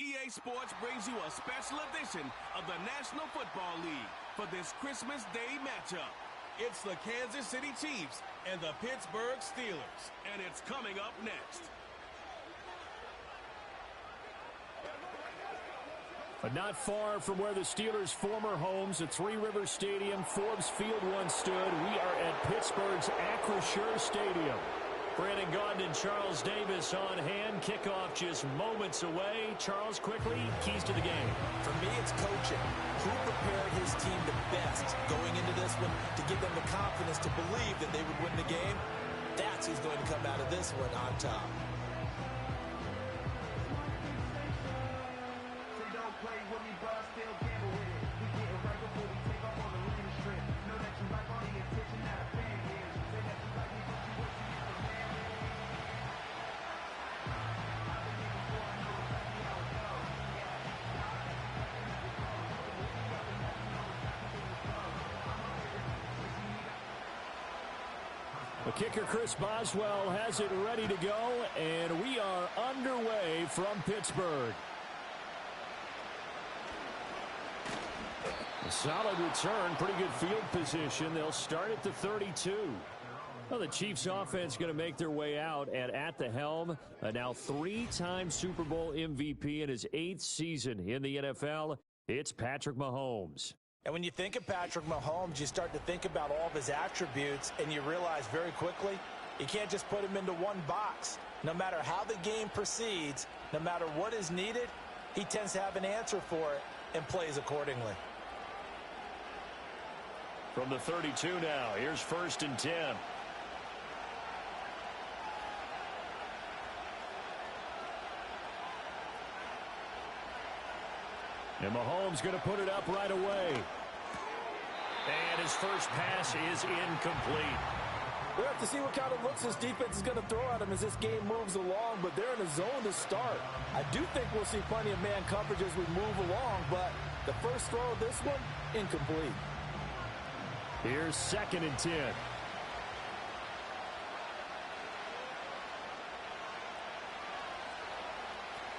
EA Sports brings you a special edition of the National Football League for this Christmas Day matchup. It's the Kansas City Chiefs and the Pittsburgh Steelers, and it's coming up next. But not far from where the Steelers' former homes at Three Rivers Stadium, Forbes Field once stood, we are at Pittsburgh's Acrisure Stadium. Brandon Gaudin and Charles Davis on hand. Kickoff just moments away. Charles, quickly, keys to the game. For me, it's coaching. Who prepared his team the best going into this one to give them the confidence to believe that they would win the game? That's who's going to come out of this one on top. The kicker, Chris Boswell, has it ready to go, and we are underway from Pittsburgh. A solid return, pretty good field position. They'll start at the 32. Well, the Chiefs offense going to make their way out, and at the helm, a now three-time Super Bowl MVP in his 8th season in the NFL, it's Patrick Mahomes. And when you think of Patrick Mahomes, you start to think about all of his attributes, and you realize very quickly, you can't just put him into one box. No matter how the game proceeds, no matter what is needed, he tends to have an answer for it and plays accordingly. From the 32 now, here's 1st and 10. And Mahomes going to put it up right away. And his first pass is incomplete. We'll have to see what kind of looks this defense is going to throw at him as this game moves along, but they're in a zone to start. I do think we'll see plenty of man coverage as we move along, but the first throw of this one, incomplete. Here's 2nd and 10.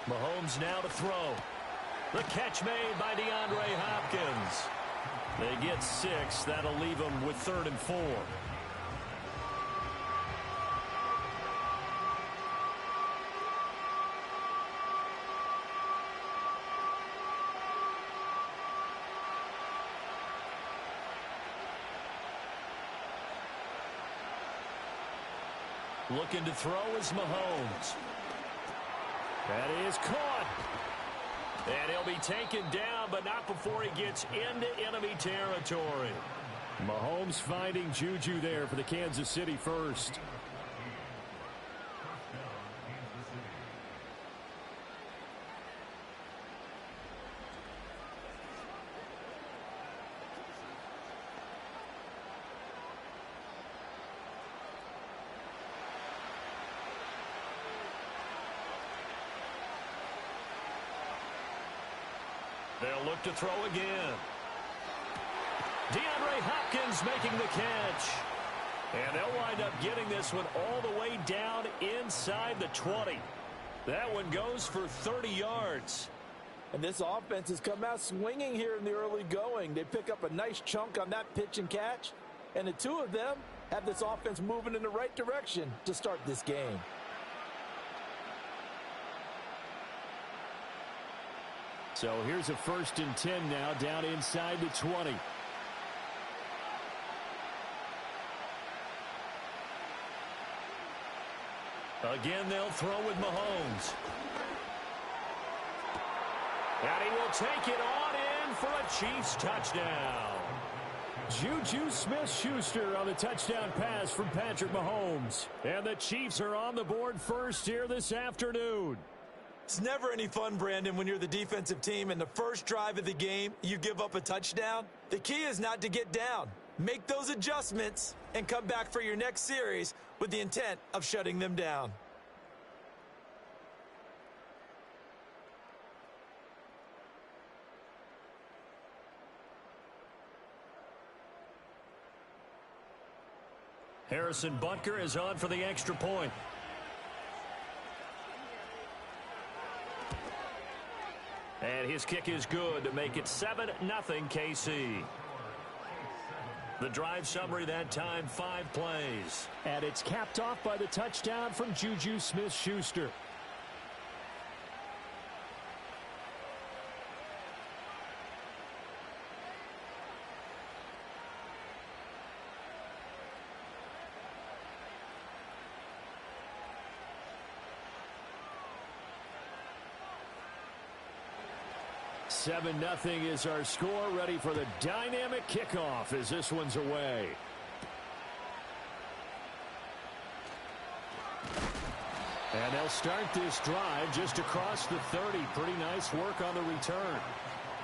Mahomes now to throw. The catch made by DeAndre Hopkins. They get 6. That'll leave them with 3rd and 4. Looking to throw is Mahomes. That is caught. And he'll be taken down, but not before he gets into enemy territory. Mahomes finding Juju there for the Kansas City first. They'll look to throw again. DeAndre Hopkins making the catch. And they'll wind up getting this one all the way down inside the 20. That one goes for 30 yards. And this offense has come out swinging here in the early going. They pick up a nice chunk on that pitch and catch. And the two of them have this offense moving in the right direction to start this game. So here's a 1st and 10 now down inside the 20. Again, they'll throw with Mahomes. And he will take it on in for a Chiefs touchdown. Juju Smith-Schuster on the touchdown pass from Patrick Mahomes. And the Chiefs are on the board first here this afternoon. It's never any fun, Brandon, when you're the defensive team and the first drive of the game, you give up a touchdown. The key is not to get down. Make those adjustments and come back for your next series with the intent of shutting them down. Harrison Butker is on for the extra point. And his kick is good to make it 7-0 KC. The drive summary that time, 5 plays. And it's capped off by the touchdown from Juju Smith-Schuster. Seven 0 is our score. Ready for the dynamic kickoff as this one's away. And they'll start this drive just across the 30. Pretty nice work on the return.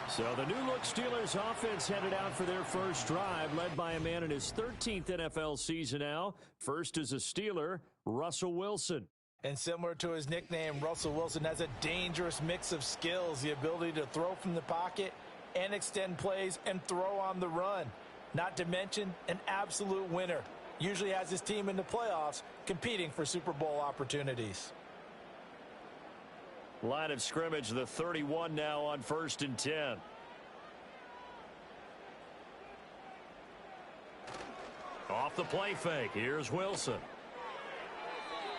So the new-look Steelers offense headed out for their first drive, led by a man in his 13th NFL season now. First as a Steeler, Russell Wilson. And similar to his nickname, Russell Wilson has a dangerous mix of skills, the ability to throw from the pocket and extend plays and throw on the run. Not to mention an absolute winner. Usually has his team in the playoffs competing for Super Bowl opportunities. Line of scrimmage, the 31 now on 1st and 10. Off the play fake, here's Wilson.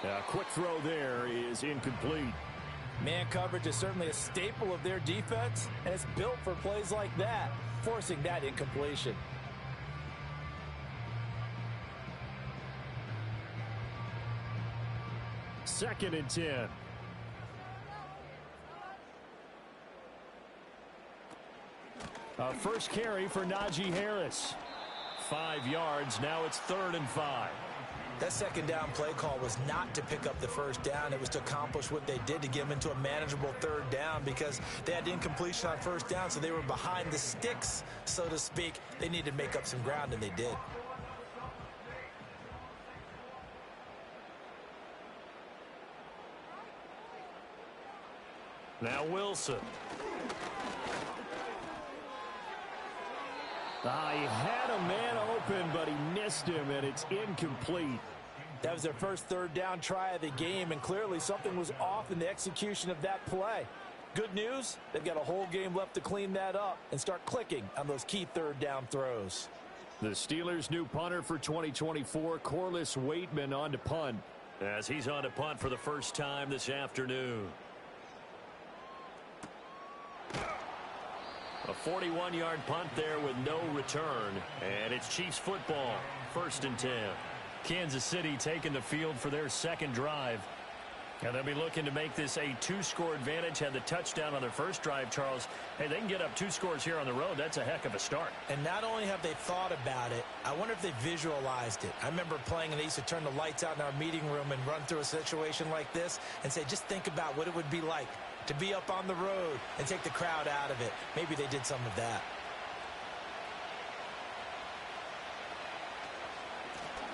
A quick throw there is incomplete. Man coverage is certainly a staple of their defense, and it's built for plays like that, forcing that incompletion. Second and 10. First carry for Najee Harris. 5 yards, now it's 3rd and 5. That second down play call was not to pick up the first down. It was to accomplish what they did to get them into a manageable 3rd down because they had incompletion on first down, so they were behind the sticks, so to speak. They needed to make up some ground, and they did. Now Wilson. He had a man open, but he missed him, and it's incomplete. That was their first 3rd down try of the game, and clearly something was off in the execution of that play. Good news, they've got a whole game left to clean that up and start clicking on those key 3rd down throws. The Steelers' new punter for 2024, Corliss Waitman, on to punt. As he's on to punt for the first time this afternoon. A 41-yard punt there with no return. And it's Chiefs football, 1st and 10. Kansas City taking the field for their second drive. And they'll be looking to make this a 2-score advantage. Had the touchdown on their first drive, Charles. Hey, they can get up 2 scores here on the road. That's a heck of a start. And not only have they thought about it, I wonder if they visualized it. I remember playing and they used to turn the lights out in our meeting room and run through a situation like this and say, just think about what it would be like to be up on the road and take the crowd out of it. Maybe they did some of that.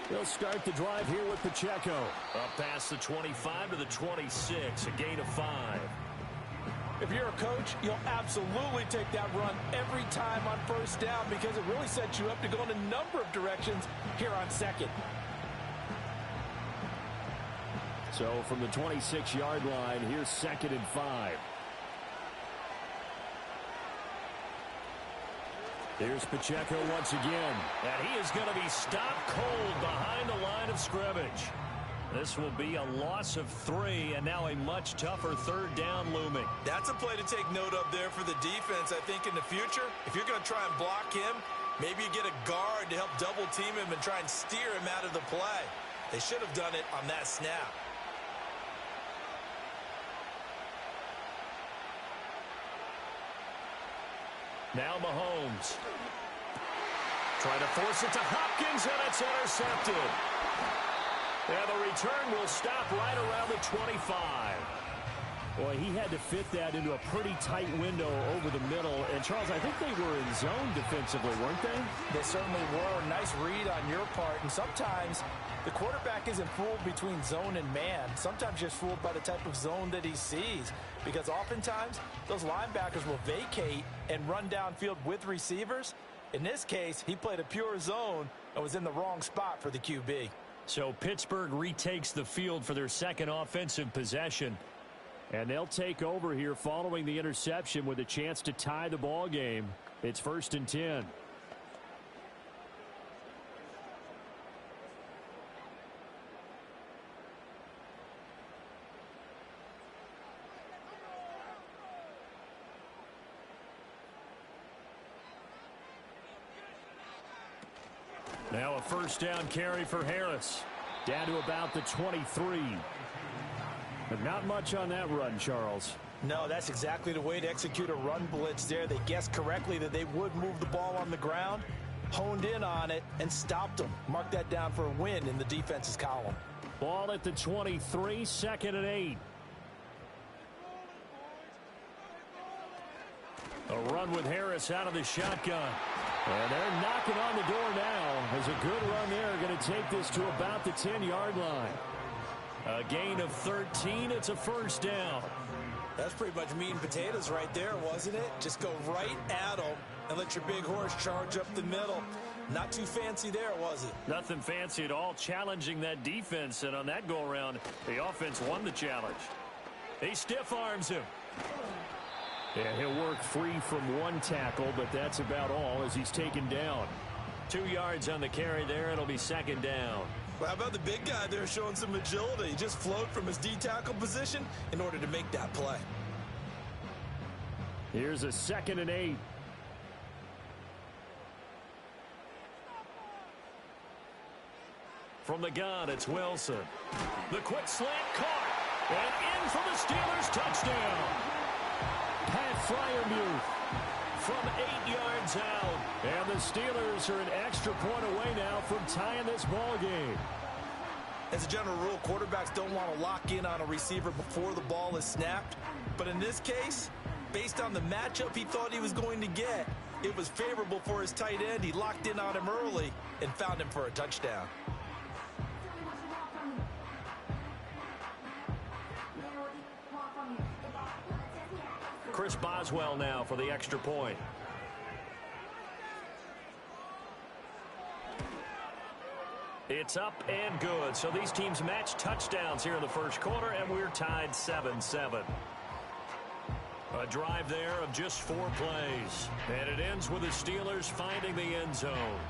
They'll start the drive here with Pacheco. Up past the 25 to the 26, a gain of 5. If you're a coach, you'll absolutely take that run every time on first down because it really sets you up to go in a number of directions here on second. So from the 26-yard line, here's 2nd and 5. Here's Pacheco once again. And he is going to be stopped cold behind the line of scrimmage. This will be a loss of 3, and now a much tougher 3rd down looming. That's a play to take note of there for the defense, I think, in the future. If you're going to try and block him, maybe you get a guard to help double-team him and try and steer him out of the play. They should have done it on that snap. Now Mahomes. Trying to force it to Hopkins, and it's intercepted. And the return will stop right around the 25. Boy, he had to fit that into a pretty tight window over the middle. And, Charles, I think they were in zone defensively, weren't they? They certainly were. Nice read on your part. And sometimes the quarterback isn't fooled between zone and man. Sometimes just fooled by the type of zone that he sees. Because oftentimes, those linebackers will vacate and run downfield with receivers. In this case, he played a pure zone and was in the wrong spot for the QB. So Pittsburgh retakes the field for their second offensive possession. And they'll take over here following the interception with a chance to tie the ball game. It's 1st and 10. Now a 1st down carry for Harris. Down to about the 23. But not much on that run, Charles. No, that's exactly the way to execute a run blitz there. They guessed correctly that they would move the ball on the ground, honed in on it, and stopped them. Mark that down for a win in the defense's column. Ball at the 23, 2nd and 8. A run with Harris out of the shotgun. And they're knocking on the door now. There's a good run there. Going to take this to about the 10-yard line. A gain of 13. It's a 1st down. That's pretty much meat and potatoes right there, wasn't it? Just go right at them and let your big horse charge up the middle. Not too fancy there, was it? Nothing fancy at all. Challenging that defense. And on that go-around, the offense won the challenge. He stiff-arms him. Yeah, he'll work free from one tackle, but that's about all as he's taken down. 2 yards on the carry there. It'll be 2nd down. Well, how about the big guy there showing some agility? He just float from his D-tackle position in order to make that play. Here's a 2nd and 8. From the gun, it's Wilson. The quick slant caught. And in for the Steelers touchdown. Pat Freiermuth from 8 yards out. And the Steelers are an extra point away now from tying this ball game. As a general rule, quarterbacks don't want to lock in on a receiver before the ball is snapped. But in this case, based on the matchup he thought he was going to get, it was favorable for his tight end. He locked in on him early and found him for a touchdown. Chris Boswell now for the extra point. It's up and good. So these teams match touchdowns here in the first quarter, and we're tied 7-7. A drive there of just 4 plays. And it ends with the Steelers finding the end zone.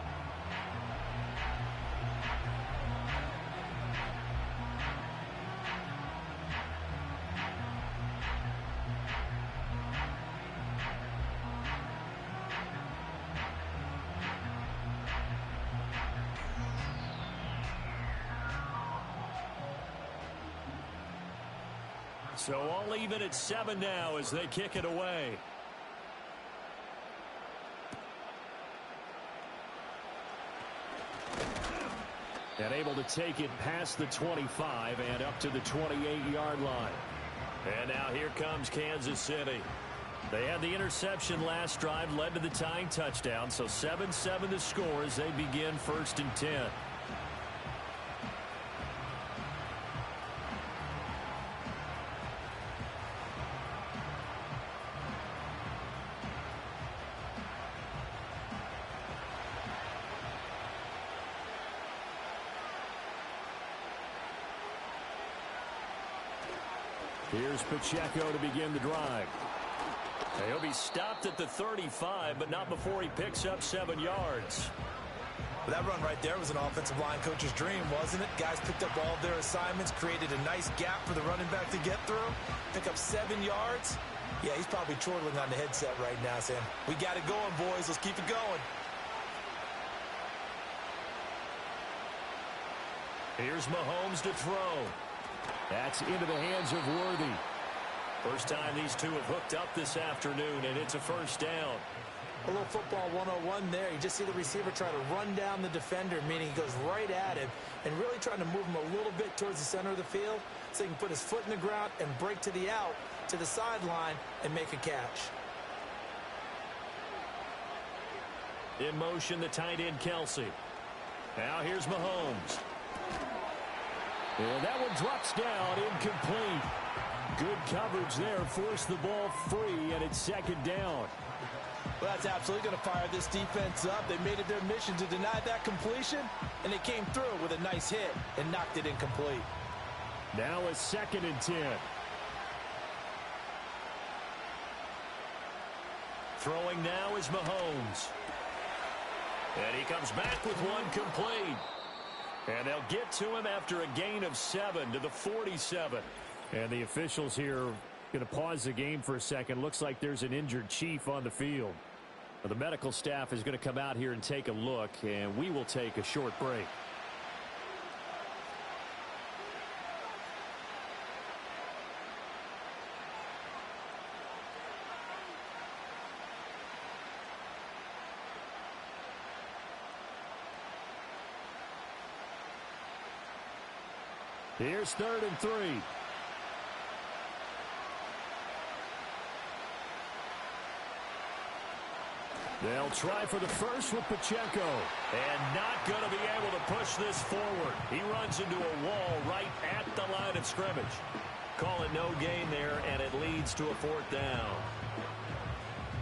So all even at 7 now as they kick it away. And able to take it past the 25 and up to the 28-yard line. And now here comes Kansas City. They had the interception last drive, led to the tying touchdown. So 7-7 the score as they begin 1st and 10. Here's Pacheco to begin the drive. He'll be stopped at the 35, but not before he picks up 7 yards. That run right there was an offensive line coach's dream, wasn't it? Guys picked up all of their assignments, created a nice gap for the running back to get through, pick up 7 yards. Yeah, he's probably chortling on the headset right now saying, we got it going, boys. Let's keep it going. Here's Mahomes to throw. That's into the hands of Worthy. First time these two have hooked up this afternoon, and it's a 1st down. A little football 101 there. You just see the receiver try to run down the defender, meaning he goes right at him and really trying to move him a little bit towards the center of the field so he can put his foot in the ground and break to the out, to the sideline, and make a catch. In motion, the tight end, Kelsey. Now here's Mahomes. And that one drops down, incomplete. Good coverage there, forced the ball free, and it's 2nd down. Well, that's absolutely going to fire this defense up. They made it their mission to deny that completion, and they came through with a nice hit and knocked it incomplete. Now a 2nd and 10. Throwing now is Mahomes. And he comes back with one complete. And they'll get to him after a gain of 7 to the 47. And the officials here going to pause the game for a second. Looks like there's an injured Chief on the field. Well, the medical staff is going to come out here and take a look, and we will take a short break. Here's 3rd and 3. They'll try for the first with Pacheco. And not going to be able to push this forward. He runs into a wall right at the line of scrimmage. Call it no gain there, and it leads to a 4th down.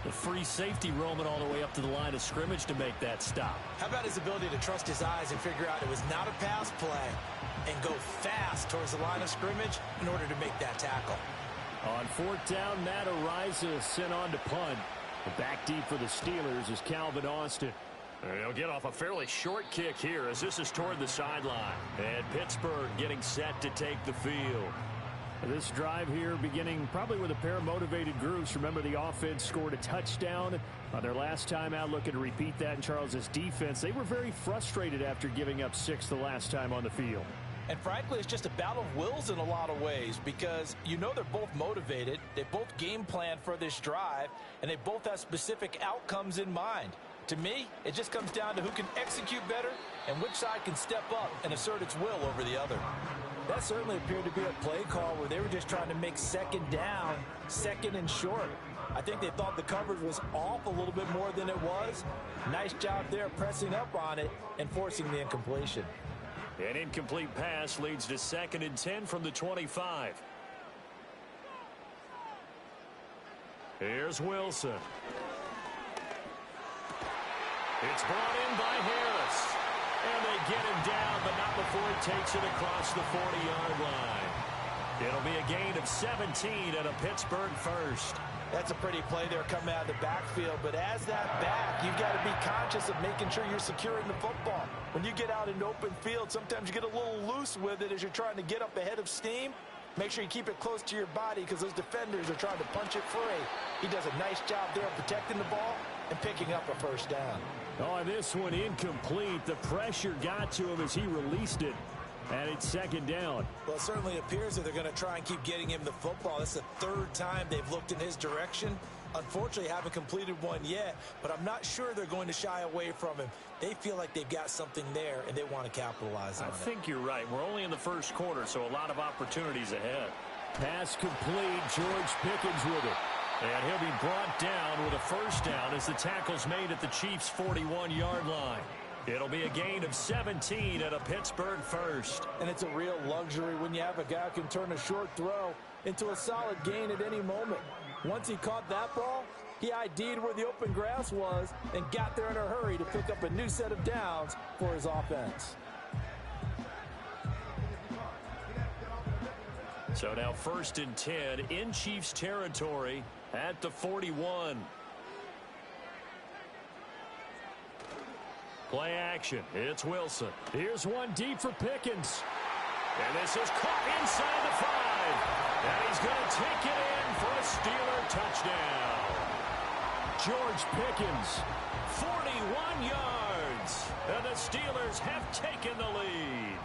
The free safety roaming all the way up to the line of scrimmage to make that stop. How about his ability to trust his eyes and figure out it was not a pass play and go fast towards the line of scrimmage in order to make that tackle. On 4th down, Matt Araiza sent on to punt. Back deep for the Steelers is Calvin Austin. He'll get off a fairly short kick here as this is toward the sideline. And Pittsburgh getting set to take the field. This drive here beginning probably with a pair of motivated groups. Remember, the offense scored a touchdown on their last time out, looking to repeat that in Charles's defense. They were very frustrated after giving up 6 the last time on the field. And frankly, it's just a battle of wills in a lot of ways because you know they're both motivated, they both game plan for this drive, and they both have specific outcomes in mind. To me, it just comes down to who can execute better and which side can step up and assert its will over the other. That certainly appeared to be a play call where they were just trying to make 2nd down, 2nd and short. I think they thought the coverage was off a little bit more than it was. Nice job there pressing up on it and forcing the incompletion. An incomplete pass leads to 2nd and 10 from the 25. Here's Wilson. It's brought in by Harris. And they get him down, but not before he takes it across the 40-yard line. It'll be a gain of 17 and a Pittsburgh first. That's a pretty play there coming out of the backfield, but as that back, you've got to be conscious of making sure you're securing the football. When you get out in open field, sometimes you get a little loose with it as you're trying to get up ahead of steam. Make sure you keep it close to your body because those defenders are trying to punch it free. He does a nice job there of protecting the ball and picking up a 1st down. Oh, this one incomplete. The pressure got to him as he released it. And it's 2nd down. Well, it certainly appears that they're going to try and keep getting him the football. This is the 3rd time they've looked in his direction. Unfortunately, haven't completed one yet, but I'm not sure they're going to shy away from him. They feel like they've got something there, and they want to capitalize on it. I think you're right. We're only in the 1st quarter, so a lot of opportunities ahead. Pass complete. George Pickens with it. And he'll be brought down with a 1st down as the tackle's made at the Chiefs' 41-yard line. It'll be a gain of 17 and a Pittsburgh first. And it's a real luxury when you have a guy who can turn a short throw into a solid gain at any moment. Once he caught that ball, he ID'd where the open grass was and got there in a hurry to pick up a new set of downs for his offense. So now 1st and 10 in Chiefs territory at the 41. Play action. It's Wilson. Here's one deep for Pickens. And this is caught inside the 5. And he's going to take it in for a Steeler touchdown. George Pickens. 41 yards. And the Steelers have taken the lead.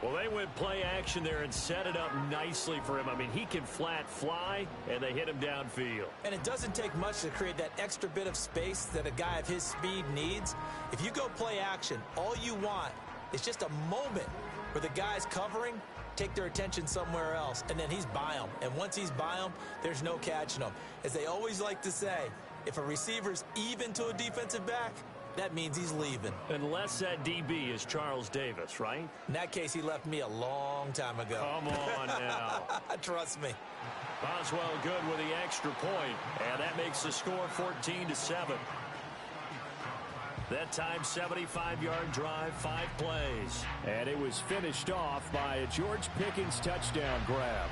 Well, they went play action there and set it up nicely for him. I mean, he can flat fly, and they hit him downfield. And it doesn't take much to create that extra bit of space that a guy of his speed needs. If you go play action, all you want is just a moment where the guys covering take their attention somewhere else, and then he's by them. And once he's by them, there's no catching them. As they always like to say, if a receiver's even to a defensive back, that means he's leaving. Unless that DB is Charles Davis, right? In that case, he left me a long time ago. Come on now. Trust me. Boswell good with the extra point, and that makes the score 14-7. That time, 75-yard drive, 5 plays. And it was finished off by a George Pickens touchdown grab.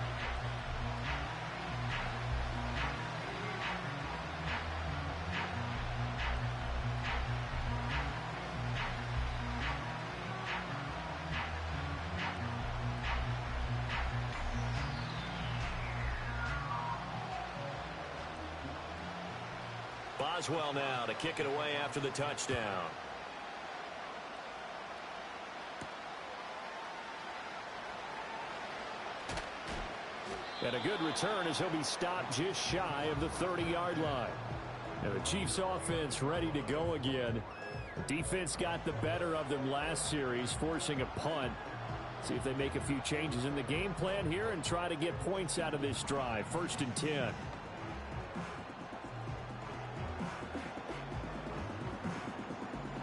Boswell now to kick it away after the touchdown. And a good return as he'll be stopped just shy of the 30-yard line. And the Chiefs offense ready to go again. Defense got the better of them last series, forcing a punt. See if they make a few changes in the game plan here and try to get points out of this drive. 1st and 10.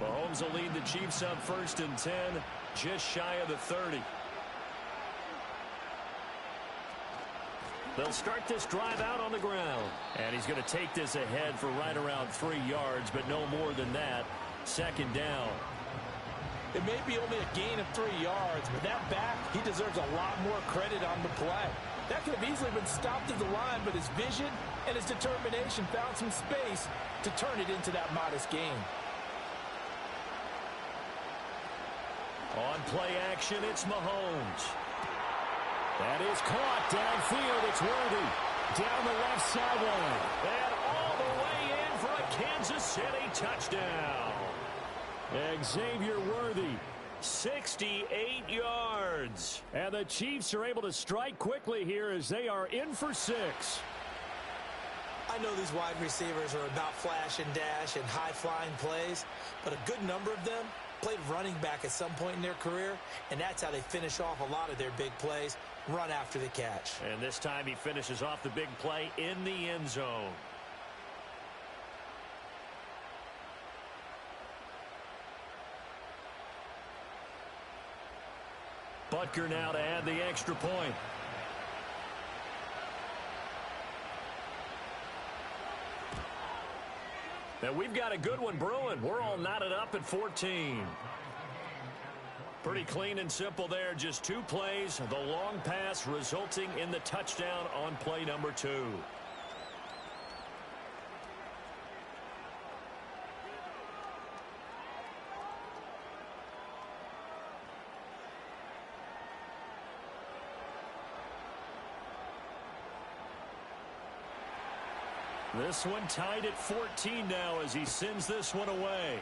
Mahomes will lead the Chiefs up 1st and 10, just shy of the 30. They'll start this drive out on the ground. And he's going to take this ahead for right around 3 yards, but no more than that. 2nd down. It may be only a gain of 3 yards, but that back, he deserves a lot more credit on the play. That could have easily been stopped at the line, but his vision and his determination found some space to turn it into that modest gain. On play action, it's Mahomes. That is caught downfield. It's Worthy. Down the left sideline. And all the way in for a Kansas City touchdown. Xavier Worthy, 68 yards. And the Chiefs are able to strike quickly here as they are in for 6. I know these wide receivers are about flash and dash and high-flying plays, but a good number of them played running back at some point in their career, and that's how they finish off a lot of their big plays, run after the catch. And this time he finishes off the big play in the end zone. Butker now to add the extra point. And we've got a good one brewing. We're all knotted up at 14. Pretty clean and simple there. Just 2 plays. The long pass resulting in the touchdown on play number 2. This one tied at 14 now as he sends this one away.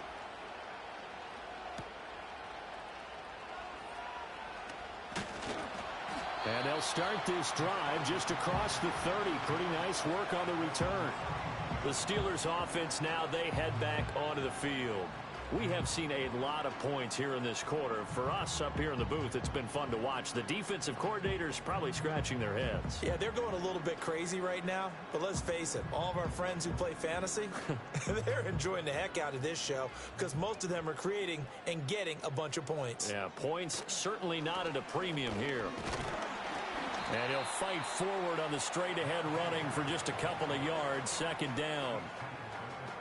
And they'll start this drive just across the 30. Pretty nice work on the return. The Steelers offense now, they head back onto the field. We have seen a lot of points here in this quarter. For us up here in the booth, it's been fun to watch. The defensive coordinators probably scratching their heads. Yeah, they're going a little bit crazy right now. But let's face it, all of our friends who play fantasy, they're enjoying the heck out of this show because most of them are creating and getting a bunch of points. Yeah, points certainly not at a premium here. And he'll fight forward on the straight-ahead running for just a couple of yards. 2nd down.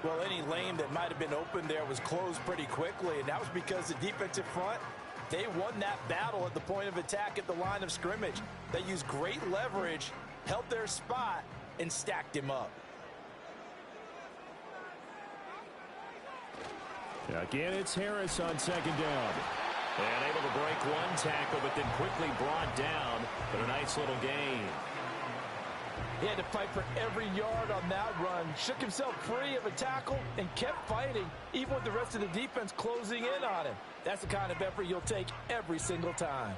Well, any lane that might have been open there was closed pretty quickly, and that was because the defensive front, they won that battle at the point of attack at the line of scrimmage. They used great leverage, held their spot, and stacked him up. Again, it's Harris on 2nd down. And able to break one tackle, but then quickly brought down. But a nice little gain. He had to fight for every yard on that run. Shook himself free of a tackle and kept fighting, even with the rest of the defense closing in on him. That's the kind of effort you'll take every single time.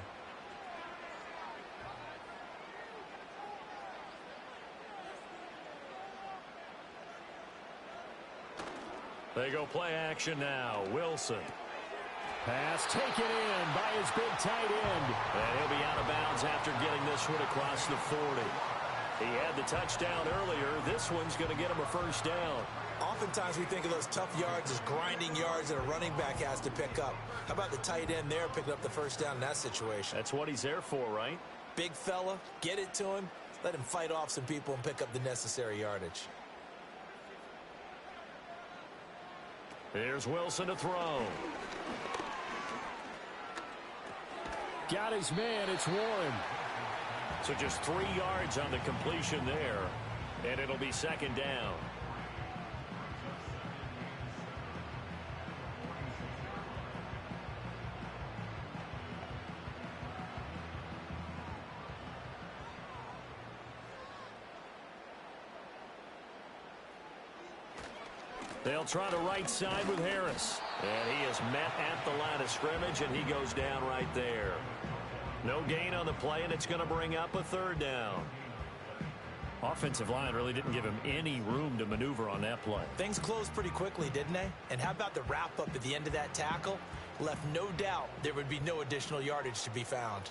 They go play action now. Wilson. Pass taken in by his big tight end. And he'll be out of bounds after getting this one across the 40. He had the touchdown earlier. This one's going to get him a 1st down. Oftentimes we think of those tough yards as grinding yards that a running back has to pick up. How about the tight end there picking up the 1st down in that situation? That's what he's there for, right? Big fella, get it to him, let him fight off some people and pick up the necessary yardage. Here's Wilson to throw. Got his man. It's Warren. So just 3 yards on the completion there. And it'll be 2nd down. They'll try the right side with Harris. And he is met at the line of scrimmage, and he goes down right there. No gain on the play, and it's going to bring up a third down. Offensive line really didn't give him any room to maneuver on that play. Things closed pretty quickly, didn't they? And how about the wrap-up at the end of that tackle? Left no doubt there would be no additional yardage to be found.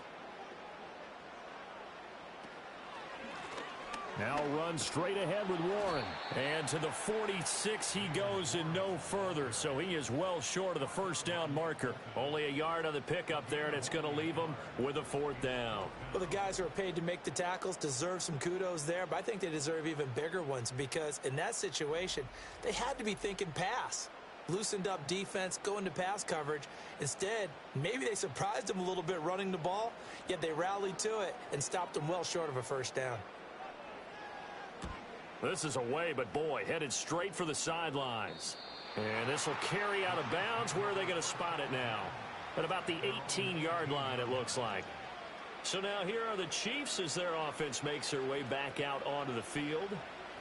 Now run straight ahead with Warren. And to the 46 he goes and no further, so he is well short of the first down marker. Only a yard on the pickup there, and it's going to leave him with a fourth down. Well, the guys who are paid to make the tackles deserve some kudos there, but I think they deserve even bigger ones because in that situation, they had to be thinking pass. Loosened up defense, going to pass coverage. Instead, maybe they surprised them a little bit running the ball, yet they rallied to it and stopped them well short of a first down. This is away, but boy, headed straight for the sidelines. And this will carry out of bounds. Where are they going to spot it now? At about the 18-yard line, it looks like. So now here are the Chiefs as their offense makes their way back out onto the field.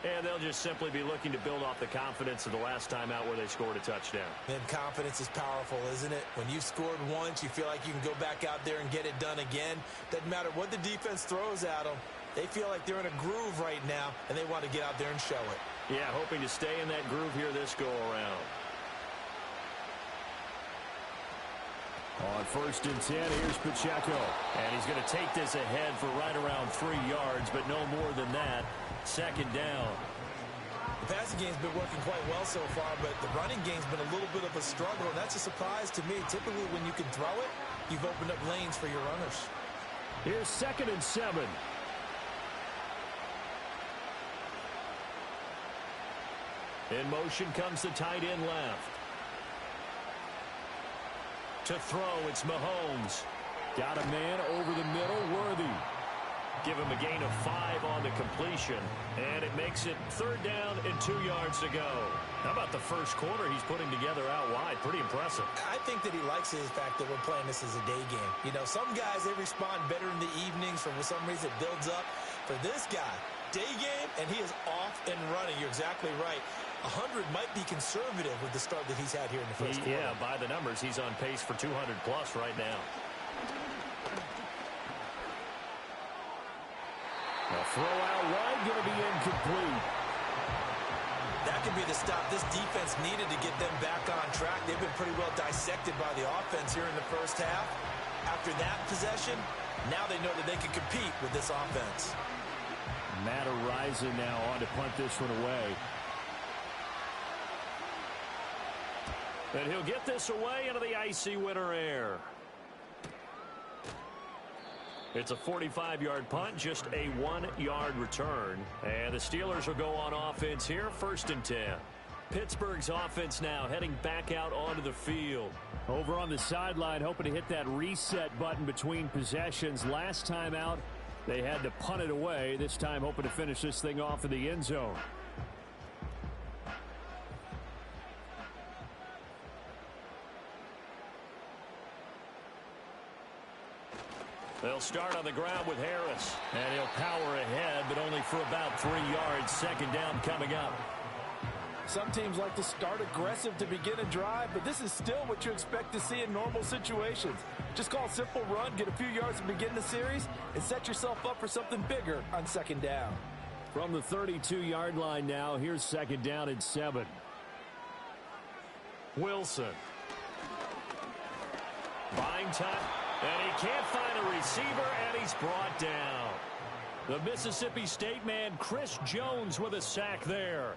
And they'll just simply be looking to build off the confidence of the last time out where they scored a touchdown. And confidence is powerful, isn't it? When you've scored once, you feel like you can go back out there and get it done again. Doesn't matter what the defense throws at them. They feel like they're in a groove right now, and they want to get out there and show it. Yeah, hoping to stay in that groove here this go-around. On 1st and 10, here's Pacheco. And he's going to take this ahead for right around 3 yards, but no more than that. Second down. The passing game's been working quite well so far, but the running game's been a little bit of a struggle, and that's a surprise to me. Typically, when you can throw it, you've opened up lanes for your runners. Here's 2nd and 7. In motion comes the tight end left. To throw, it's Mahomes. Got a man over the middle, Worthy. Give him a gain of 5 on the completion. And it makes it 3rd down and 2 yards to go. How about the first quarter he's putting together out wide? Pretty impressive. I think that he likes the fact that we're playing this as a day game. You know, some guys, they respond better in the evenings. For some reason, it builds up. For this guy, day game, and he is off and running. You're exactly right. 100 might be conservative with the start that he's had here in the first quarter. Yeah, by the numbers, he's on pace for 200-plus right now. A throw out wide, going to be incomplete. That could be the stop this defense needed to get them back on track. They've been pretty well dissected by the offense here in the first half. After that possession, now they know that they can compete with this offense. Matt Araiza now on to punt this one away. And he'll get this away into the icy winter air. It's a 45-yard punt, just a 1-yard return. And the Steelers will go on offense here, 1st and 10. Pittsburgh's offense now heading back out onto the field. Over on the sideline, hoping to hit that reset button between possessions. Last time out, they had to punt it away. This time, hoping to finish this thing off in the end zone. They'll start on the ground with Harris. And he'll power ahead, but only for about 3 yards. Second down coming up. Some teams like to start aggressive to begin a drive, but this is still what you expect to see in normal situations. Just call a simple run, get a few yards to begin the series, and set yourself up for something bigger on 2nd down. From the 32-yard line now, here's 2nd down and 7. Wilson. Buying time. And he can't find a receiver, and he's brought down. The Mississippi State man, Chris Jones, with a sack there.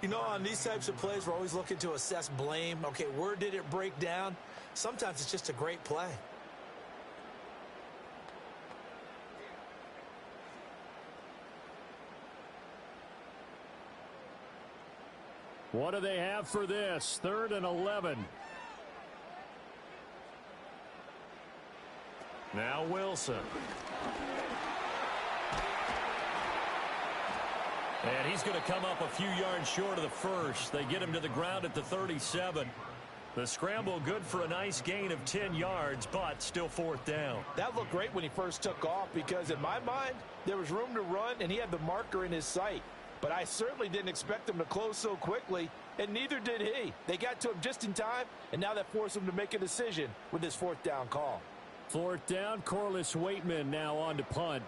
You know, on these types of plays, we're always looking to assess blame. Okay, where did it break down? Sometimes it's just a great play. What do they have for this? 3rd and 11. Now Wilson. And he's going to come up a few yards short of the first. They get him to the ground at the 37. The scramble good for a nice gain of 10 yards, but still 4th down. That looked great when he first took off because in my mind, there was room to run and he had the marker in his sight. but I certainly didn't expect them to close so quickly, and neither did he. They got to him just in time, and now that forced him to make a decision with his fourth down call. Fourth down, Corliss Waitman now on to punt.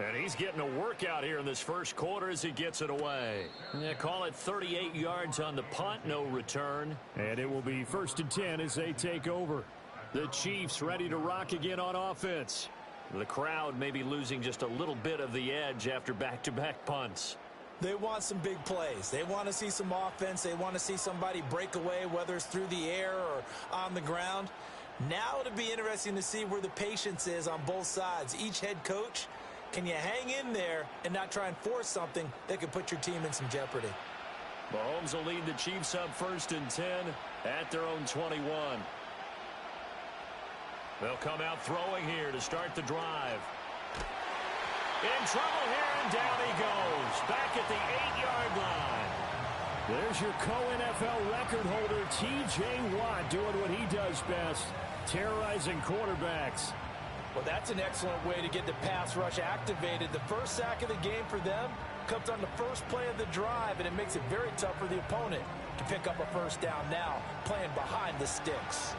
And he's getting a workout here in this first quarter as he gets it away. Yeah, call it 38 yards on the punt, no return. And it will be 1st and 10 as they take over. The Chiefs ready to rock again on offense. The crowd may be losing just a little bit of the edge after back-to-back punts. They want some big plays. They want to see some offense. They want to see somebody break away, whether it's through the air or on the ground. Now it'll be interesting to see where the patience is on both sides. Each head coach, can you hang in there and not try and force something that could put your team in some jeopardy? Mahomes will lead the Chiefs up 1st and 10 at their own 21. They'll come out throwing here to start the drive. In trouble here, and down he goes. Back at the 8-yard line. There's your co-NFL record holder, T.J. Watt, doing what he does best, terrorizing quarterbacks. Well, that's an excellent way to get the pass rush activated. The first sack of the game for them comes on the first play of the drive, and it makes it very tough for the opponent to pick up a first down now, playing behind the sticks.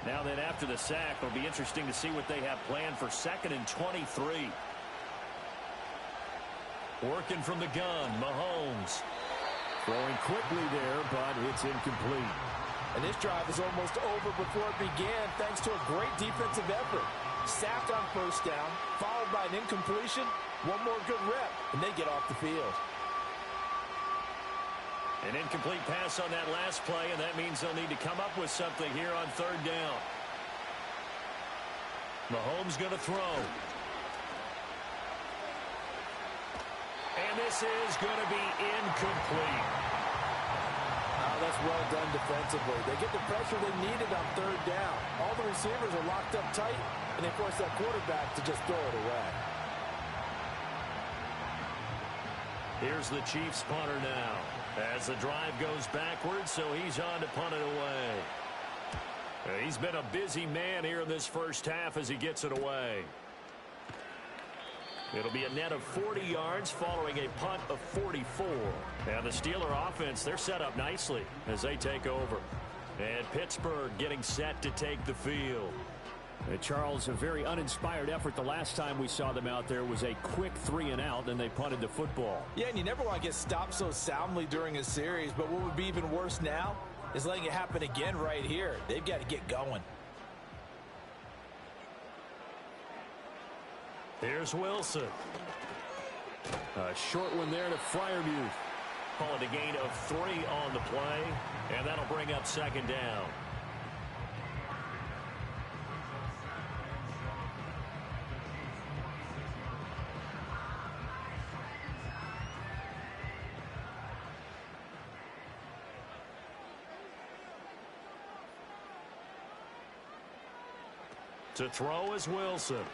Now then, after the sack, it'll be interesting to see what they have planned for 2nd and 23. Working from the gun, Mahomes. Throwing quickly there, but it's incomplete. And this drive is almost over before it began thanks to a great defensive effort. Sacked on first down, followed by an incompletion, one more good rep, and they get off the field. An incomplete pass on that last play, and that means they'll need to come up with something here on 3rd down. Mahomes going to throw. And this is going to be incomplete. Oh, that's well done defensively. They get the pressure they needed on 3rd down. All the receivers are locked up tight, and they force that quarterback to just throw it away. Here's the Chiefs punter now. As the drive goes backwards, so he's on to punt it away. He's been a busy man here in this first half as he gets it away. It'll be a net of 40 yards following a punt of 44. And the Steeler offense, they're set up nicely as they take over. And Pittsburgh getting set to take the field. Charles, a very uninspired effort. The last time we saw them out there was a quick 3-and-out, and they punted the football. Yeah, and you never want to get stopped so soundly during a series, but what would be even worse now is letting it happen again right here. They've got to get going. Here's Wilson. A short one there to Freiermuth. Call it a gain of 3 on the play, and that'll bring up 2nd down. To throw is Wilson.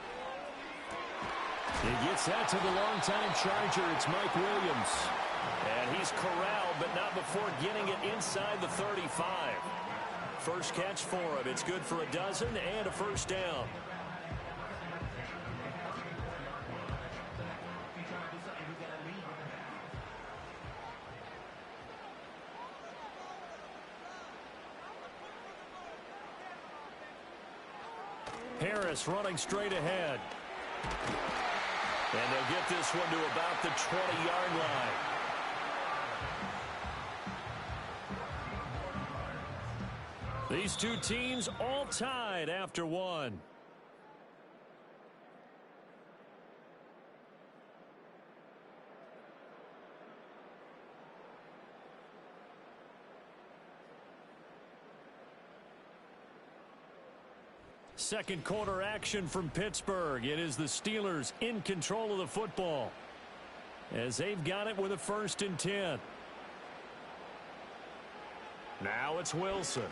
He gets that to the longtime Charger. It's Mike Williams. And he's corralled, but not before getting it inside the 35. First catch for him. It's good for a dozen and a first down. Harris running straight ahead. And they'll get this one to about the 20-yard line. These two teams all tied after one. Second quarter action from Pittsburgh. It is the Steelers in control of the football as they've got it with a 1st and 10. Now it's Wilson.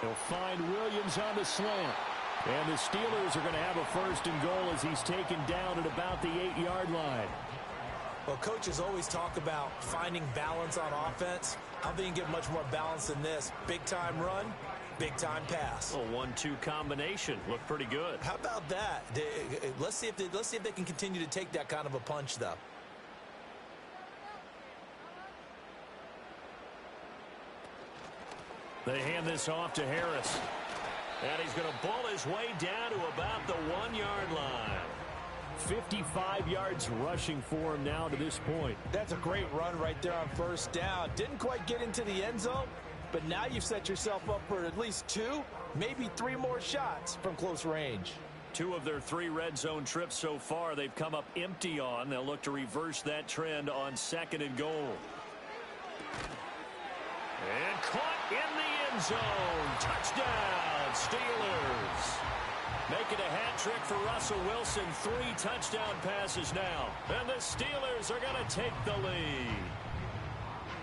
He'll find Williams on the slant. And the Steelers are going to have a 1st and goal as he's taken down at about the 8-yard line. Well, coaches always talk about finding balance on offense. I don't think you can get much more balance than this. Big-time run, big-time pass. A 1-2 combination. Looked pretty good. How about that? Let's see if they can continue to take that kind of a punch, though. They hand this off to Harris. And he's going to bull his way down to about the 1-yard line. 55 yards rushing for him now to this point. That's a great run right there on first down. Didn't quite get into the end zone, but now you've set yourself up for at least 2, maybe 3 more shots from close range. 2 of their 3 red zone trips so far they've come up empty on. They'll look to reverse that trend on 2nd and goal. And caught in the end zone. Touchdown, Steelers. Making a hat trick for Russell Wilson. 3 touchdown passes now. And the Steelers are going to take the lead.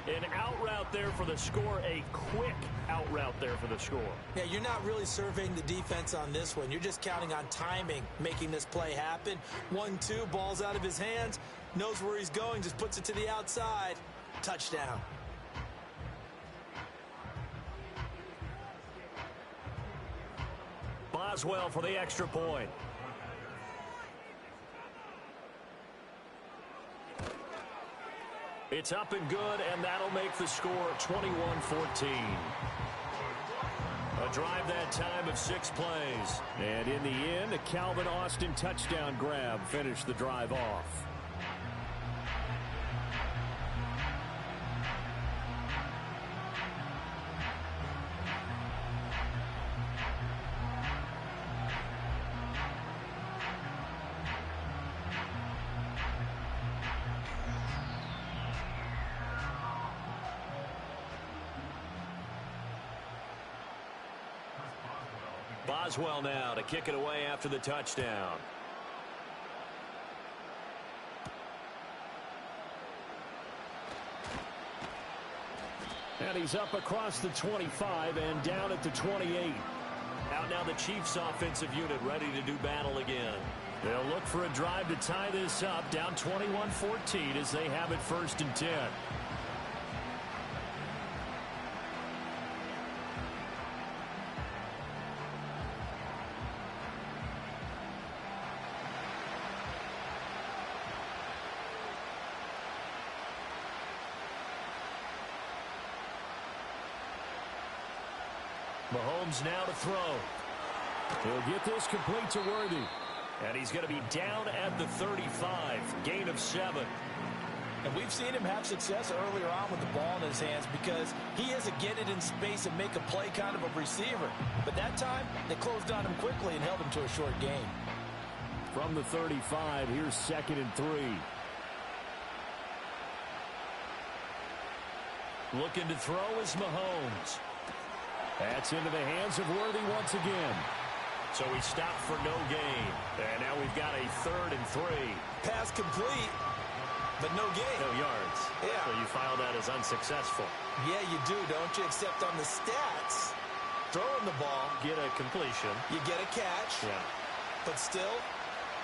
An out route there for the score. A quick out route there for the score. Yeah, you're not really surveying the defense on this one. You're just counting on timing, making this play happen. 1-2, ball's out of his hands. Knows where he's going, just puts it to the outside. Touchdown. Boswell for the extra point. It's up and good, and that'll make the score 21-14. A drive that time of 6 plays. And in the end, a Calvin Austin touchdown grab finished the drive off. Boswell now to kick it away after the touchdown. And he's up across the 25 and down at the 28. Out now the Chiefs offensive unit ready to do battle again. They'll look for a drive to tie this up, down 21-14 as they have it 1st and 10. Mahomes now to throw. He'll get this complete to Worthy. And he's going to be down at the 35. Gain of 7. And we've seen him have success earlier on with the ball in his hands because he is a get it in space and make a play kind of a receiver. But that time, they closed on him quickly and held him to a short gain. From the 35, here's 2nd and 3. Looking to throw is Mahomes. That's into the hands of Worthy once again. So he stopped for no gain. And now we've got a 3rd and 3. Pass complete, but no gain. No yards. Yeah. So you file that as unsuccessful. Yeah, you do, don't you? Except on the stats, throwing the ball. Get a completion. You get a catch. Yeah. But still,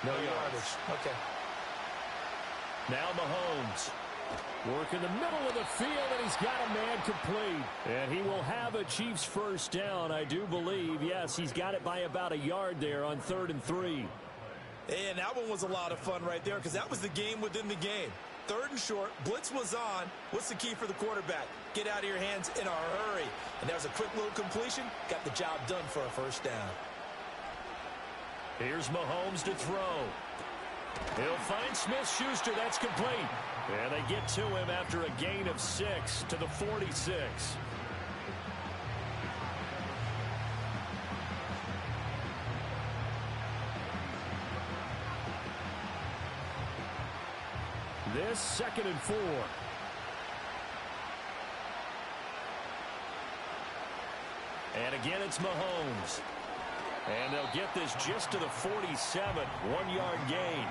no yardage. Okay. Now Mahomes. Work in the middle of the field, and he's got a man complete. And he will have a Chiefs 1st down, I do believe. Yes, he's got it by about a yard there on 3rd and 3. And that one was a lot of fun right there because that was the game within the game. 3rd and short, blitz was on. What's the key for the quarterback? Get out of your hands in a hurry. And there's a quick little completion. Got the job done for a 1st down. Here's Mahomes to throw. He'll find Smith-Schuster. That's complete. And they get to him after a gain of 6 to the 46. This 2nd and 4. And again, it's Mahomes. And they'll get this just to the 47. 1-yard gain.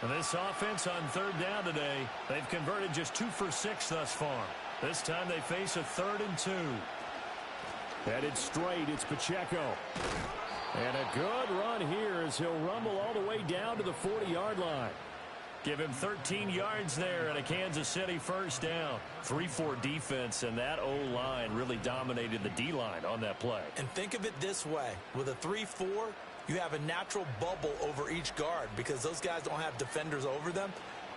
And this offense on 3rd down today, they've converted just 2 for 6 thus far. This time they face a 3rd and 2. Headed straight, it's Pacheco. And a good run here as he'll rumble all the way down to the 40-yard line. Give him 13 yards there and a Kansas City first down. 3-4 defense, and that O-line really dominated the D-line on that play. And think of it this way. With a 3-4, you have a natural bubble over each guard because those guys don't have defenders over them.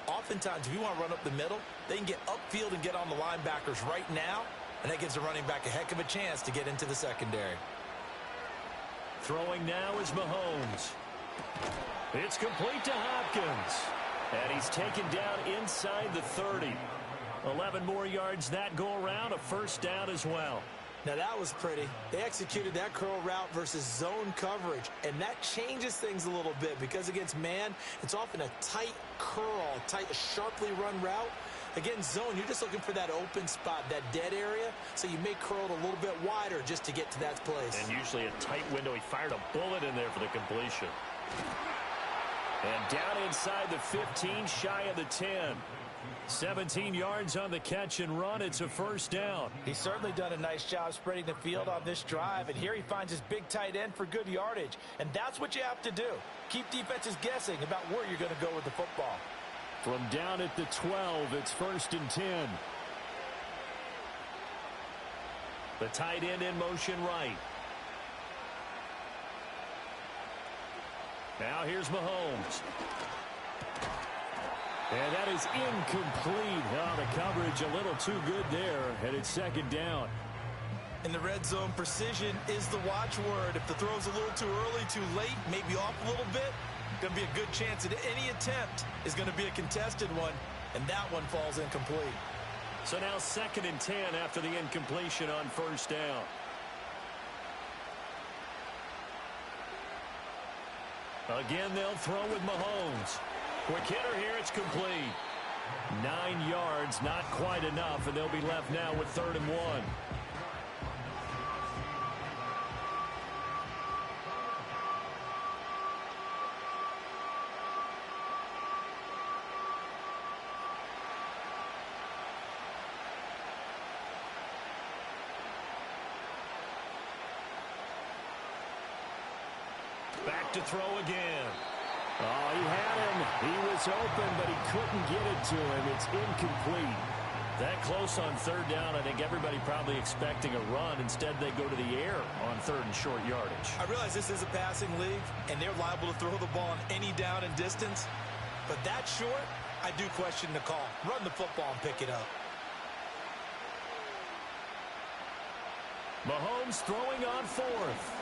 Oftentimes, if you want to run up the middle, they can get upfield and get on the linebackers right now, and that gives the running back a heck of a chance to get into the secondary. Throwing now is Mahomes. It's complete to Hopkins. And he's taken down inside the 30. 11 more yards that go around, a first down as well. Now that was pretty. They executed that curl route versus zone coverage, and that changes things a little bit because against man, it's often a tight curl, tight, sharply run route. Against zone, you're just looking for that open spot, that dead area, so you may curl it a little bit wider just to get to that place. And usually a tight window. He fired a bullet in there for the completion. And down inside the 15, shy of the 10. 17 yards on the catch and run. It's a first down. He's certainly done a nice job spreading the field on this drive, and here he finds his big tight end for good yardage. And that's what you have to do. Keep defenses guessing about where you're going to go with the football. From down at the 12, it's 1st and 10. The tight end in motion right. Now here's Mahomes. And that is incomplete. Oh, the coverage a little too good there, and it's 2nd down. In the red zone, precision is the watchword. If the throw's a little too early, too late, maybe off a little bit, going to be a good chance that any attempt is going to be a contested one, and that one falls incomplete. So now 2nd and 10 after the incompletion on first down. Again, they'll throw with Mahomes. Quick hitter here, it's complete. 9 yards, not quite enough, and they'll be left now with 3rd and 1. Back to throw again. Oh, he had him. He was open, but he couldn't get it to him. It's incomplete. That close on 3rd down, I think everybody probably expecting a run. Instead, they go to the air on 3rd and short yardage. I realize this is a passing league, and they're liable to throw the ball on any down and distance. But that short, I do question the call. Run the football and pick it up. Mahomes throwing on 4th.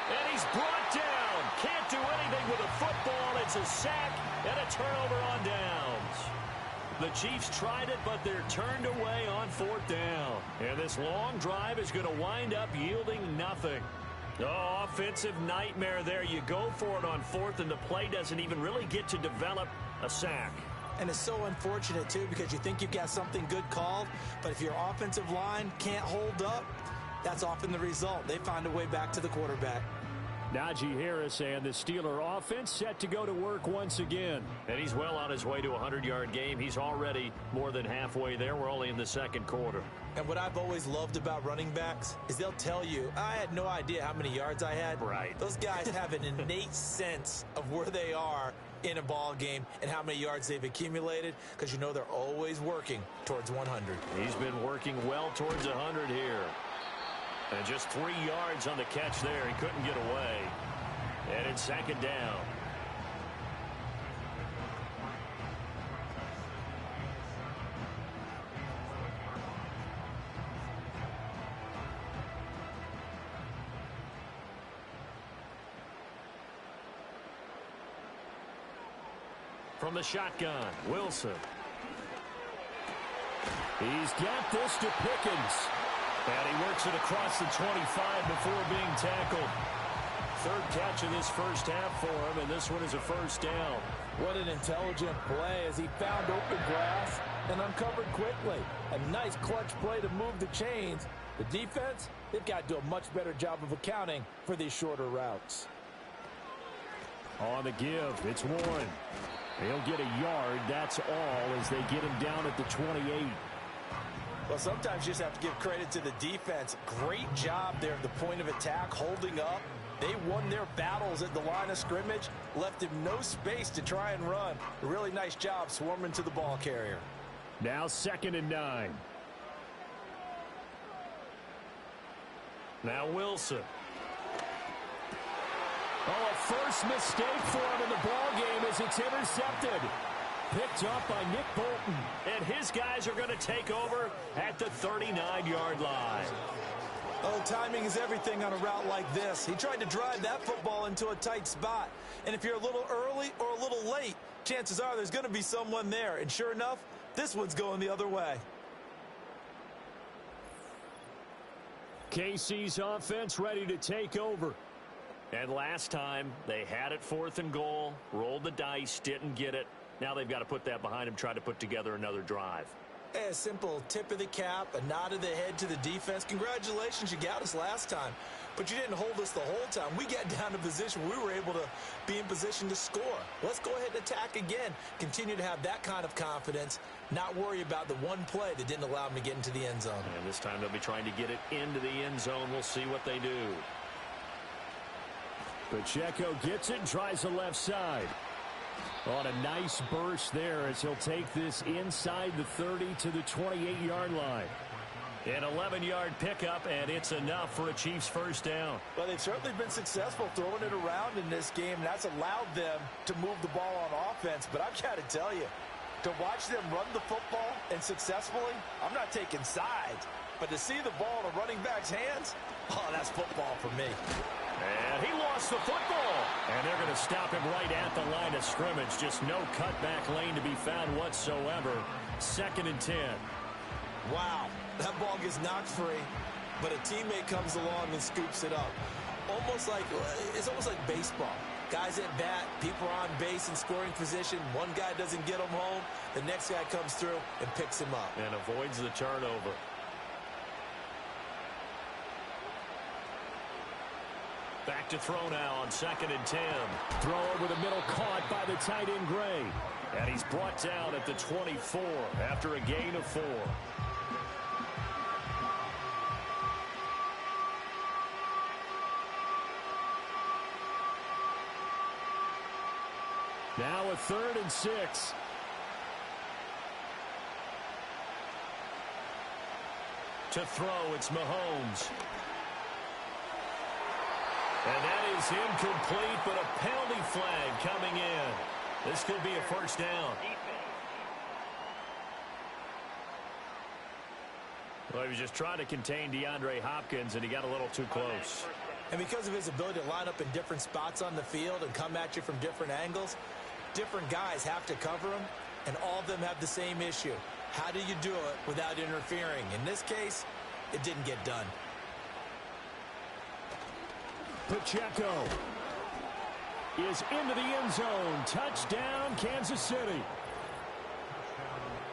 And he's brought down. Can't do anything with a football. It's a sack and a turnover on downs. The Chiefs tried it, but they're turned away on 4th down. And this long drive is going to wind up yielding nothing. Oh, offensive nightmare there. You go for it on 4th, and the play doesn't even really get to develop a sack. And it's so unfortunate, too, because you think you've got something good called, but if your offensive line can't hold up, that's often the result. They find a way back to the quarterback. Najee Harris and the Steeler offense set to go to work once again. And he's well on his way to a 100-yard game. He's already more than halfway there. We're only in the 2nd quarter. And what I've always loved about running backs is they'll tell you, I had no idea how many yards I had. Right. Those guys have an innate sense of where they are in a ball game and how many yards they've accumulated because you know they're always working towards 100. He's been working well towards 100 here. And just 3 yards on the catch there. He couldn't get away. And it's 2nd down. From the shotgun, Wilson. He's got this to Pickens. And he works it across the 25 before being tackled. 3rd catch of this first half for him, and this one is a first down. What an intelligent play as he found open grass and uncovered quickly. A nice clutch play to move the chains. The defense, they've got to do a much better job of accounting for these shorter routes. On the give, it's Warren. He'll get a yard, that's all, as they get him down at the 28. Well, sometimes you just have to give credit to the defense. Great job there at the point of attack, holding up. They won their battles at the line of scrimmage, left him no space to try and run. A really nice job swarming to the ball carrier. Now 2nd and 9. Now Wilson. Oh, a first mistake for him in the ball game as it's intercepted. Picked up by Nick Bolton. And his guys are going to take over at the 39-yard line. Oh, timing is everything on a route like this. He tried to drive that football into a tight spot. And if you're a little early or a little late, chances are there's going to be someone there. And sure enough, this one's going the other way. KC's offense ready to take over. And last time, they had it 4th and goal, rolled the dice, didn't get it. Now they've got to put that behind them, try to put together another drive. A simple tip of the cap, a nod of the head to the defense. Congratulations, you got us last time. But you didn't hold us the whole time. We got down to position where we were able to be in position to score. Let's go ahead and attack again. Continue to have that kind of confidence. Not worry about the one play that didn't allow them to get into the end zone. And this time they'll be trying to get it into the end zone. We'll see what they do. Pacheco gets it and tries the left side. On a nice burst there as he'll take this inside the 30 to the 28-yard line. An 11-yard pickup, and it's enough for a Chiefs first down. Well, they've certainly been successful throwing it around in this game, and that's allowed them to move the ball on offense. But I've got to tell you, to watch them run the football and successfully, I'm not taking sides. But to see the ball in a running back's hands, oh, that's football for me. And he lost the football. And they're going to stop him right at the line of scrimmage. Just no cutback lane to be found whatsoever. 2nd and 10. Wow, that ball gets knocked free, but a teammate comes along and scoops it up. It's almost like baseball. Guys at bat, people are on base in scoring position. One guy doesn't get him home. The next guy comes through and picks him up. And avoids the turnover. Back to throw now on 2nd and 10. Throw over the middle caught by the tight end Gray. And he's brought down at the 24 after a gain of 4. Now a 3rd and 6. To throw, it's Mahomes. And that is incomplete, but a penalty flag coming in. This could be a first down. Well, he was just trying to contain DeAndre Hopkins, and he got a little too close. And because of his ability to line up in different spots on the field and come at you from different angles, different guys have to cover him, and all of them have the same issue. How do you do it without interfering? In this case, it didn't get done. Pacheco is into the end zone. Touchdown, Kansas City.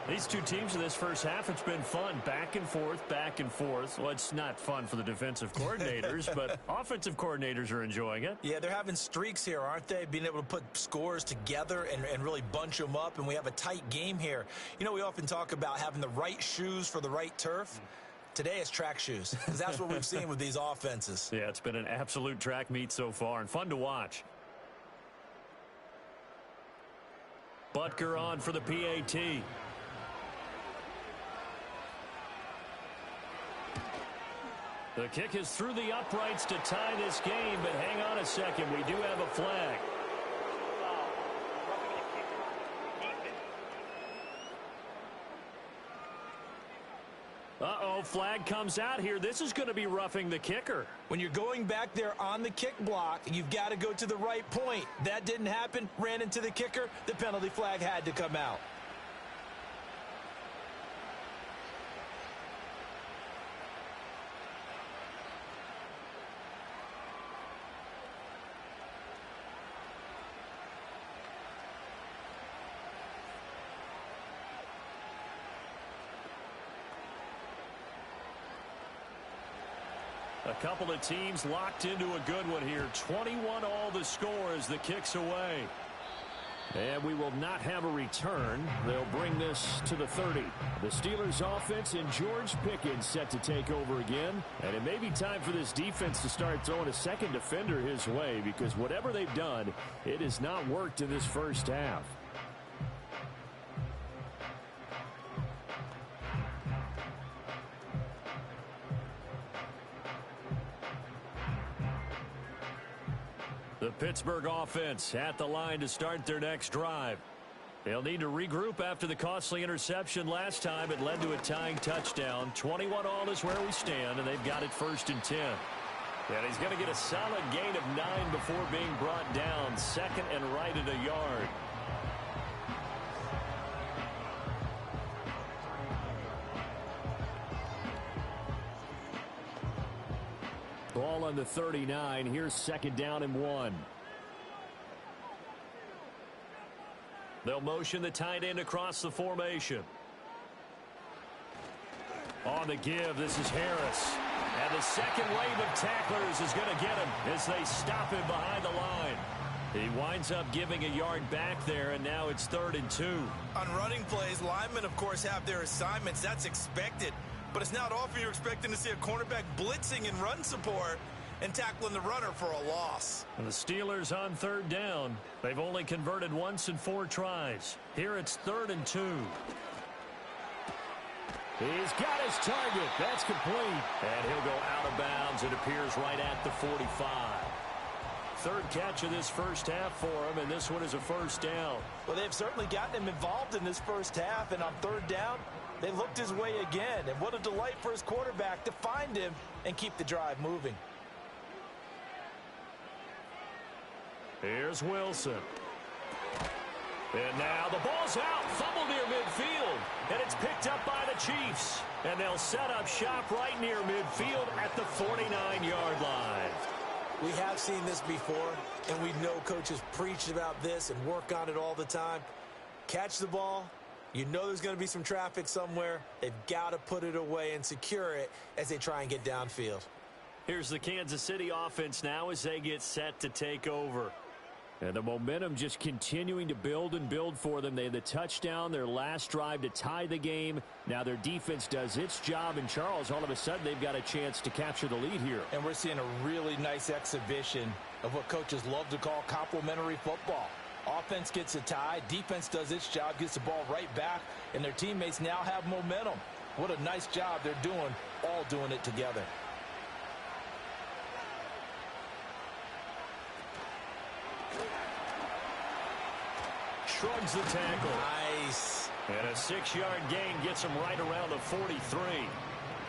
These two teams in this first half, it's been fun. Back and forth, back and forth. Well, it's not fun for the defensive coordinators, but offensive coordinators are enjoying it. Yeah, they're having streaks here, aren't they? Being able to put scores together and really bunch them up, and we have a tight game here. You know, we often talk about having the right shoes for the right turf. Today it's track shoes, because that's what we've seen with these offenses. Yeah, it's been an absolute track meet so far, and fun to watch. Butker on for the PAT. The kick is through the uprights to tie this game, but hang on a second. We do have a flag. Uh-oh, flag comes out here. This is going to be roughing the kicker. When you're going back there on the kick block, you've got to go to the right point. That didn't happen. Ran into the kicker. The penalty flag had to come out. A couple of teams locked into a good one here. 21 all the score as the kick's away. And we will not have a return. They'll bring this to the 30. The Steelers offense and George Pickens set to take over again. And it may be time for this defense to start throwing a second defender his way, because whatever they've done, it has not worked in this first half. The Pittsburgh offense at the line to start their next drive. They'll need to regroup after the costly interception last time. It led to a tying touchdown. 21-all is where we stand, and they've got it 1st and 10. And he's going to get a solid gain of 9 before being brought down. 2nd and right at a yard. Ball on the 39. Here's 2nd down and 1. They'll motion the tight end across the formation. On the give, this is Harris. And the second wave of tacklers is going to get him as they stop him behind the line. He winds up giving a yard back there, and now it's 3rd and 2. On running plays, linemen, of course, have their assignments. That's expected. But it's not often you're expecting to see a cornerback blitzing in run support and tackling the runner for a loss. And the Steelers on 3rd down. They've only converted once in 4 tries. Here it's 3rd and 2. He's got his target. That's complete. And he'll go out of bounds. It appears right at the 45. 3rd catch of this first half for him, and this one is a 1st down. Well, they've certainly gotten him involved in this first half, and on 3rd down, they looked his way again. And what a delight for his quarterback to find him and keep the drive moving. Here's Wilson. And now the ball's out. Fumble near midfield. And it's picked up by the Chiefs. And they'll set up shop right near midfield at the 49-yard line. We have seen this before, and we know coaches preach about this and work on it all the time. Catch the ball. You know there's going to be some traffic somewhere. They've got to put it away and secure it as they try and get downfield. Here's the Kansas City offense now as they get set to take over. And the momentum just continuing to build and build for them. They had the touchdown, their last drive to tie the game. Now their defense does its job. And, Charles, all of a sudden they've got a chance to capture the lead here. And we're seeing a really nice exhibition of what coaches love to call complementary football. Offense gets a tie, defense does its job, gets the ball right back, and their teammates now have momentum. What a nice job they're doing, all doing it together. Shrugs the tackle. Nice. And a 6-yard gain gets them right around the 43.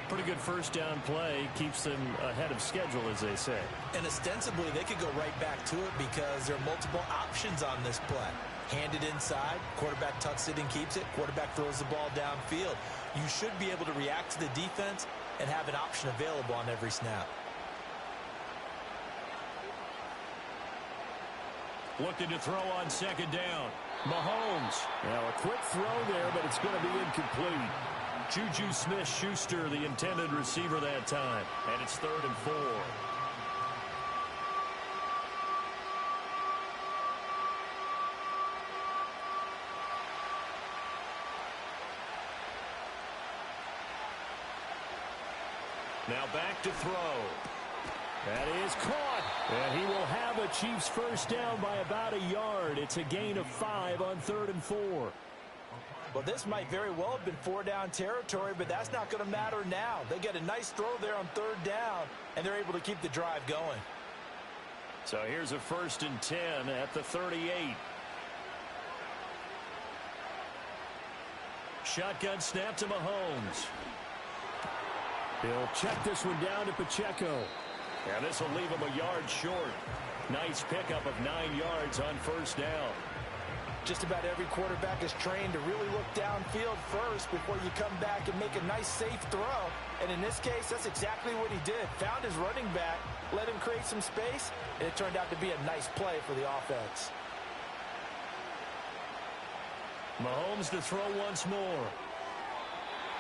Pretty good first down play. Keeps them ahead of schedule, as they say. And ostensibly, they could go right back to it because there are multiple options on this play. Hand it inside, quarterback tucks it and keeps it, quarterback throws the ball downfield. You should be able to react to the defense and have an option available on every snap. Looking to throw on 2nd down. Mahomes. Now a quick throw there, but it's going to be incomplete. Juju Smith-Schuster, the intended receiver that time. And it's 3rd and 4. Now back to throw. That is caught. And he will have a Chiefs first down by about a yard. It's a gain of 5 on 3rd and 4. Well, this might very well have been 4-down territory, but that's not going to matter now. They get a nice throw there on 3rd down, and they're able to keep the drive going. So here's a 1st and 10 at the 38. Shotgun snap to Mahomes. He'll check this one down to Pacheco. And this will leave him a yard short. Nice pickup of 9 yards on 1st down. Just about every quarterback is trained to really look downfield first before you come back and make a nice, safe throw. And in this case, that's exactly what he did. Found his running back, let him create some space, and it turned out to be a nice play for the offense. Mahomes to throw once more.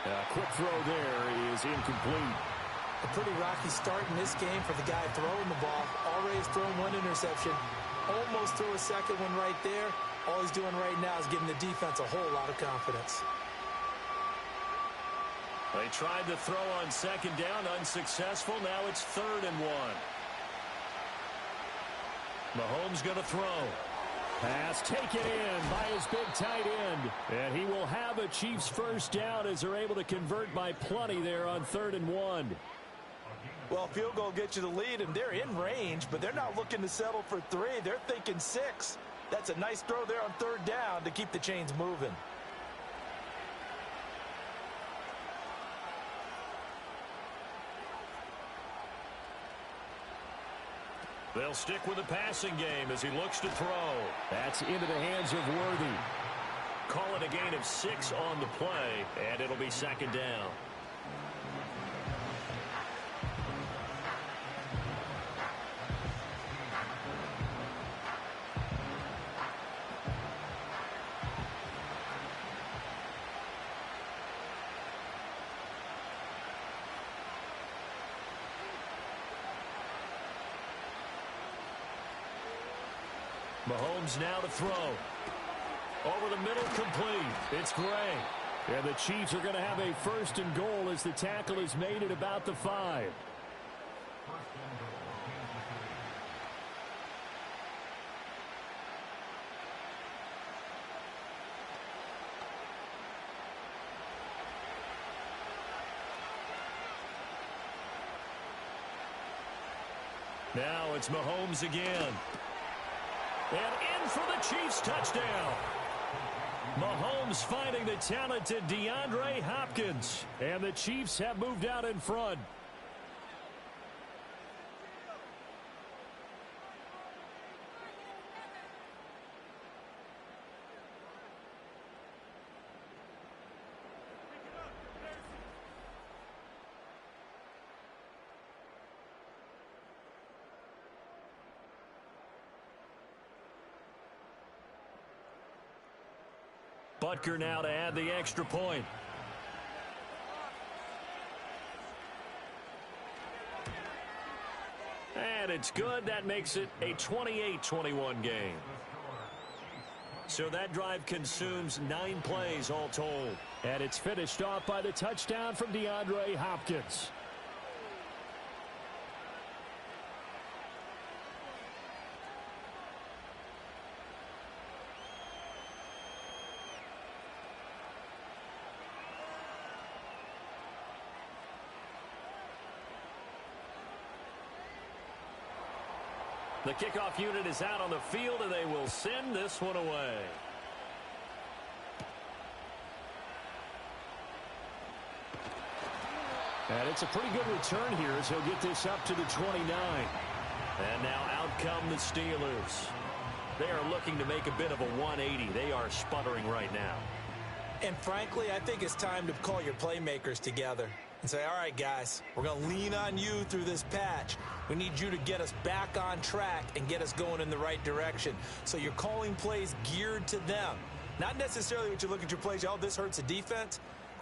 A quick throw there is incomplete. A pretty rocky start in this game for the guy throwing the ball. Already has thrown 1 interception. almost threw a second one right there. All he's doing right now is giving the defense a whole lot of confidence. They tried to throw on second down, unsuccessful. Now it's 3rd and 1. Mahomes going to throw. Pass taken in by his big tight end. And he will have a Chiefs first down as they're able to convert by plenty there on 3rd and 1. Well, field goal gets you the lead, and they're in range, but they're not looking to settle for 3. They're thinking 6. That's a nice throw there on 3rd down to keep the chains moving. They'll stick with the passing game as he looks to throw. That's into the hands of Worthy. Call it a gain of 6 on the play, and it'll be 2nd down. Mahomes now to throw. Over the middle, complete. It's Gray. And the Chiefs are going to have a 1st and goal as the tackle is made at about the 5. Now it's Mahomes again. And in for the Chiefs touchdown. Mahomes finding the talented DeAndre Hopkins. And the Chiefs have moved out in front. Butker now to add the extra point. And it's good. That makes it a 28-21 game. So that drive consumes 9 plays all told. And it's finished off by the touchdown from DeAndre Hopkins. The kickoff unit is out on the field, and they will send this one away. And it's a pretty good return here as he'll get this up to the 29. And now out come the Steelers. They are looking to make a bit of a 180. They are sputtering right now. And frankly, I think it's time to call your playmakers together and say, all right, guys, we're going to lean on you through this patch. We need you to get us back on track and get us going in the right direction. So you're calling plays geared to them. Not necessarily what you look at your plays, oh, this hurts the defense.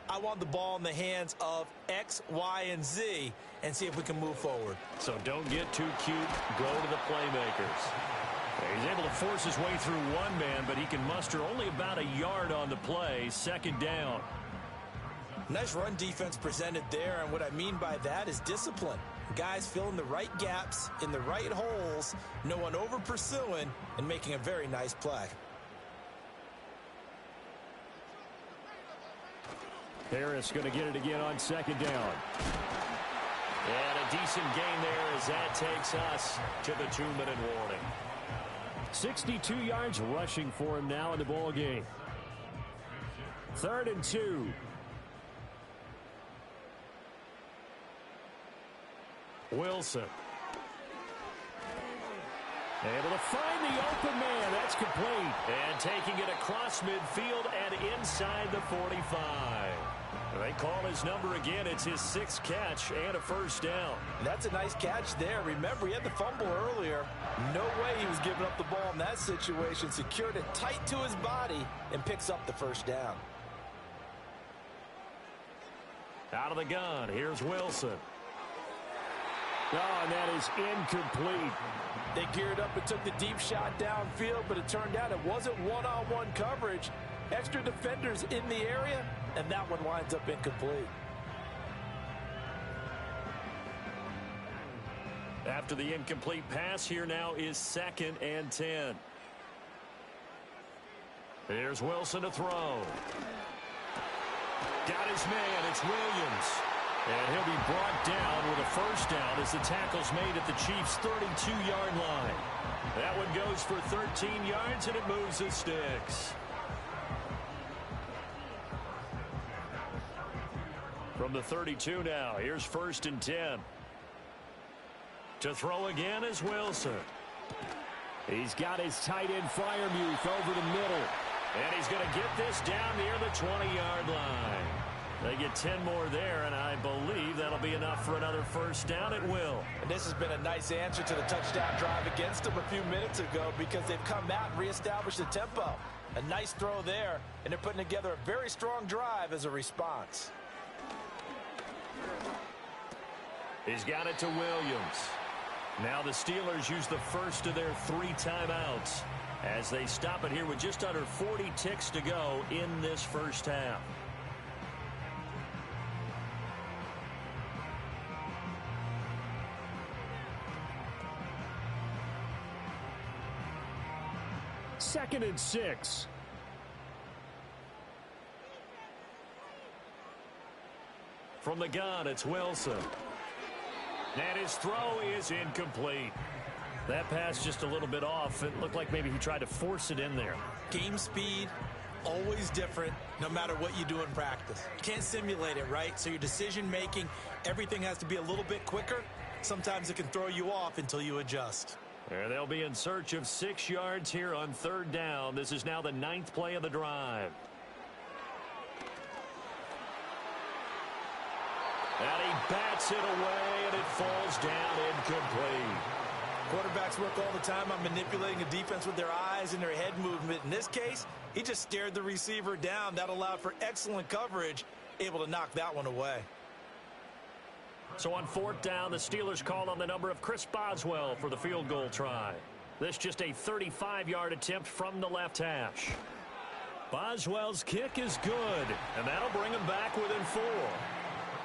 I want the ball in the hands of X, Y, and Z and see if we can move forward. So don't get too cute. Go to the playmakers. He's able to force his way through one man, but he can muster only about a yard on the play. 2nd down. Nice run defense presented there, and what I mean by that is discipline. Guys filling the right gaps in the right holes, no one over pursuing, and making a very nice play. Harris going to get it again on 2nd down. And a decent gain there as that takes us to the 2-minute warning. 62 yards rushing for him now in the ball game. 3rd and 2. Wilson. Able to find the open man. That's complete. And taking it across midfield and inside the 45. They call his number again. It's his 6th catch and a 1st down. That's a nice catch there. Remember, he had the fumble earlier. No way he was giving up the ball in that situation. Secured it tight to his body and picks up the 1st down. Out of the gun, here's Wilson. Oh, and that is incomplete. They geared up and took the deep shot downfield, but it turned out it wasn't one-on-one coverage. Extra defenders in the area, and that one winds up incomplete. After the incomplete pass, here now is 2nd and 10. Here's Wilson to throw. Got his man. It's Williams. And he'll be brought down with a first down as the tackle's made at the Chiefs' 32-yard line. That one goes for 13 yards, and it moves the sticks. From the 32 now, here's 1st and 10. To throw again is Wilson. He's got his tight end Freiermuth over the middle. And he's going to get this down near the 20-yard line. They get 10 more there, and I believe that'll be enough for another first down. It will. And this has been a nice answer to the touchdown drive against them a few minutes ago because they've come out and reestablished the tempo. A nice throw there, and they're putting together a very strong drive as a response. He's got it to Williams. Now the Steelers use the first of their 3 timeouts as they stop it here with just under 40 ticks to go in this first half. Second and 6. From the gun, it's Wilson. And his throw is incomplete. That pass just a little bit off. It looked like maybe he tried to force it in there. Game speed, always different, no matter what you do in practice. You can't simulate it, right? So your decision-making, everything has to be a little bit quicker. Sometimes it can throw you off until you adjust. And they'll be in search of 6 yards here on 3rd down. This is now the 9th play of the drive. And he bats it away, and it falls down incomplete. Quarterbacks work all the time on manipulating a defense with their eyes and their head movement. In this case, he just stared the receiver down. That allowed for excellent coverage, able to knock that one away. So on 4th down, the Steelers call on the number of Chris Boswell for the field goal try. This just a 35-yard attempt from the left hash. Boswell's kick is good, and that'll bring him back within 4.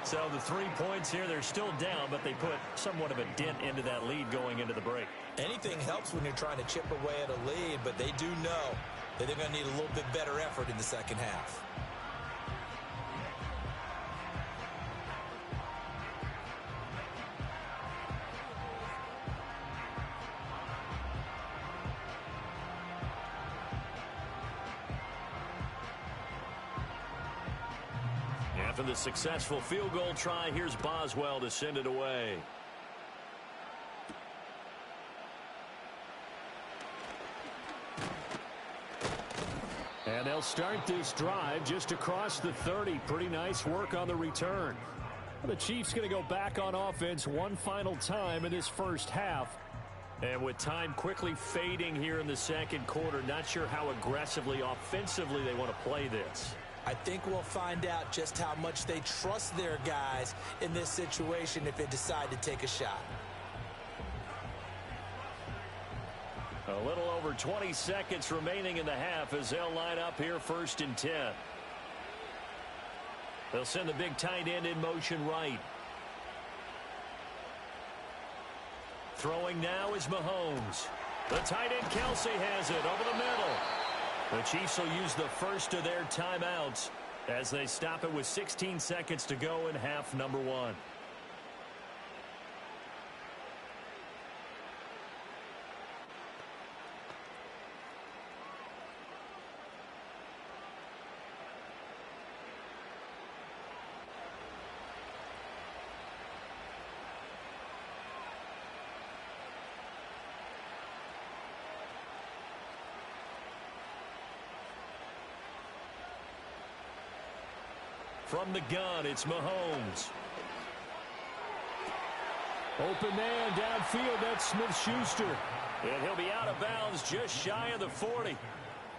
So the 3 points here, they're still down, but they put somewhat of a dent into that lead going into the break. Anything helps when you're trying to chip away at a lead, but they do know that they're going to need a little bit better effort in the second half. After the successful field goal try, here's Boswell to send it away. And they'll start this drive just across the 30. Pretty nice work on the return. The Chiefs going to go back on offense one final time in this first half. And with time quickly fading here in the second quarter, not sure how aggressively, offensively they want to play this. I think we'll find out just how much they trust their guys in this situation if they decide to take a shot. A little over 20 seconds remaining in the half as they'll line up here 1st and 10. They'll send the big tight end in motion right. Throwing now is Mahomes. The tight end Kelsey has it over the middle. The Chiefs will use the first of their timeouts as they stop it with 16 seconds to go in half number 1. From the gun, it's Mahomes. Open man downfield, that's Smith-Schuster. And he'll be out of bounds just shy of the 40.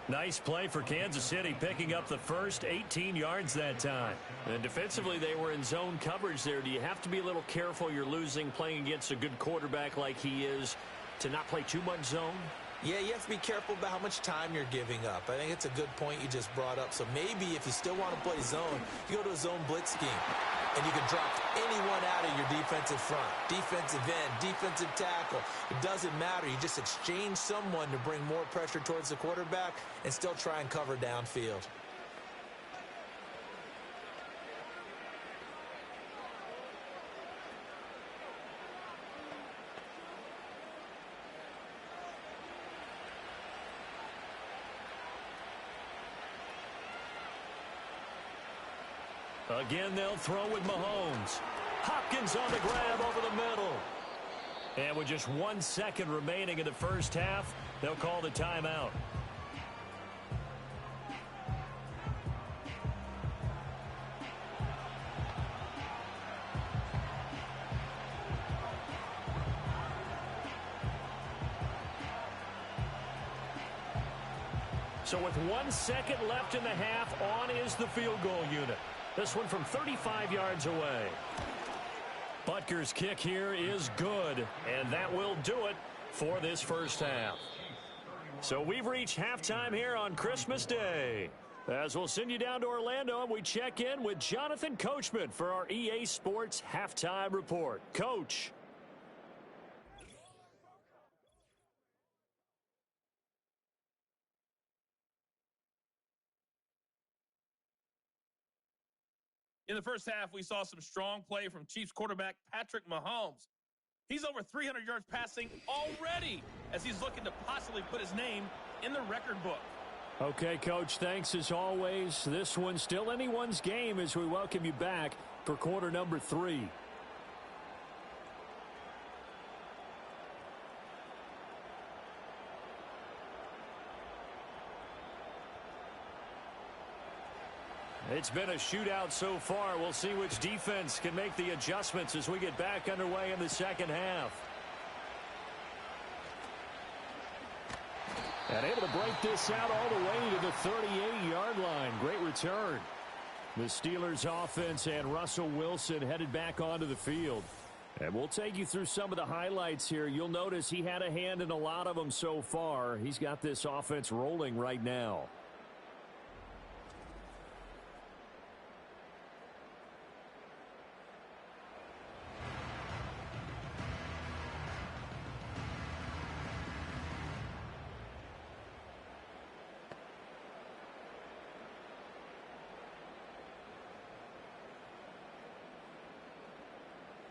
Nice play for Kansas City, picking up the first 18 yards that time. And defensively, they were in zone coverage there. Do you have to be a little careful? You're losing playing against a good quarterback like he is to not play too much zone? Yeah, you have to be careful about how much time you're giving up. I think it's a good point you just brought up. So maybe if you still want to play zone, you go to a zone blitz scheme. And you can drop anyone out of your defensive front, defensive end, defensive tackle. It doesn't matter. You just exchange someone to bring more pressure towards the quarterback and still try and cover downfield. Again, they'll throw with Mahomes. Hopkins on the grab over the middle. And with just 1 second remaining in the first half, they'll call the timeout. So with 1 second left in the half, on is the field goal unit. This one from 35 yards away. Butker's kick here is good, and that will do it for this first half. So we've reached halftime here on Christmas Day. As we'll send you down to Orlando, and we check in with Jonathan Coachman for our EA Sports Halftime Report. Coach. In the first half, we saw some strong play from Chiefs quarterback Patrick Mahomes. He's over 300 yards passing already as he's looking to possibly put his name in the record book. Okay, Coach, thanks as always. This one's still anyone's game as we welcome you back for quarter number 3. It's been a shootout so far. We'll see which defense can make the adjustments as we get back underway in the second half. And able to break this out all the way to the 38-yard line. Great return. The Steelers offense and Russell Wilson headed back onto the field. And we'll take you through some of the highlights here. You'll notice he had a hand in a lot of them so far. He's got this offense rolling right now.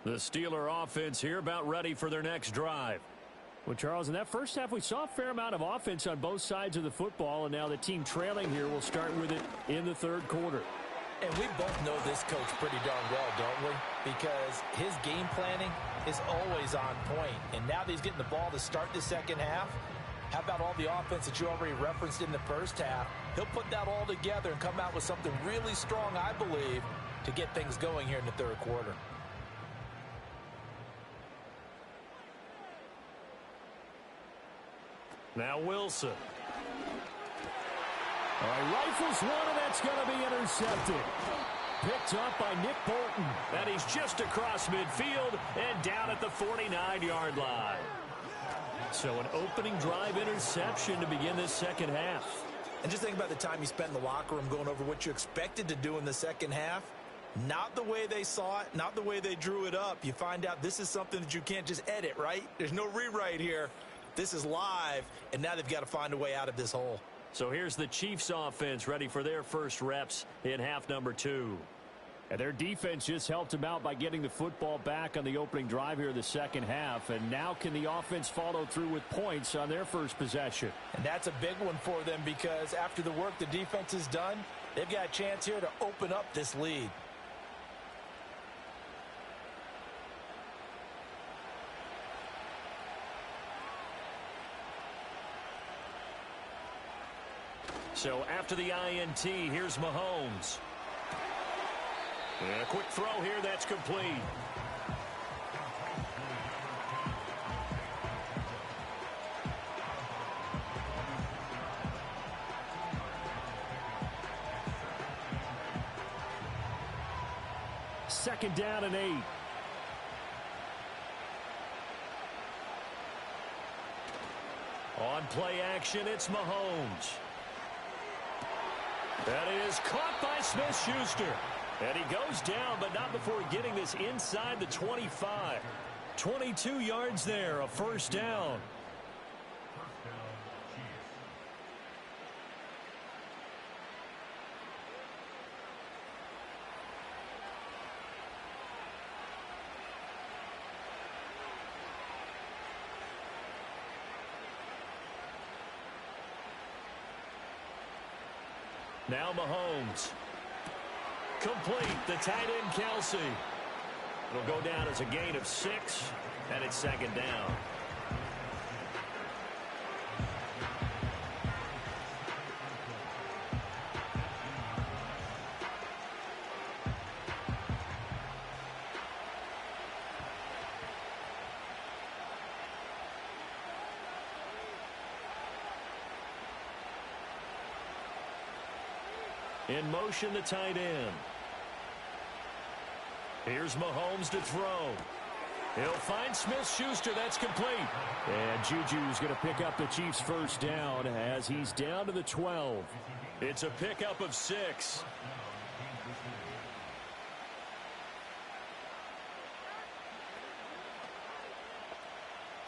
The Steeler offense here about ready for their next drive. Well, Charles, in that first half, we saw a fair amount of offense on both sides of the football, and now the team trailing here will start with it in the third quarter. And we both know this coach pretty darn well, don't we? Because his game planning is always on point. And now that he's getting the ball to start the second half, how about all the offense that you already referenced in the first half? He'll put that all together and come out with something really strong, I believe, to get things going here in the third quarter. Now Wilson. All right, rifles one, and that's going to be intercepted. Picked up by Nick Bolton. And he's just across midfield and down at the 49-yard line. So an opening drive interception to begin this second half. And just think about the time you spent in the locker room going over what you expected to do in the second half. Not the way they saw it, not the way they drew it up. You find out this is something that you can't just edit, right? There's no rewrite here. This is live, and now they've got to find a way out of this hole. So here's the Chiefs offense ready for their first reps in half number 2. And their defense just helped them out by getting the football back on the opening drive here in the second half. And now can the offense follow through with points on their first possession? And that's a big one for them because after the work the defense has done, they've got a chance here to open up this lead. So after the INT, here's Mahomes. And a quick throw here, that's complete. 2nd down and 8. On play action, it's Mahomes. That is caught by Smith-Schuster. And he goes down, but not before getting this inside the 25. 22 yards there, a 1st down. Now Mahomes. Complete, the tight end Kelsey. It'll go down as a gain of 6, and it's 2nd down. In motion, the tight end. Here's Mahomes to throw. He'll find Smith-Schuster. That's complete. And Juju's going to pick up the Chiefs' 1st down as he's down to the 12. It's a pickup of 6.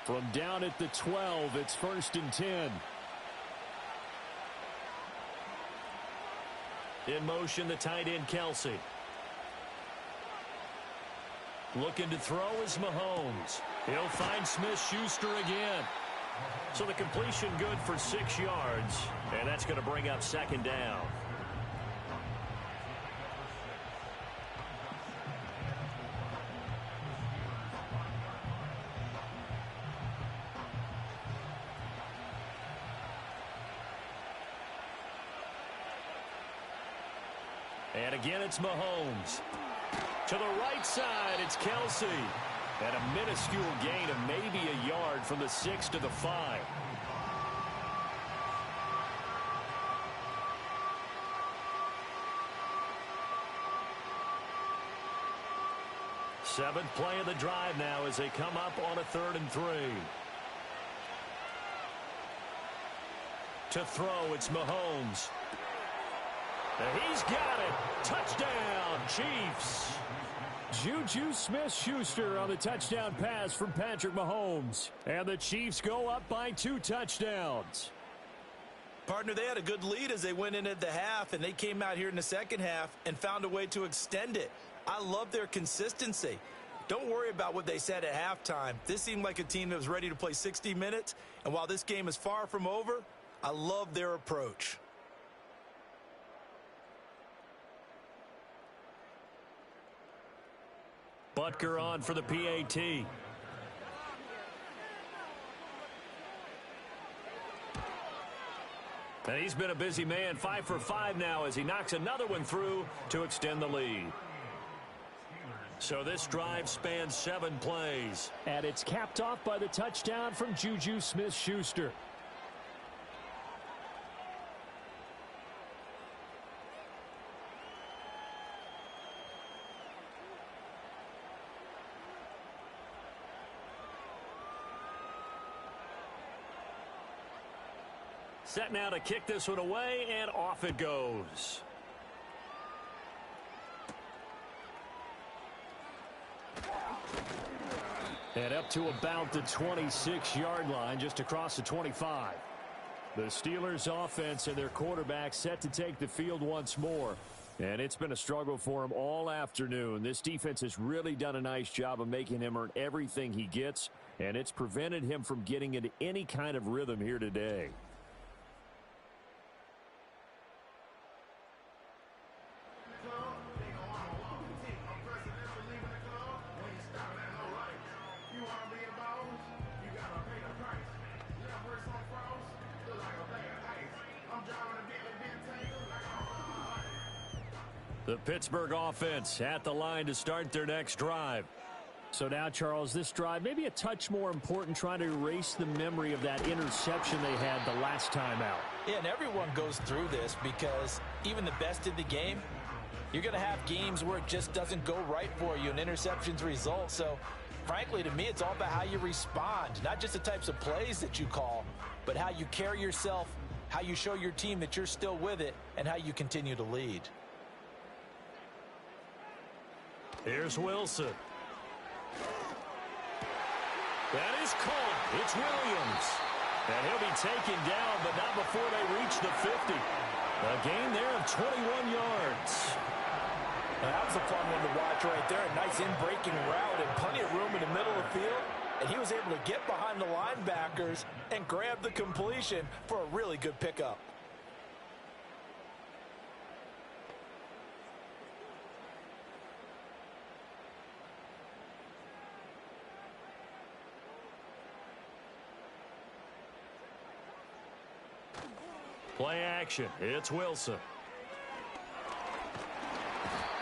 From down at the 12, it's 1st and 10. In motion, the tight end Kelsey. Looking to throw is Mahomes. He'll find Smith-Schuster again. So the completion good for 6 yards, and that's going to bring up 2nd down. And again, it's Mahomes. To the right side, it's Kelsey. And a minuscule gain of maybe a yard from the 6 to the 5. Seventh play of the drive now as they come up on a 3rd and 3. To throw, it's Mahomes. And he's got it. Touchdown, Chiefs. Juju Smith-Schuster on the touchdown pass from Patrick Mahomes. And the Chiefs go up by 2 touchdowns. Partner, they had a good lead as they went into the half, and they came out here in the 2nd half and found a way to extend it. I love their consistency. Don't worry about what they said at halftime. This seemed like a team that was ready to play 60 minutes, and while this game is far from over, I love their approach. Butker on for the PAT. And he's been a busy man, 5 for 5 now as he knocks another one through to extend the lead. So this drive spans 7 plays. And it's capped off by the touchdown from Juju Smith-Schuster. Set now to kick this one away, and off it goes. And up to about the 26-yard line, just across the 25. The Steelers offense and their quarterback set to take the field once more. And it's been a struggle for him all afternoon. This defense has really done a nice job of making him earn everything he gets, and it's prevented him from getting into any kind of rhythm here today. The Pittsburgh offense at the line to start their next drive. So now, Charles, this drive maybe a touch more important, trying to erase the memory of that interception they had the last time out. Yeah, and everyone goes through this because even the best in the game, You're going to have games where it just doesn't go right for you and interceptions result. So, frankly, to me, it's all about how you respond, not just the types of plays that you call, but how you carry yourself, how you show your team that you're still with it, and how you continue to lead. Here's Wilson. That is caught. It's Williams. And he'll be taken down, but not before they reach the 50. A gain there of 21 yards. Now, that was a fun one to watch right there. A nice in-breaking route and plenty of room in the middle of the field. And he was able to get behind the linebackers and grab the completion for a really good pickup. Play action. It's Wilson.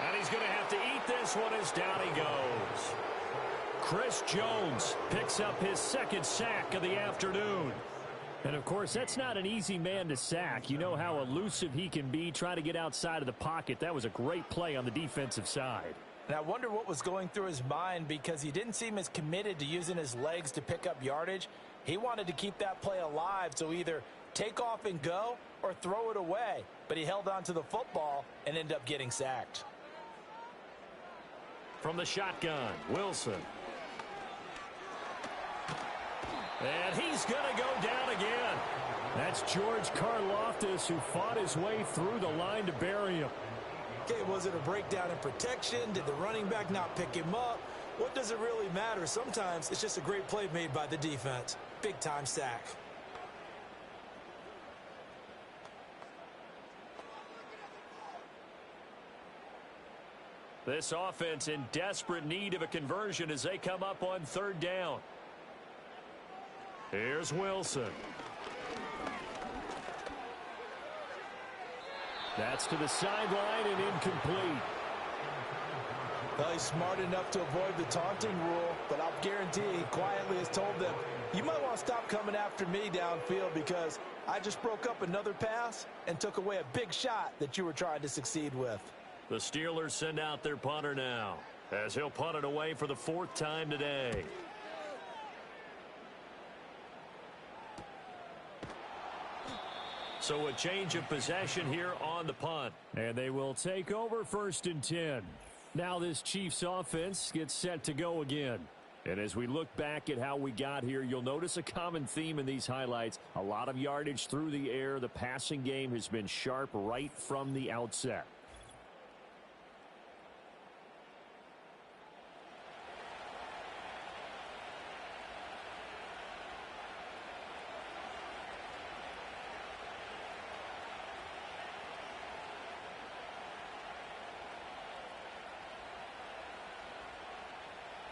And he's going to have to eat this one as down he goes. Chris Jones picks up his second sack of the afternoon. And, of course, that's not an easy man to sack. You know how elusive he can be, trying to get outside of the pocket. That was a great play on the defensive side. And I wonder what was going through his mind, because he didn't seem as committed to using his legs to pick up yardage. He wanted to keep that play alive, so either take off and go or throw it away. But he held on to the football and ended up getting sacked. From the shotgun, Wilson. And he's going to go down again. That's George Karlaftis, who fought his way through the line to bury him. Okay, was it a breakdown in protection? Did the running back not pick him up? What does it really matter? Sometimes it's just a great play made by the defense. Big-time sack. This offense in desperate need of a conversion as they come up on third down. Here's Wilson. That's to the sideline and incomplete. Well, he's smart enough to avoid the taunting rule, but I'll guarantee he quietly has told them, you might want to stop coming after me downfield because I just broke up another pass and took away a big shot that you were trying to succeed with. The Steelers send out their punter now, as he'll punt it away for the fourth time today. So a change of possession here on the punt. And they will take over 1st and 10. Now this Chiefs offense gets set to go again. And as we look back at how we got here, you'll notice a common theme in these highlights. A lot of yardage through the air. The passing game has been sharp right from the outset.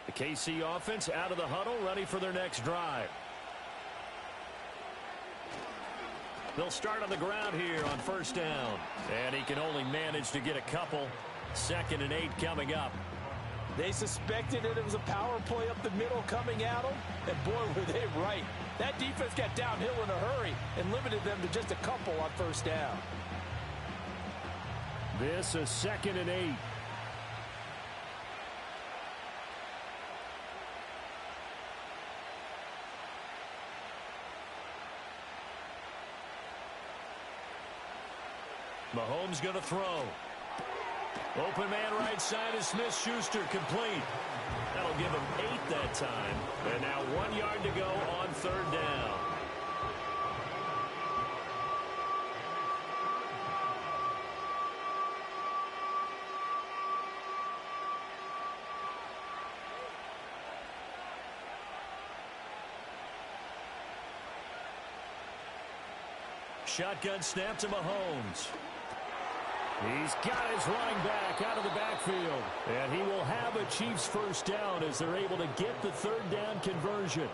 The KC offense out of the huddle, ready for their next drive. They'll start on the ground here on 1st down. And he can only manage to get a couple. 2nd and 8 coming up. They suspected that it was a power play up the middle coming at them, and boy, were they right. That defense got downhill in a hurry and limited them to just a couple on 1st down. This is 2nd and 8. Mahomes going to throw. Open man right side is Smith-Schuster, complete. That'll give him 8 that time. And now 1 yard to go on 3rd down. Shotgun snap to Mahomes. He's got his running back out of the backfield. And he will have a Chiefs 1st down as they're able to get the 3rd down conversion.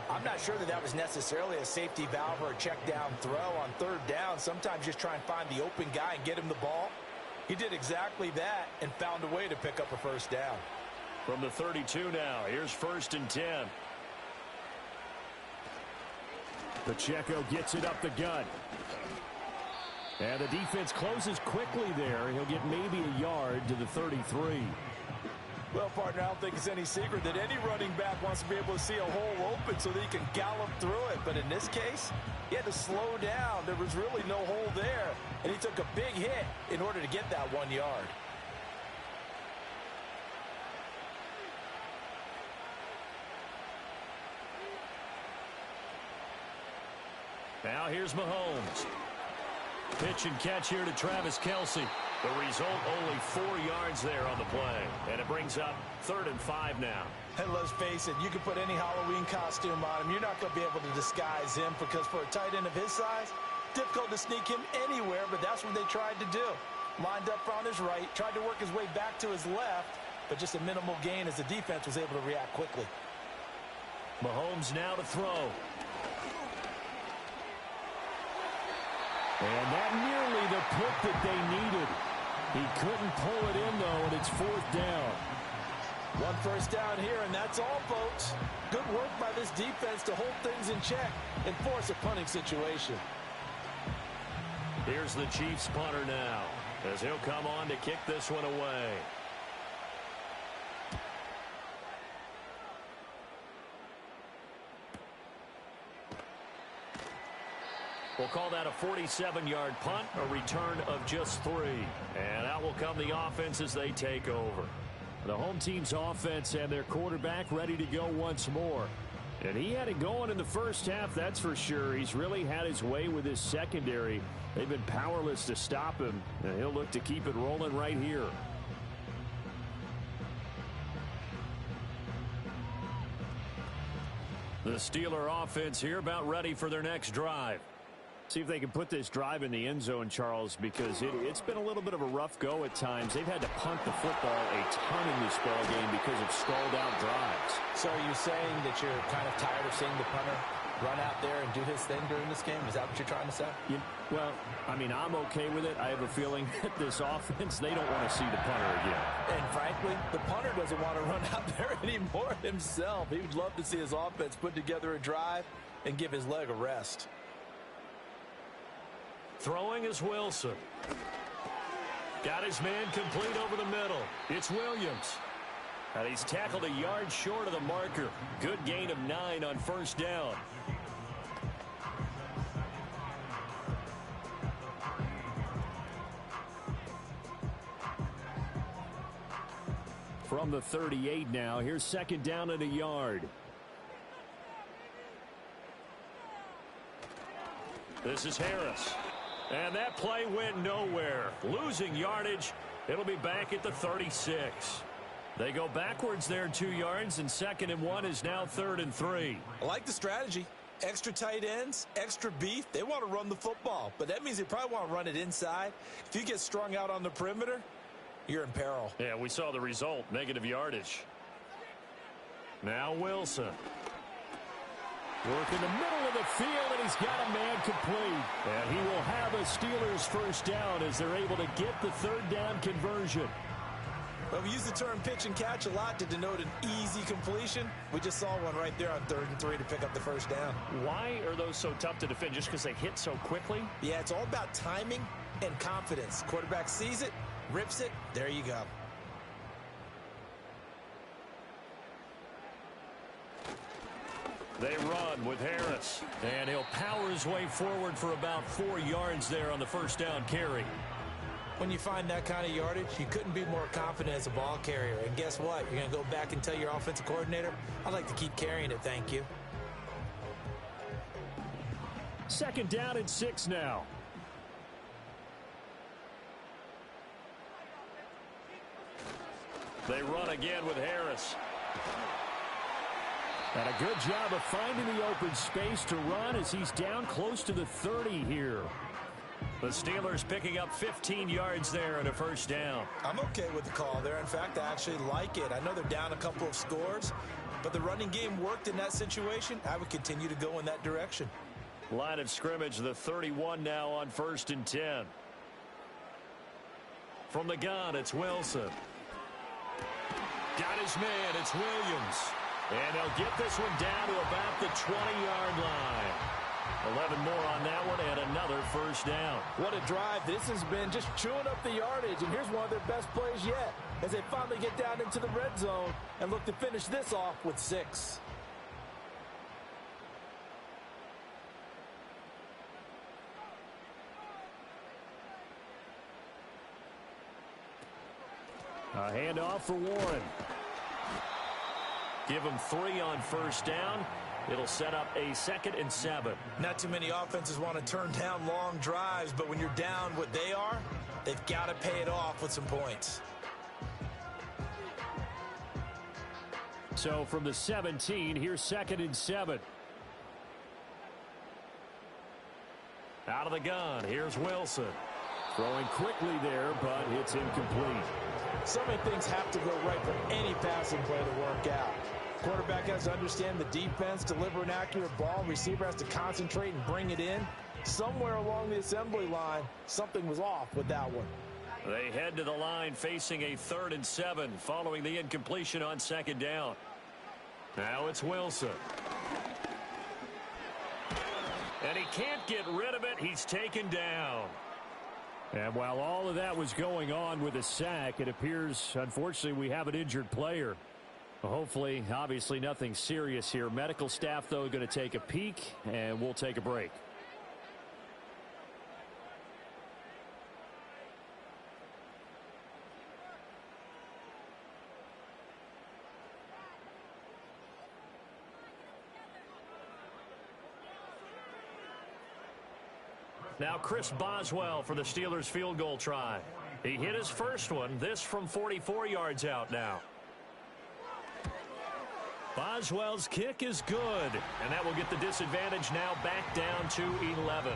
I'm not sure that that was necessarily a safety valve or a check down throw on 3rd down. Sometimes just try and find the open guy and get him the ball. He did exactly that and found a way to pick up a 1st down. From the 32 now, here's 1st and 10. Pacheco gets it up the gut. And the defense closes quickly there. He'll get maybe a yard to the 33. Well, partner, I don't think it's any secret that any running back wants to be able to see a hole open so that he can gallop through it. But in this case, he had to slow down. There was really no hole there. And he took a big hit in order to get that 1 yard. Now here's Mahomes. Pitch and catch here to Travis Kelce. The result, only 4 yards there on the play. And it brings up 3rd and 5 now. And let's face it, you can put any Halloween costume on him. You're not going to be able to disguise him because for a tight end of his size, difficult to sneak him anywhere, but that's what they tried to do. Lined up on his right, tried to work his way back to his left, but just a minimal gain as the defense was able to react quickly. Mahomes now to throw. And that nearly the pick that they needed. He couldn't pull it in, though, and it's 4th down. 1 first down here, and that's all, folks. Good work by this defense to hold things in check and force a punting situation. Here's the Chiefs punter now, as he'll come on to kick this one away. We'll call that a 47-yard punt, a return of just 3. And out will come the offense as they take over. The home team's offense and their quarterback ready to go once more. And he had it going in the first half, that's for sure. He's really had his way with his secondary. They've been powerless to stop him, and he'll look to keep it rolling right here. The Steeler offense here about ready for their next drive. See if they can put this drive in the end zone, Charles, because it's been a little bit of a rough go at times. They've had to punt the football a ton in this ball game because of stalled-out drives. So are you saying that you're kind of tired of seeing the punter run out there and do his thing during this game? Is that what you're trying to say? Well, I mean, I'm okay with it. I have a feeling that this offense, they don't want to see the punter again. And frankly, the punter doesn't want to run out there anymore himself. He would love to see his offense put together a drive and give his leg a rest. Throwing is Wilson. Got his man complete over the middle. It's Williams. And he's tackled a yard short of the marker. Good gain of 9 on first down. From the 38 now, here's 2nd down and a yard. This is Harris. And that play went nowhere. Losing yardage. It'll be back at the 36. They go backwards there 2 yards, and 2nd and 1 is now 3rd and 3. I like the strategy. Extra tight ends, extra beef. They want to run the football, but that means they probably want to run it inside. If you get strung out on the perimeter, you're in peril. Yeah, we saw the result, negative yardage. Now Wilson. Work in the middle of the field, and he's got a man complete. And he will have a Steelers first down as they're able to get the 3rd down conversion. Well, we use the term pitch and catch a lot to denote an easy completion. We just saw one right there on 3rd and 3 to pick up the first down. Why are those so tough to defend? Just because they hit so quickly? Yeah, it's all about timing and confidence. Quarterback sees it, rips it, there you go. They run with Harris. And he'll power his way forward for about 4 yards there on the first down carry. When you find that kind of yardage, you couldn't be more confident as a ball carrier. And guess what? You're going to go back and tell your offensive coordinator, I'd like to keep carrying it, thank you. 2nd down and 6 now. They run again with Harris. And a good job of finding the open space to run as he's down close to the 30 here. The Steelers picking up 15 yards there and a first down. I'm okay with the call there. In fact, I actually like it. I know they're down a couple of scores, but the running game worked in that situation. I would continue to go in that direction. Line of scrimmage, the 31 now on 1st and 10. From the gun, it's Wilson. Got his man, it's Williams. And they'll get this one down to about the 20-yard line. 11 more on that one and another first down. What a drive this has been, just chewing up the yardage. And here's one of their best plays yet as they finally get down into the red zone and look to finish this off with 6. A handoff for Warren. Give him 3 on first down. It'll set up a 2nd and 7. Not too many offenses want to turn down long drives, but when you're down what they are, they've got to pay it off with some points. So from the 17, here's 2nd and 7. Out of the gun, here's Wilson. Throwing quickly there, but it's incomplete. So many things have to go right for any passing play to work out. Quarterback has to understand the defense, deliver an accurate ball. Receiver has to concentrate and bring it in. Somewhere along the assembly line, something was off with that one. They head to the line facing a 3rd and 7 following the incompletion on 2nd down. Now it's Wilson. And he can't get rid of it. He's taken down. And while all of that was going on with a sack, it appears, unfortunately, we have an injured player. Hopefully, obviously, nothing serious here. Medical staff, though, going to take a peek, and we'll take a break. Now Chris Boswell for the Steelers field goal try. He hit his first one, this from 44 yards out now. Boswell's kick is good, and that will get the disadvantage now back down to 11.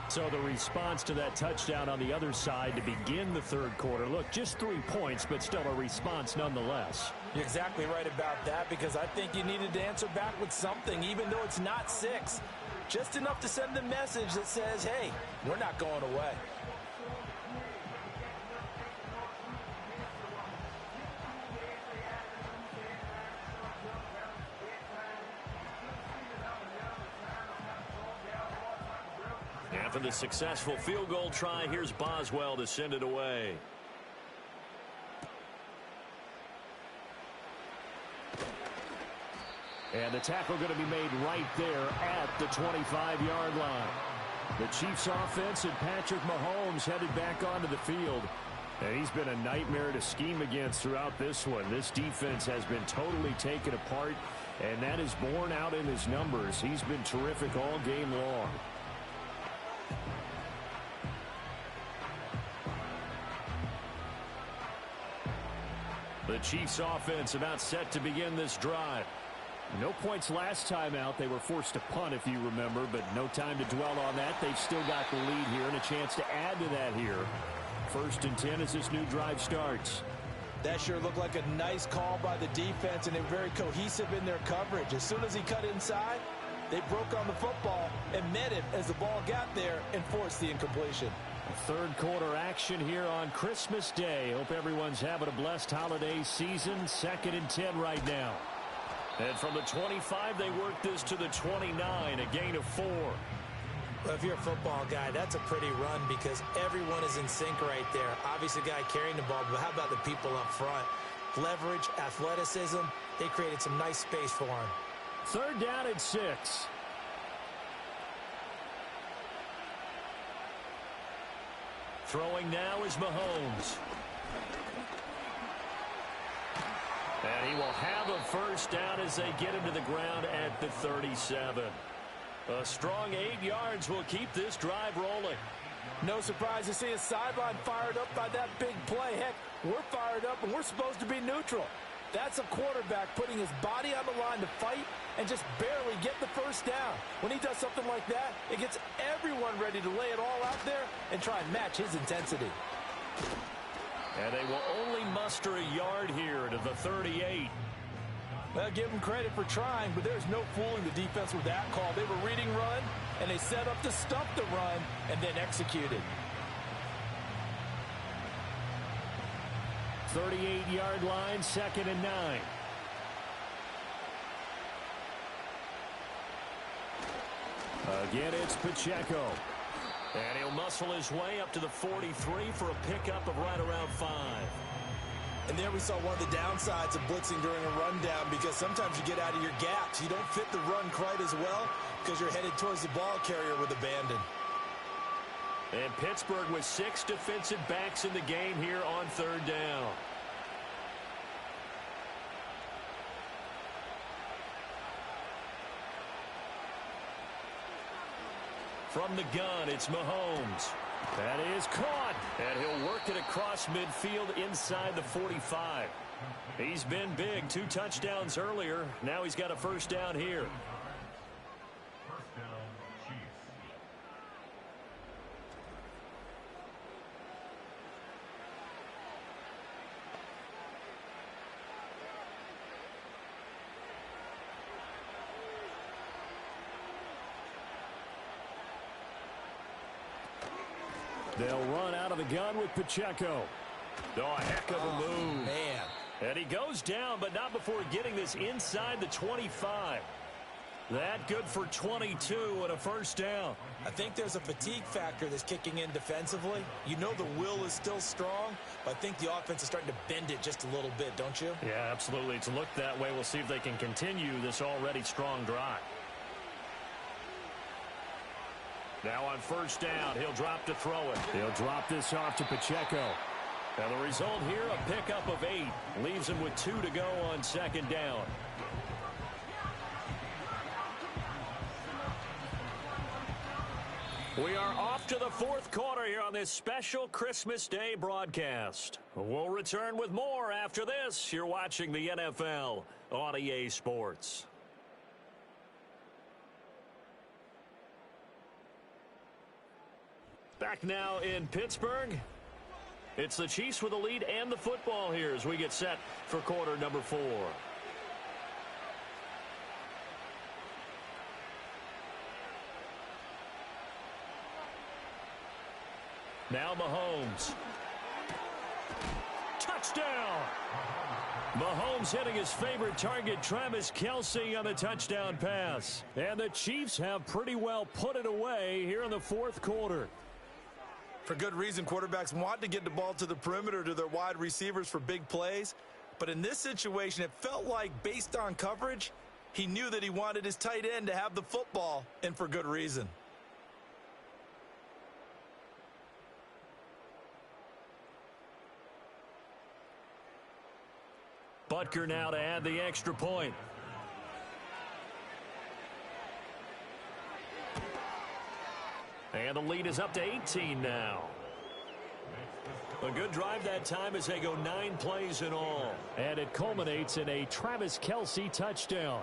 So the response to that touchdown on the other side to begin the 3rd quarter. Look, just 3 points, but still a response nonetheless. You're exactly right about that, because I think you needed to answer back with something, even though it's not 6. Just enough to send the message that says, hey, we're not going away. After the successful field goal try, here's Boswell to send it away. And the tackle going to be made right there at the 25-yard line. The Chiefs offense and Patrick Mahomes headed back onto the field. And he's been a nightmare to scheme against throughout this one. This defense has been totally taken apart, and that is borne out in his numbers. He's been terrific all game long. The Chiefs offense about set to begin this drive. No points last time out. They were forced to punt, if you remember, but no time to dwell on that. They've still got the lead here and a chance to add to that here. 1st and 10 as this new drive starts. That sure looked like a nice call by the defense, and they're very cohesive in their coverage. As soon as he cut inside, they broke on the football and met him as the ball got there and forced the incompletion. 3rd quarter action here on Christmas Day. Hope everyone's having a blessed holiday season. 2nd and 10 right now. And from the 25, they work this to the 29, a gain of 4. Well, if you're a football guy, that's a pretty run because everyone is in sync right there. Obviously, the guy carrying the ball, but how about the people up front? Leverage, athleticism, they created some nice space for him. 3rd down and 6. Throwing now is Mahomes. And he will have a first down as they get him to the ground at the 37. A strong 8 yards will keep this drive rolling. No surprise to see his sideline fired up by that big play. Heck, we're fired up and we're supposed to be neutral. That's a quarterback putting his body on the line to fight and just barely get the first down. When he does something like that, it gets everyone ready to lay it all out there and try and match his intensity. And they will only muster a yard here to the 38. Well, give them credit for trying, but there's no fooling the defense with that call. They were reading run, and they set up to stop the run and then executed. 38-yard line, 2nd and 9. Again, it's Pacheco. And he'll muscle his way up to the 43 for a pickup of right around 5. And there we saw one of the downsides of blitzing during a rundown, because sometimes you get out of your gaps. You don't fit the run quite as well because you're headed towards the ball carrier with abandon. And Pittsburgh with 6 defensive backs in the game here on 3rd down. From the gun, it's Mahomes. That is caught, and he'll work it across midfield inside the 45. He's been big, 2 touchdowns earlier. Now he's got a first down here. First down, Chiefs. They'll run out of the gun with Pacheco. Oh, a heck of a move. Man. And he goes down, but not before getting this inside the 25. That good for 22 and a first down. I think there's a fatigue factor that's kicking in defensively. You know the will is still strong, but I think the offense is starting to bend it just a little bit, don't you? Yeah, absolutely. It's looked that way. We'll see if they can continue this already strong drive. Now on first down, he'll drop to throw it. He'll drop this off to Pacheco. And the result here, a pickup of 8. Leaves him with 2 to go on 2nd down. We are off to the 4th quarter here on this special Christmas Day broadcast. We'll return with more after this. You're watching the NFL on EA Sports. Back now in Pittsburgh. It's the Chiefs with the lead and the football here as we get set for quarter number 4. Now Mahomes. Touchdown! Mahomes hitting his favorite target, Travis Kelce, on the touchdown pass. And the Chiefs have pretty well put it away here in the 4th quarter. For good reason, quarterbacks want to get the ball to the perimeter to their wide receivers for big plays. But in this situation, it felt like, based on coverage, he knew that he wanted his tight end to have the football, and for good reason. Butker now to add the extra point. And the lead is up to 18 now. A good drive that time as they go 9 plays in all. And it culminates in a Travis Kelce touchdown.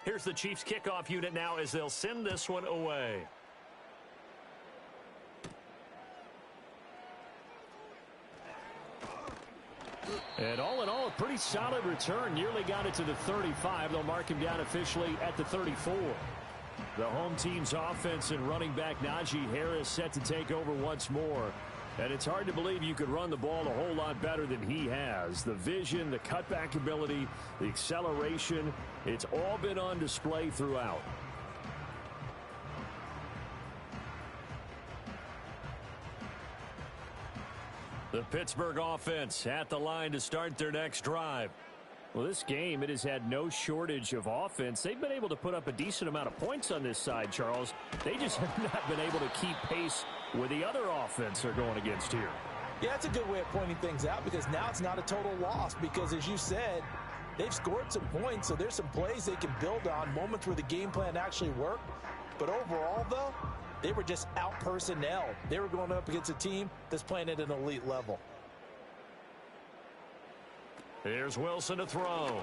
Here's the Chiefs kickoff unit now as they'll send this one away. And all in all, a pretty solid return. Nearly got it to the 35. They'll mark him down officially at the 34. The home team's offense and running back Najee Harris set to take over once more. And it's hard to believe you could run the ball a whole lot better than he has. The vision, the cutback ability, the acceleration, it's all been on display throughout. The Pittsburgh offense at the line to start their next drive. Well, this game, it has had no shortage of offense. They've been able to put up a decent amount of points on this side, Charles. They just have not been able to keep pace with the other offense they're going against here. Yeah, that's a good way of pointing things out, because now it's not a total loss, because as you said, they've scored some points, so there's some plays they can build on, moments where the game plan actually worked. But overall, though, they were just out-personnel. They were going up against a team that's playing at an elite level. Here's Wilson to throw.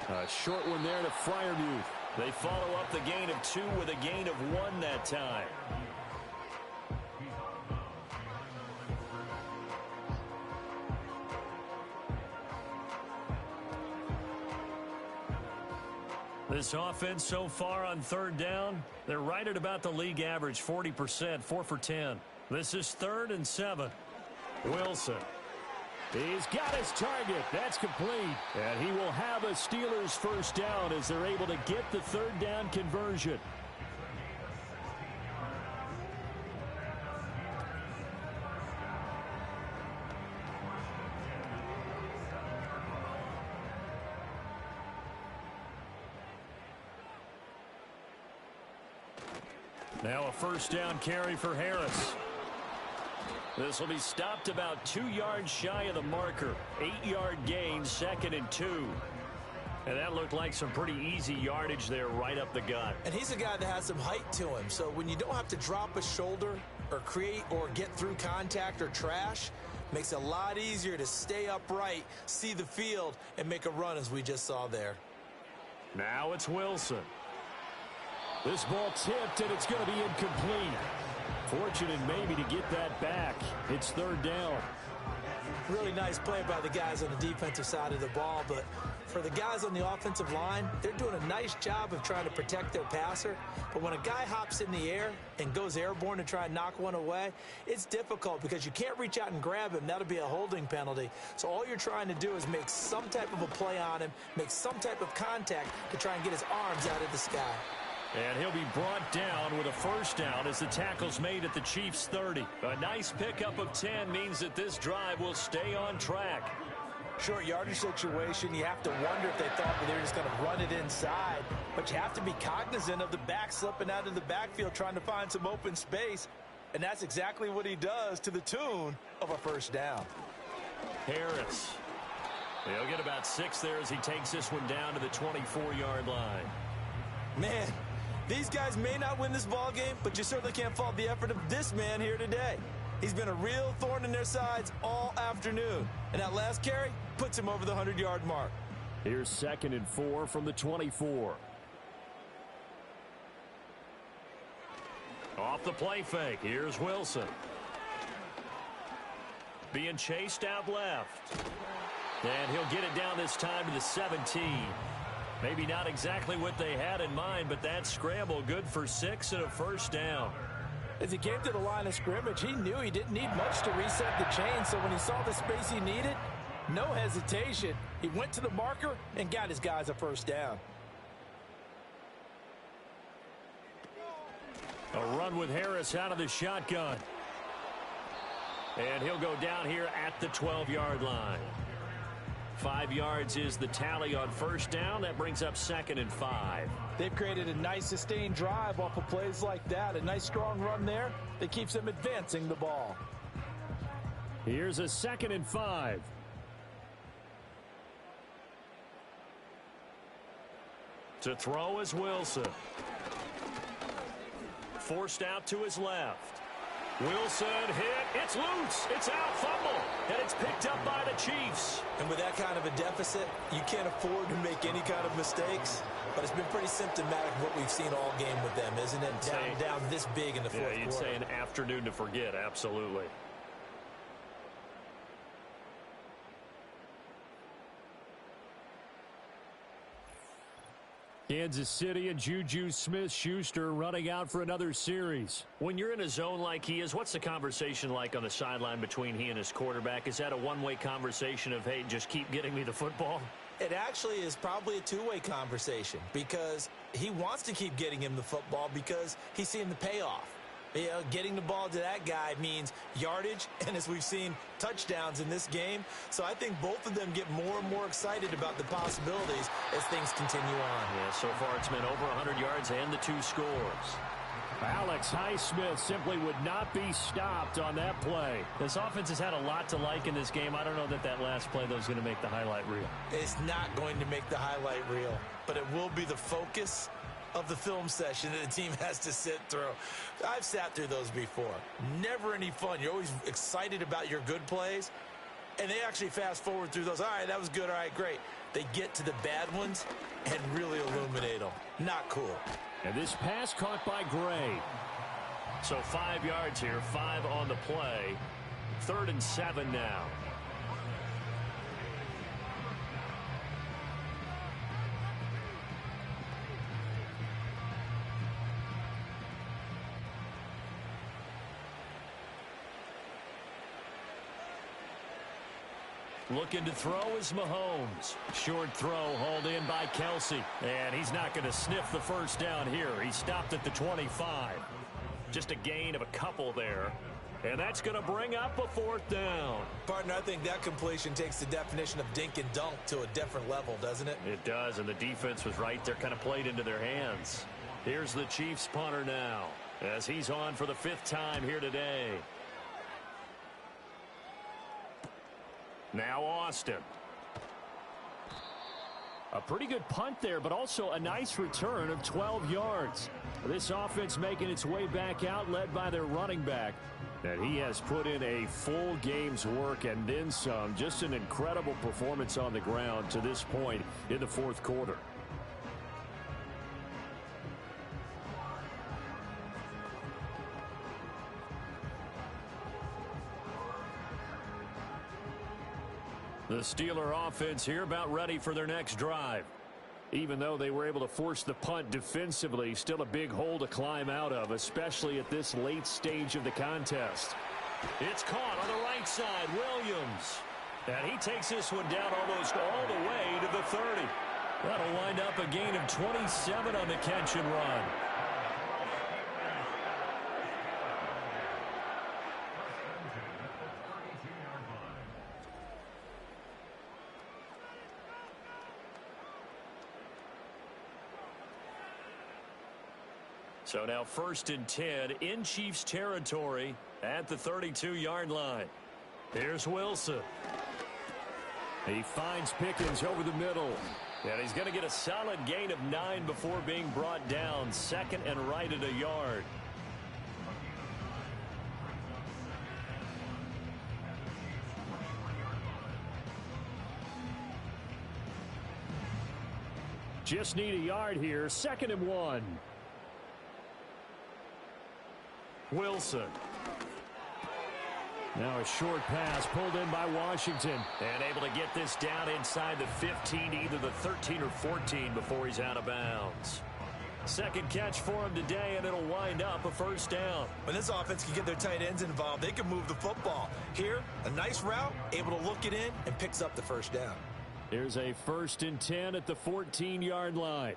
A short one there to Freiermuth. They follow up the gain of 2 with a gain of 1 that time. This offense so far on third down, they're right at about the league average, 40%, 4 for 10. This is 3rd and 7. Wilson. He's got his target. That's complete. And he will have a Steelers first down as they're able to get the third down conversion. Now a first down carry for Harris. This will be stopped about 2 yards shy of the marker. 8-yard gain, 2nd and 2. And that looked like some pretty easy yardage there right up the gut. And he's a guy that has some height to him. So when you don't have to drop a shoulder or create or get through contact or trash, makes it a lot easier to stay upright, see the field, and make a run as we just saw there. Now it's Wilson. This ball tipped, and it's going to be incomplete. Fortunate maybe to get that back. It's 3rd down. Really nice play by the guys on the defensive side of the ball, but for the guys on the offensive line, they're doing a nice job of trying to protect their passer. But when a guy hops in the air and goes airborne to try and knock one away, it's difficult because you can't reach out and grab him. That'll be a holding penalty. So all you're trying to do is make some type of a play on him, make some type of contact to try and get his arms out of the sky. And he'll be brought down with a first down as the tackle's made at the Chiefs' 30. A nice pickup of 10 means that this drive will stay on track. Short yardage situation, you have to wonder if they thought that they were just going to run it inside. But you have to be cognizant of the back slipping out of the backfield trying to find some open space. And that's exactly what he does to the tune of a first down. Harris. He'll get about 6 there as he takes this one down to the 24-yard line. Man, these guys may not win this ball game, but you certainly can't fault the effort of this man here today. He's been a real thorn in their sides all afternoon. And that last carry puts him over the 100-yard mark. Here's 2nd and 4 from the 24. Off the play fake. Here's Wilson. Being chased out left. And he'll get it down this time to the 17. Maybe not exactly what they had in mind, but that scramble good for 6 and a first down. As he came to the line of scrimmage, he knew he didn't need much to reset the chain, so when he saw the space he needed, no hesitation. He went to the marker and got his guys a first down. A run with Harris out of the shotgun. And he'll go down here at the 12-yard line. 5 yards is the tally on first down. That brings up 2nd and 5. They've created a nice sustained drive off of plays like that. A nice strong run there that keeps them advancing the ball. Here's a 2nd and 5. To throw is Wilson. Forced out to his left. Wilson hit. It's loose. It's out. Fumble. And it's picked up by the Chiefs. And with that kind of a deficit, you can't afford to make any kind of mistakes. But it's been pretty symptomatic of what we've seen all game with them, isn't it? Down this big in the fourth quarter. Yeah, you'd say an afternoon to forget. Absolutely. Kansas City and Juju Smith-Schuster running out for another series. When you're in a zone like he is, what's the conversation like on the sideline between he and his quarterback? Is that a one-way conversation of, hey, just keep getting me the football? It actually is probably a two-way conversation because he wants to keep getting him the football because he's seeing the payoff. You know, getting the ball to that guy means yardage, and as we've seen, touchdowns in this game. So I think both of them get more and more excited about the possibilities as things continue on. Yeah, so far it's been over 100 yards and the 2 scores. Alex Highsmith simply would not be stopped on that play. This offense has had a lot to like in this game. I don't know that that last play, though, is going to make the highlight reel. It's not going to make the highlight reel, but it will be the focus of the film session that the team has to sit through. I've sat through those before. Never any fun. You're always excited about your good plays, and they actually fast forward through those. All right, that was good. All right, great. They get to the bad ones and really illuminate them. Not cool. And this pass caught by Gray. So 5 yards here, 5 on the play. 3rd and 7 now. Looking to throw is Mahomes. Short throw hauled in by Kelsey. And he's not going to sniff the first down here. He stopped at the 25. Just a gain of a couple there. And that's going to bring up a fourth down. Partner, I think that completion takes the definition of dink and dunk to a different level, doesn't it? It does, and the defense was right there, kind of played into their hands. Here's the Chiefs punter now, as he's on for the 5th time here today. Now Austin. A pretty good punt there, but also a nice return of 12 yards. This offense making its way back out, led by their running back. And he has put in a full game's work and then some. Just an incredible performance on the ground to this point in the 4th quarter. The Steeler offense here about ready for their next drive. Even though they were able to force the punt defensively, still a big hole to climb out of, especially at this late stage of the contest. It's caught on the right side, Williams. And he takes this one down almost all the way to the 30. That'll wind up a gain of 27 on the catch and run. So now 1st and 10 in Chiefs territory at the 32-yard line. Here's Wilson. He finds Pickens over the middle. And he's going to get a solid gain of 9 before being brought down. 2nd and right at a yard. Just need a yard here. 2nd and 1. Wilson. Now a short pass pulled in by Washington. And able to get this down inside the 15, either the 13 or 14 before he's out of bounds. 2nd catch for him today, and it'll wind up a 1st down. When this offense can get their tight ends involved, they can move the football. Here, a nice route, able to look it in, and picks up the 1st down. Here's a 1st and 10 at the 14-yard line.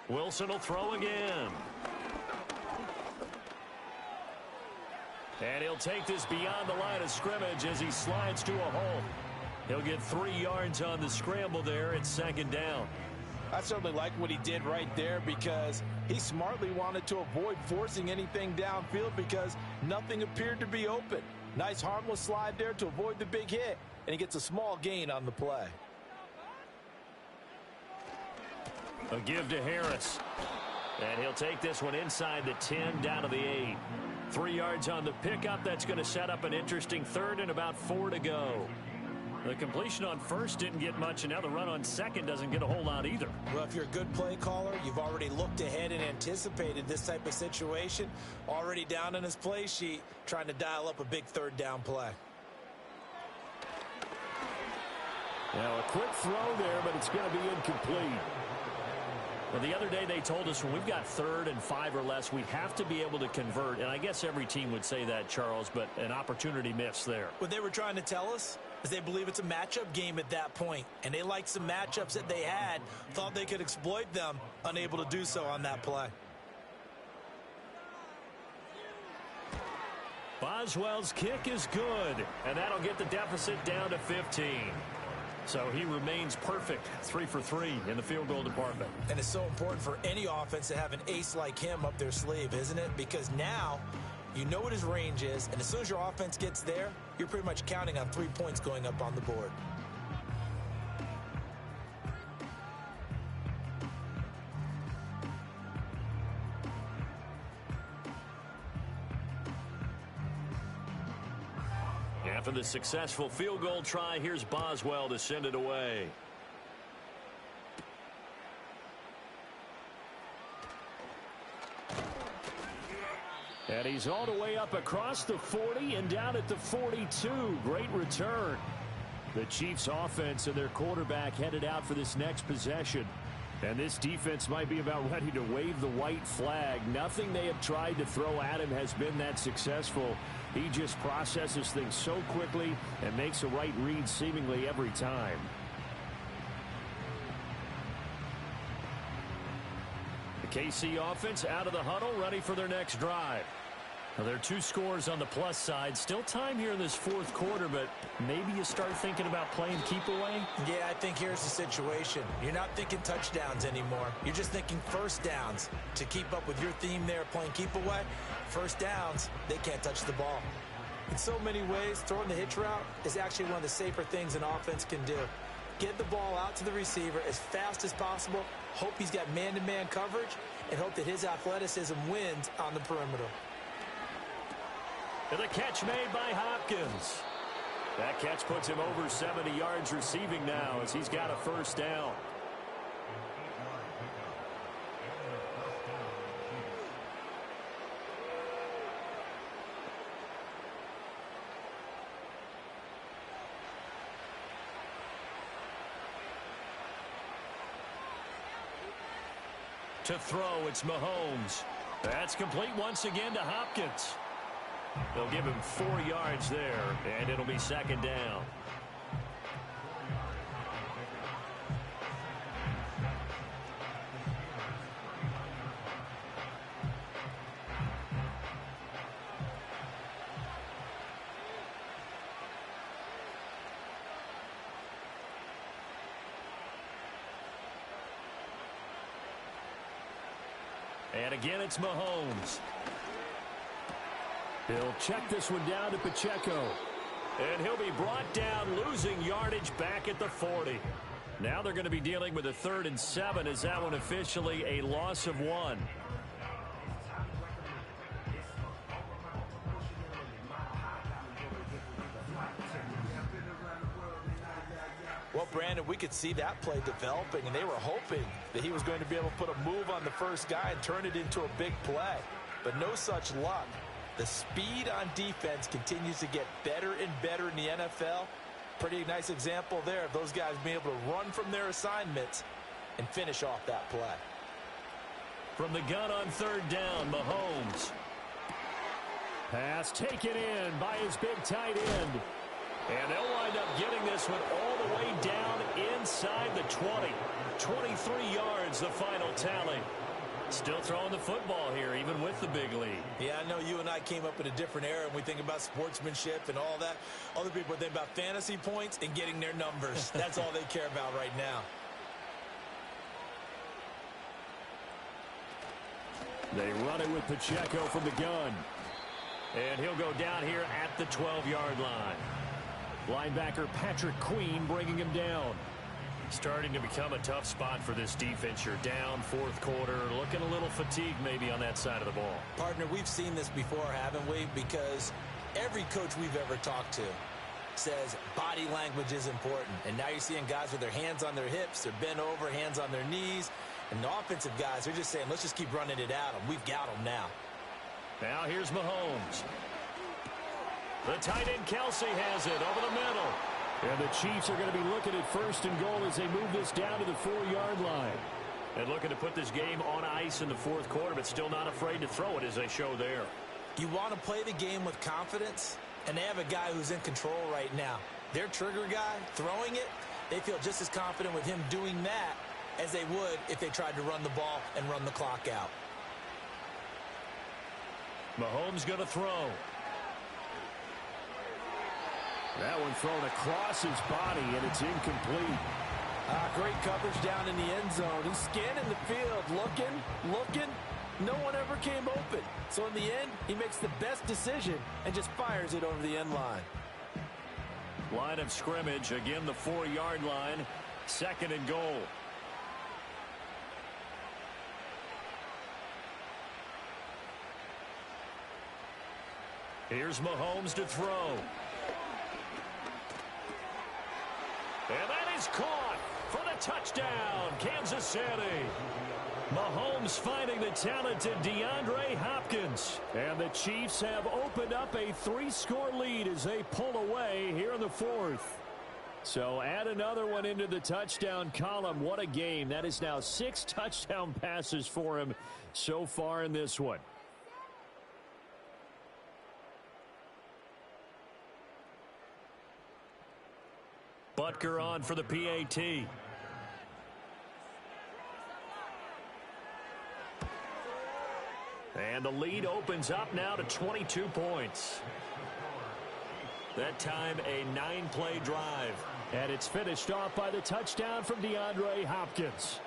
Wilson will throw again. And he'll take this beyond the line of scrimmage as he slides to a hole. He'll get 3 yards on the scramble there at 2nd down. I certainly like what he did right there because he smartly wanted to avoid forcing anything downfield because nothing appeared to be open. Nice harmless slide there to avoid the big hit, and he gets a small gain on the play. A give to Harris. And he'll take this one inside the 10 down to the 8. 3 yards on the pickup. That's going to set up an interesting 3rd and about 4 to go. The completion on 1st didn't get much, and now the run on 2nd doesn't get a whole lot either. Well, if you're a good play caller, you've already looked ahead and anticipated this type of situation. Already down on his play sheet, trying to dial up a big 3rd down play. Now a quick throw there, but it's going to be incomplete. Well, the other day they told us when we've got 3rd and 5 or less, we have to be able to convert. And I guess every team would say that, Charles, but an opportunity missed there. What they were trying to tell us is they believe it's a matchup game at that point. And they liked some matchups that they had, thought they could exploit them, unable to do so on that play. Boswell's kick is good, and that'll get the deficit down to 15. So he remains perfect, 3 for 3 in the field goal department. And it's so important for any offense to have an ace like him up their sleeve, isn't it? Because now you know what his range is, and as soon as your offense gets there, you're pretty much counting on 3 points going up on the board. After the successful field goal try, here's Boswell to send it away. And he's all the way up across the 40 and down at the 42. Great return. The Chiefs offense and their quarterback headed out for this next possession. And this defense might be about ready to wave the white flag. Nothing they have tried to throw at him has been that successful. He just processes things so quickly and makes a right read seemingly every time. The KC offense out of the huddle, ready for their next drive. Well, there are 2 scores on the plus side. Still time here in this fourth quarter, but maybe you start thinking about playing keep away? Yeah, I think here's the situation. You're not thinking touchdowns anymore. You're just thinking first downs. To keep up with your theme there, playing keep away, first downs, they can't touch the ball. In so many ways, throwing the hitch route is actually one of the safer things an offense can do. Get the ball out to the receiver as fast as possible, hope he's got man-to-man coverage, and hope that his athleticism wins on the perimeter. And the catch made by Hopkins. That catch puts him over 70 yards receiving now as he's got a first down. To throw, it's Mahomes. That's complete once again to Hopkins. They'll give him 4 yards there, and it'll be second down. And again, it's Mahomes. He'll check this one down to Pacheco. And he'll be brought down, losing yardage back at the 40. Now they're going to be dealing with a 3rd and 7 as that one officially a loss of 1. Well, Brandon, we could see that play developing, and they were hoping that he was going to be able to put a move on the first guy and turn it into a big play. But no such luck. The speed on defense continues to get better and better in the NFL. Pretty nice example there of those guys being able to run from their assignments and finish off that play. From the gun on 3rd down, Mahomes. Pass taken in by his big tight end. And they'll wind up getting this one all the way down inside the 20. 23 yards, the final tally. Still throwing the football here, even with the big lead. Yeah, I know you and I came up in a different era, and we think about sportsmanship and all that. Other people think about fantasy points and getting their numbers. That's all they care about right now. They run it with Pacheco from the gun. And he'll go down here at the 12-yard line. Linebacker Patrick Queen bringing him down. Starting to become a tough spot for this defense. You're down 4th quarter, looking a little fatigued maybe on that side of the ball. Partner, we've seen this before, haven't we? Because every coach we've ever talked to says body language is important. And now you're seeing guys with their hands on their hips, they're bent over, hands on their knees. And the offensive guys, they're just saying, let's just keep running it at them. We've got them now. Now here's Mahomes. The tight end Kelsey has it over the middle. And the Chiefs are going to be looking at 1st and goal as they move this down to the 4-yard line. And looking to put this game on ice in the 4th quarter, but still not afraid to throw it as they show there. You want to play the game with confidence, and they have a guy who's in control right now. Their trigger guy, throwing it, they feel just as confident with him doing that as they would if they tried to run the ball and run the clock out. Mahomes going to throw. That one thrown across his body, and it's incomplete. Great coverage down in the end zone. He's scanning the field, looking. No one ever came open. So in the end, he makes the best decision and just fires it over the end line. Line of scrimmage, again the 4-yard line. 2nd and goal. Here's Mahomes to throw. And that is caught for the touchdown, Kansas City. Mahomes finding the talented DeAndre Hopkins. And the Chiefs have opened up a 3-score lead as they pull away here in the 4th. So add another one into the touchdown column. What a game. That is now 6 touchdown passes for him so far in this one. Butker on for the PAT. And the lead opens up now to 22 points. That time a 9-play drive. And it's finished off by the touchdown from DeAndre Hopkins.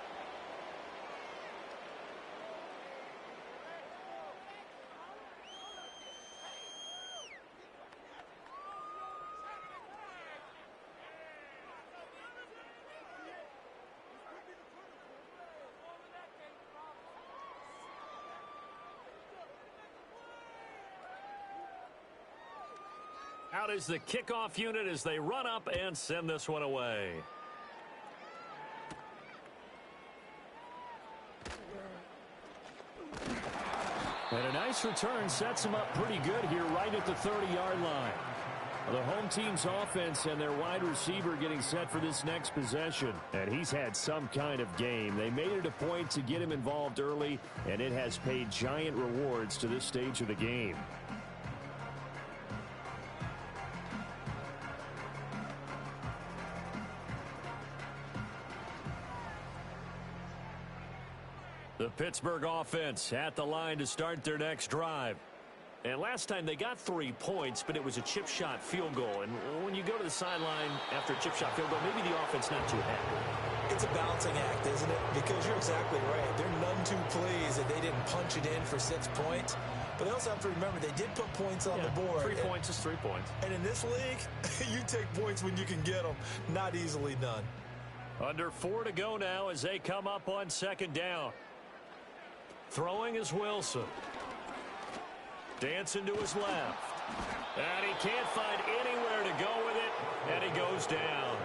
Out is the kickoff unit as they run up and send this one away. And a nice return sets them up pretty good here right at the 30-yard line. The home team's offense and their wide receiver getting set for this next possession. And he's had some kind of game. They made it a point to get him involved early, and it has paid giant rewards to this stage of the game. The Pittsburgh offense at the line to start their next drive. And last time they got 3 points, but it was a chip shot field goal. And when you go to the sideline after a chip shot field goal, maybe the offense not too happy. It's a balancing act, isn't it? Because you're exactly right. They're none too pleased that they didn't punch it in for 6 points. But they also have to remember they did put points on the board. 3 points is 3 points. And in this league, you take points when you can get them. Not easily done. Under 4 to go now as they come up on second down. Throwing is Wilson. Dancing to his left. And he can't find anywhere to go with it. And he goes down.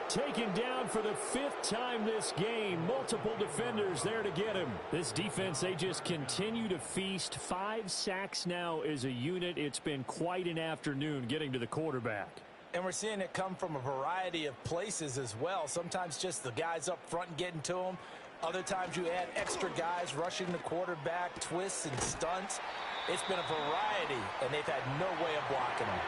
Taken down for the 5th time this game. Multiple defenders there to get him. This defense, they just continue to feast. 5 sacks now as a unit. It's been quite an afternoon getting to the quarterback. And we're seeing it come from a variety of places as well. Sometimes just the guys up front and getting to him. Other times you add extra guys rushing the quarterback, twists and stunts. It's been a variety, and they've had no way of blocking them.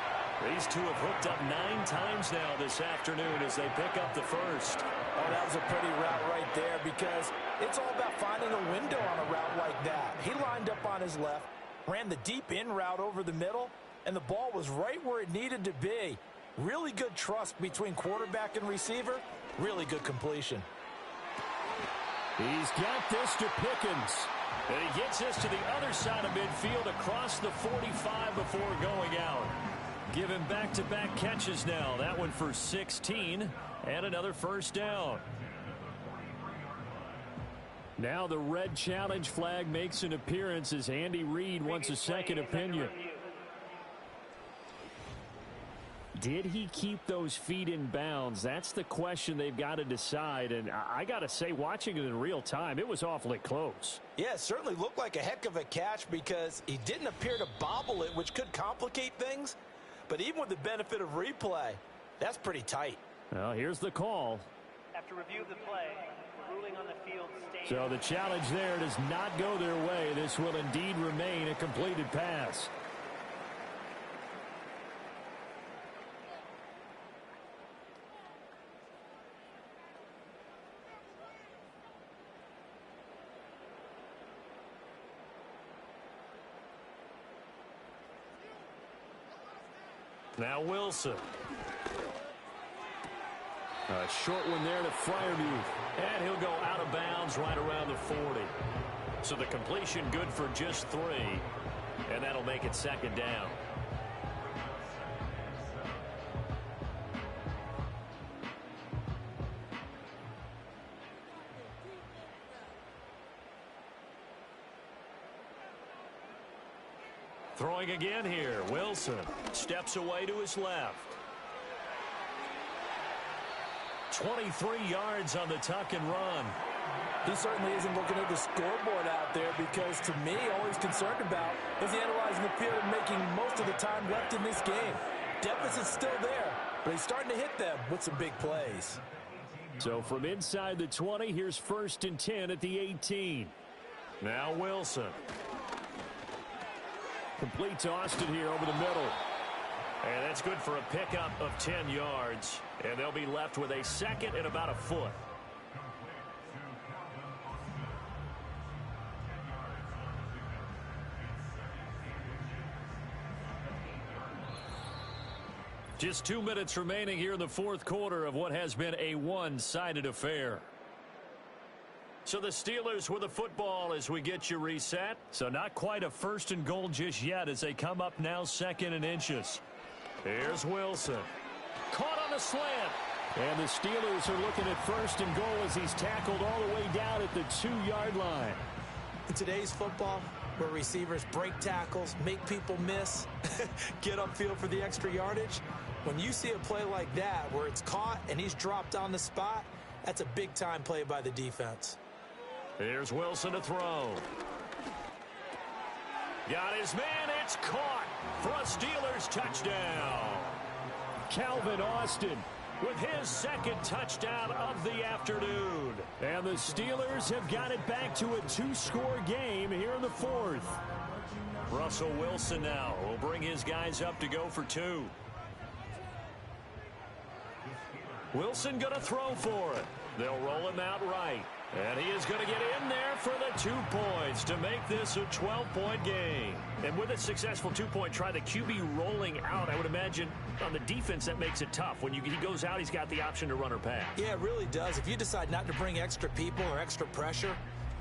These two have hooked up 9 times now this afternoon as they pick up the first. Oh, that was a pretty route right there because it's all about finding a window on a route like that. He lined up on his left, ran the deep in route over the middle, and the ball was right where it needed to be. Really good trust between quarterback and receiver. Really good completion. He's got this to Pickens. And he gets this to the other side of midfield across the 45 before going out. Giving back-to-back catches now. That one for 16 and another first down. Now the red challenge flag makes an appearance as Andy Reid wants a second opinion. Did he keep those feet in bounds? That's the question they've got to decide. And I got to say, watching it in real time, it was awfully close. Yeah, it certainly looked like a heck of a catch because he didn't appear to bobble it, which could complicate things. But even with the benefit of replay, that's pretty tight. Well, here's the call. After review of the play, ruling on the field stays. So the challenge there does not go their way. This will indeed remain a completed pass. Now Wilson. A short one there to Freiermuth. And he'll go out of bounds right around the 40. So the completion good for just 3. And that'll make it second down. Throwing again here. Wilson steps away to his left. 23 yards on the tuck and run. He certainly isn't looking at the scoreboard out there because, to me, all he's concerned about is analyzing the field and making most of the time left in this game. Deficit's still there, but he's starting to hit them with some big plays. So from inside the 20, here's 1st and 10 at the 18. Now Wilson. Complete to Austin here over the middle. And that's good for a pickup of 10 yards. And they'll be left with a 2nd and about a foot. Just 2 minutes remaining here in the 4th quarter of what has been a one-sided affair. So the Steelers with the football as we get you reset. So not quite a 1st and goal just yet as they come up now 2nd and inches. Here's Wilson. Caught on the slant. And the Steelers are looking at 1st and goal as he's tackled all the way down at the 2-yard line. In today's football, where receivers break tackles, make people miss, get upfield for the extra yardage, when you see a play like that where it's caught and he's dropped on the spot, that's a big-time play by the defense. Here's Wilson to throw. Got his man. It's caught for a Steelers touchdown. Calvin Austin with his 2nd touchdown of the afternoon. And the Steelers have got it back to a 2-score game here in the 4th. Russell Wilson now will bring his guys up to go for 2. Wilson going to throw for it. They'll roll him out right. And he is going to get in there for the 2 points to make this a 12-point game. And with a successful 2-point try, the QB rolling out, I would imagine on the defense that makes it tough. When he goes out, he's got the option to run or pass. Yeah, it really does. If you decide not to bring extra people or extra pressure,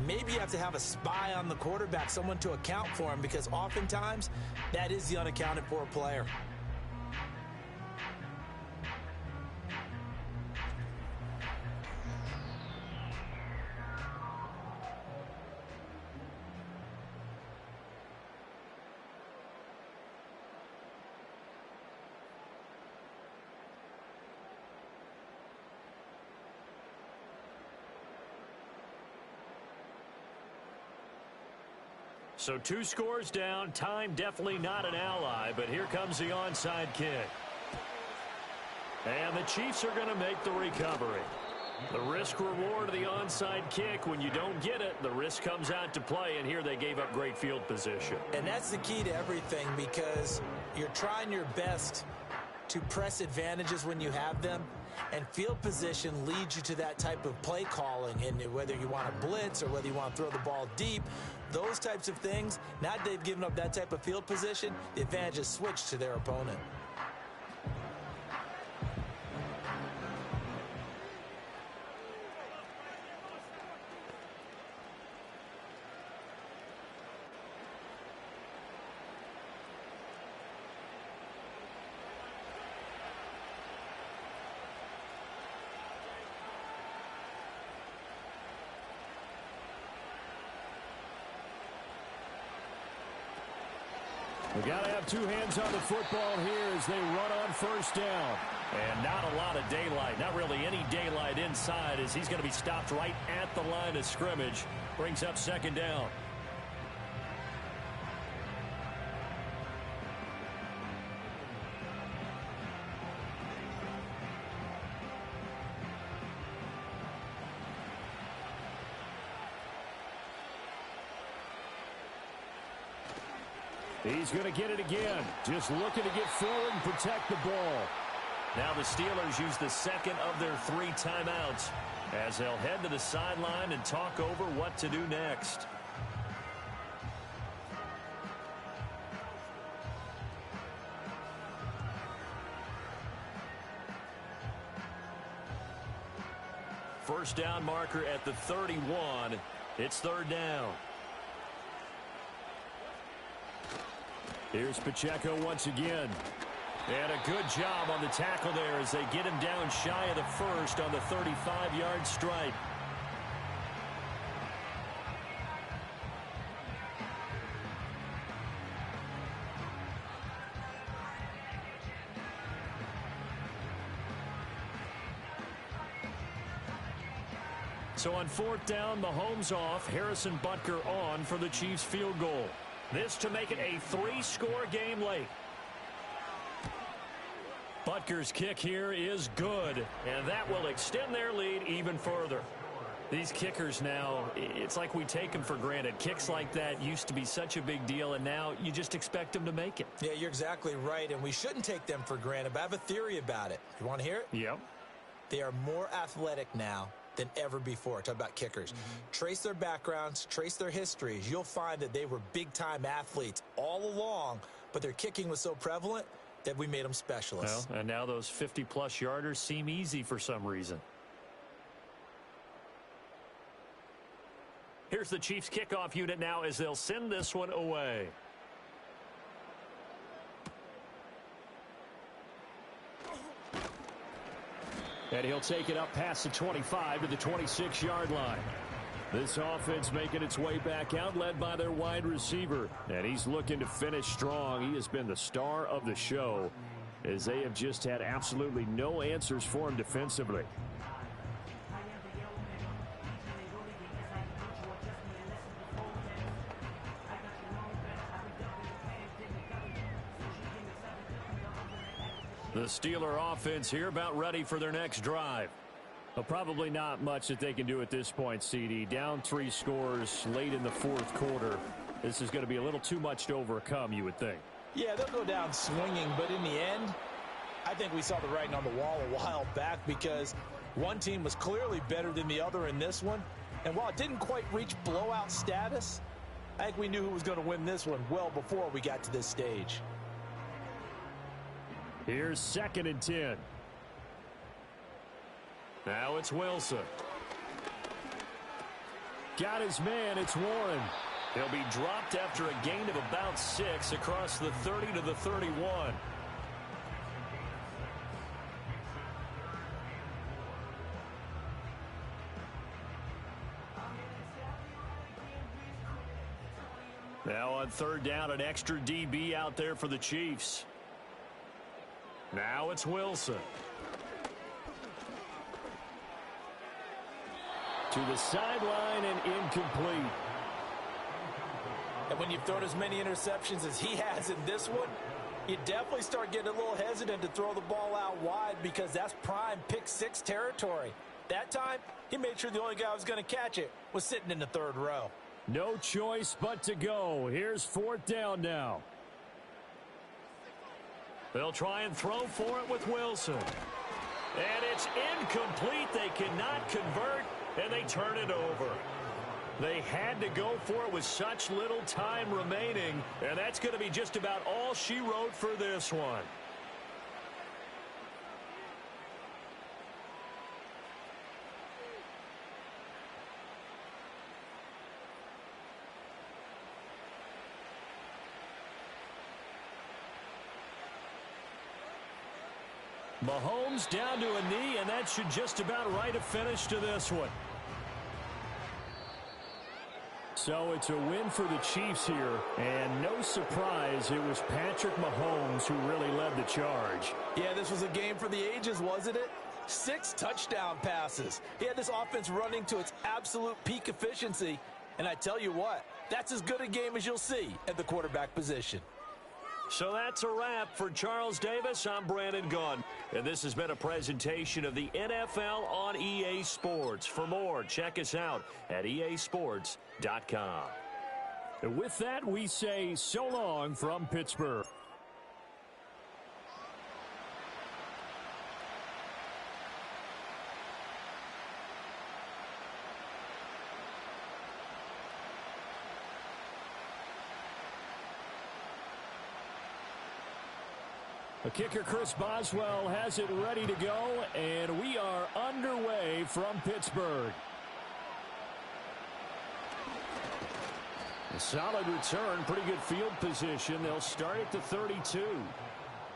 maybe you have to have a spy on the quarterback, someone to account for him, because oftentimes that is the unaccounted for player. So 2 scores down. Time definitely not an ally, but here comes the onside kick. And the Chiefs are going to make the recovery. The risk-reward of the onside kick, when you don't get it, the risk comes out to play, and here they gave up great field position. And that's the key to everything, because you're trying your best to press advantages when you have them, and field position leads you to that type of play calling, and whether you want to blitz or whether you want to throw the ball deep, those types of things, now that they've given up that type of field position, the advantage is switched to their opponent. We got to have 2 hands on the football here as they run on 1st down. And not a lot of daylight, not really any daylight inside, as he's going to be stopped right at the line of scrimmage. Brings up 2nd down. He's going to get it again. Just looking to get forward and protect the ball. Now the Steelers use the 2nd of their 3 timeouts as they'll head to the sideline and talk over what to do next. First down marker at the 31. It's 3rd down. Here's Pacheco once again. And a good job on the tackle there as they get him down shy of the 1st on the 35-yard stripe. So on 4th down, Mahomes off, Harrison Butker on for the Chiefs field goal. This to make it a 3-score game late. Butker's kick here is good, and that will extend their lead even further. These kickers now, it's like we take them for granted. Kicks like that used to be such a big deal, and now you just expect them to make it. Yeah, you're exactly right, and we shouldn't take them for granted, but I have a theory about it. You want to hear it? Yep. They are more athletic now than ever before. Talk about kickers. Trace their backgrounds, trace their histories. You'll find that they were big-time athletes all along, but their kicking was so prevalent that we made them specialists. Well, and now those 50-plus yarders seem easy for some reason. Here's the Chiefs kickoff unit now as they'll send this one away. And he'll take it up past the 25 to the 26-yard line. This offense making its way back out, led by their wide receiver. And he's looking to finish strong. He has been the star of the show, as they have just had absolutely no answers for him defensively. The Steeler offense here about ready for their next drive. Well, probably not much that they can do at this point, CD. Down 3 scores late in the fourth quarter. This is going to be a little too much to overcome, you would think. Yeah, they'll go down swinging, but in the end, I think we saw the writing on the wall a while back because one team was clearly better than the other in this one. And while it didn't quite reach blowout status, I think we knew who was going to win this one well before we got to this stage. Here's 2nd and 10. Now it's Wilson. Got his man, it's Warren. He'll be dropped after a gain of about 6 across the 30 to the 31. Now on 3rd down, an extra DB out there for the Chiefs. Now it's Wilson. To the sideline and incomplete. And when you've thrown as many interceptions as he has in this one, you definitely start getting a little hesitant to throw the ball out wide because that's prime pick 6 territory. That time, he made sure the only guy who was going to catch it was sitting in the 3rd row. No choice but to go. Here's 4th down now. They'll try and throw for it with Wilson. And it's incomplete. They cannot convert, and they turn it over. They had to go for it with such little time remaining, and that's going to be just about all she wrote for this one. Mahomes down to a knee, and that should just about write a finish to this one. So it's a win for the Chiefs here, and no surprise, it was Patrick Mahomes who really led the charge. Yeah, this was a game for the ages, wasn't it? 6 touchdown passes. He had this offense running to its absolute peak efficiency, and I tell you what, that's as good a game as you'll see at the quarterback position. So that's a wrap for Charles Davis. I'm Brandon Gunn, and this has been a presentation of the NFL on EA Sports. For more, check us out at easports.com. And with that, we say so long from Pittsburgh. The kicker, Chris Boswell, has it ready to go, and we are underway from Pittsburgh. A solid return, pretty good field position. They'll start at the 32.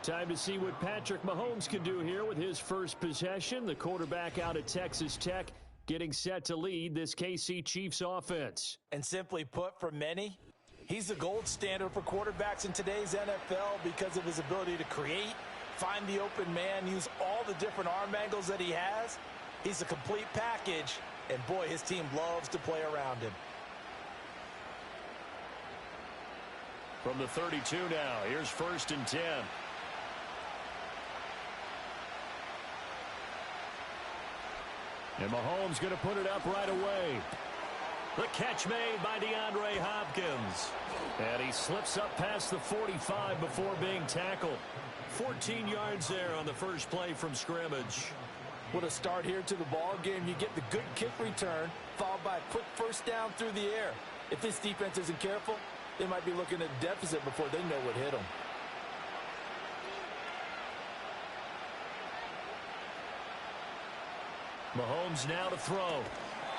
Time to see what Patrick Mahomes can do here with his first possession. The quarterback out at Texas Tech getting set to lead this KC Chiefs offense. And simply put, for many, he's the gold standard for quarterbacks in today's NFL because of his ability to create, find the open man, use all the different arm angles that he has. He's a complete package, and boy, his team loves to play around him. From the 32 now, here's 1st and 10. And Mahomes going to put it up right away. The catch made by DeAndre Hopkins. And he slips up past the 45 before being tackled. 14 yards there on the first play from scrimmage. What a start here to the ball game. You get the good kick return, followed by a quick first down through the air. If this defense isn't careful, they might be looking at a deficit before they know what hit them. Mahomes now to throw.